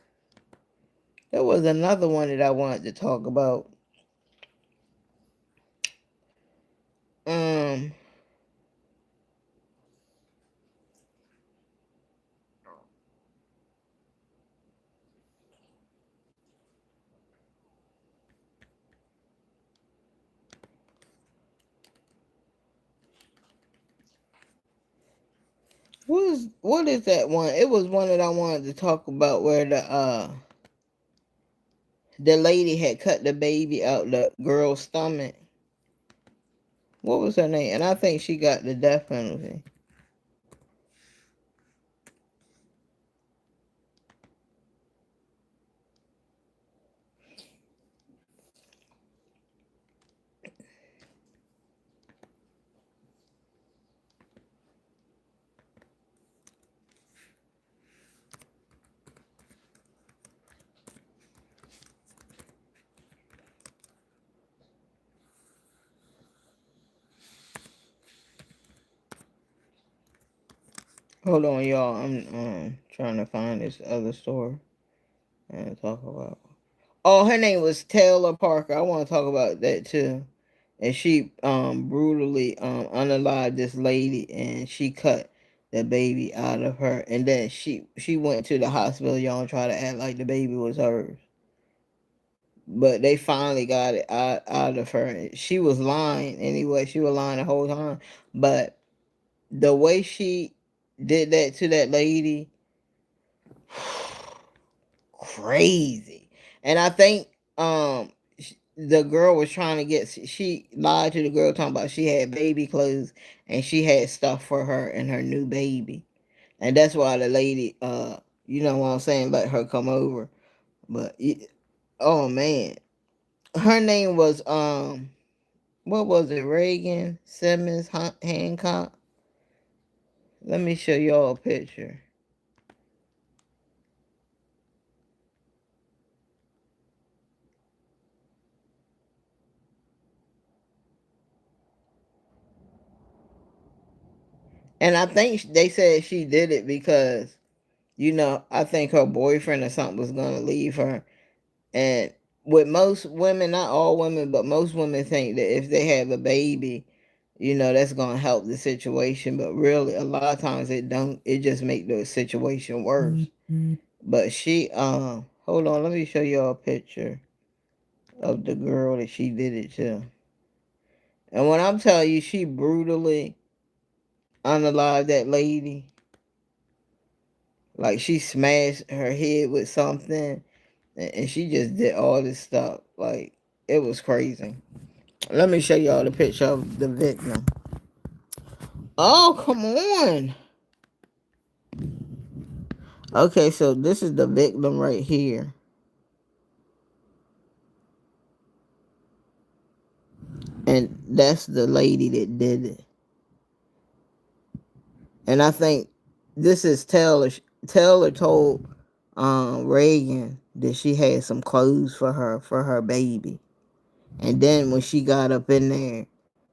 one that I wanted to talk about. Um what is that one? It was one that I wanted to talk about where the lady had cut the baby out the girl's stomach. What was her name? And I think she got the death penalty. Hold on, y'all. I'm trying to find this other story and talk about. Oh, her name was Taylor Parker. I want to talk about that too. And she brutally unalived this lady, and she cut the baby out of her, and then she went to the hospital, y'all, and tried to act like the baby was hers. But they finally got it out of her. She was lying anyway. She was lying the whole time. But the way she did that to that lady, crazy. And I think the girl was trying to get, she lied to the girl talking about she had baby clothes and she had stuff for her and her new baby. And that's why the lady you know what I'm saying, let her come over. But oh man, her name was what was it, Reagan Simmons Hancock. Let me show y'all a picture. And I think they said she did it because, I think her boyfriend or something was going to leave her. And with most women, not all women, but most women think that if they have a baby, that's going to help the situation. But really, a lot of times it don't. It just make the situation worse. Mm-hmm. But she, hold on, let me show y'all a picture of the girl that she did it to. And when I'm telling you, she brutally unalived that lady. Like she smashed her head with something, and she just did all this stuff. Like it was crazy. Let me show y'all the picture of the victim. Oh, come on. Okay, so this is the victim right here. And that's the lady that did it. And I think this is Taylor. Taylor told Reagan that she had some clothes for her baby. And then when she got up in there,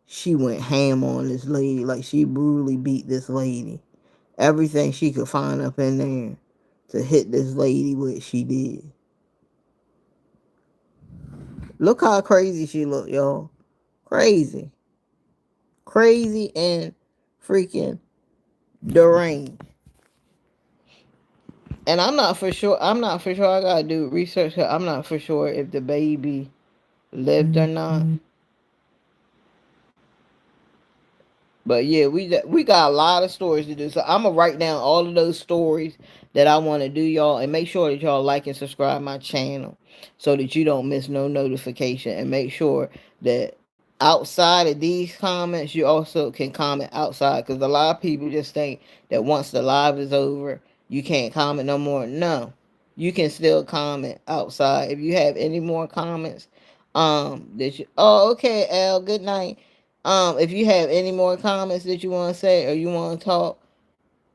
she went ham on this lady. Like she brutally beat this lady. Everything she could find up in there to hit this lady what she did. Look how crazy she look, y'all. Crazy. Crazy and freaking deranged. And I'm not for sure. I gotta do research. I'm not for sure if the baby lived or not. But yeah, we got a lot of stories to do. So I'm gonna write down all of those stories that I want to do, y'all, and make sure that y'all like and subscribe my channel so that you don't miss no notification. And make sure that outside of these comments, you also can comment outside, because a lot of people just think that once the live is over, you can't comment no more. No, you can still comment outside if you have any more comments. That you. Oh, okay, Al. Good night. If you have any more comments that you want to say or you want to talk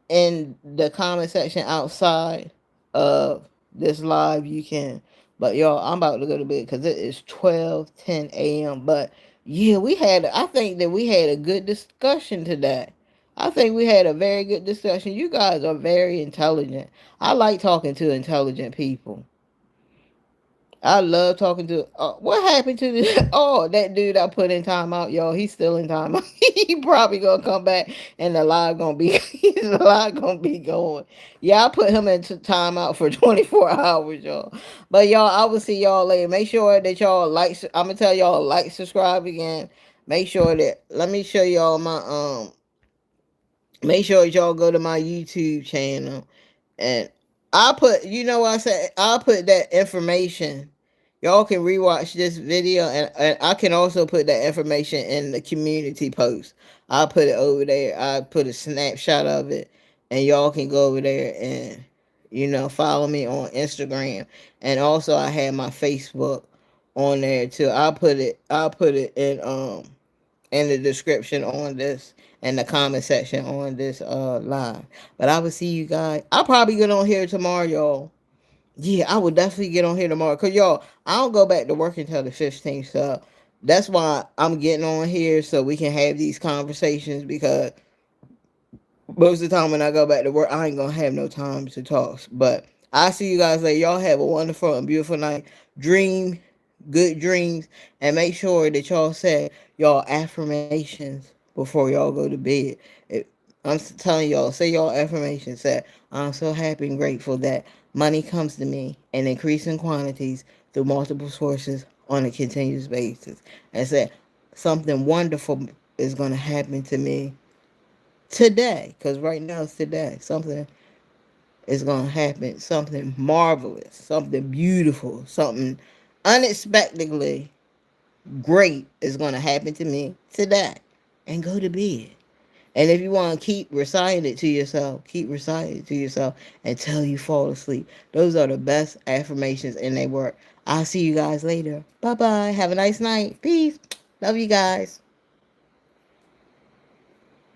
in the comment section outside of this live, you can. But y'all, I'm about to go to bed because it is 12:10 a.m. But yeah, I think that we had a good discussion today. I think we had a very good discussion. You guys are very intelligent. I like talking to intelligent people. I love talking to. What happened to the? Oh, that dude I put in timeout, y'all. He's still in timeout. He probably gonna come back, and the live gonna be the live gonna be going. Yeah, I put him into timeout for 24 hours, y'all. But y'all, I will see y'all later. Make sure that y'all like. I'm gonna tell y'all like, subscribe again. Make sure that. Let me show y'all my Make sure y'all go to my YouTube channel, and I'll put. You know what I said? I'll put that information. Y'all can rewatch this video, and I can also put that information in the community post. I'll put it over there. I put a snapshot of it, and y'all can go over there and follow me on Instagram. And also I have my Facebook on there too. I'll put it in the description on this, in the comment section on this live. But I will see you guys. I'll probably get on here tomorrow, y'all. Yeah, I will definitely get on here tomorrow. Cause y'all, I don't go back to work until the 15th. So that's why I'm getting on here, so we can have these conversations, because most of the time when I go back to work, I ain't gonna have no time to talk. But I see you guys later. Y'all have a wonderful and beautiful night. Dream good dreams, and make sure that y'all say y'all affirmations before y'all go to bed. I'm telling y'all, say y'all affirmations. Say, I'm so happy and grateful that money comes to me in increasing quantities through multiple sources on a continuous basis. And say, something wonderful is going to happen to me today, because right now it's today. Something is going to happen, something marvelous, something beautiful, something unexpectedly great is going to happen to me today. And go to bed. And if you want to keep reciting it to yourself, keep reciting it to yourself until you fall asleep. Those are the best affirmations, and they work. I'll see you guys later. Bye bye. Have a nice night. Peace. Love you guys.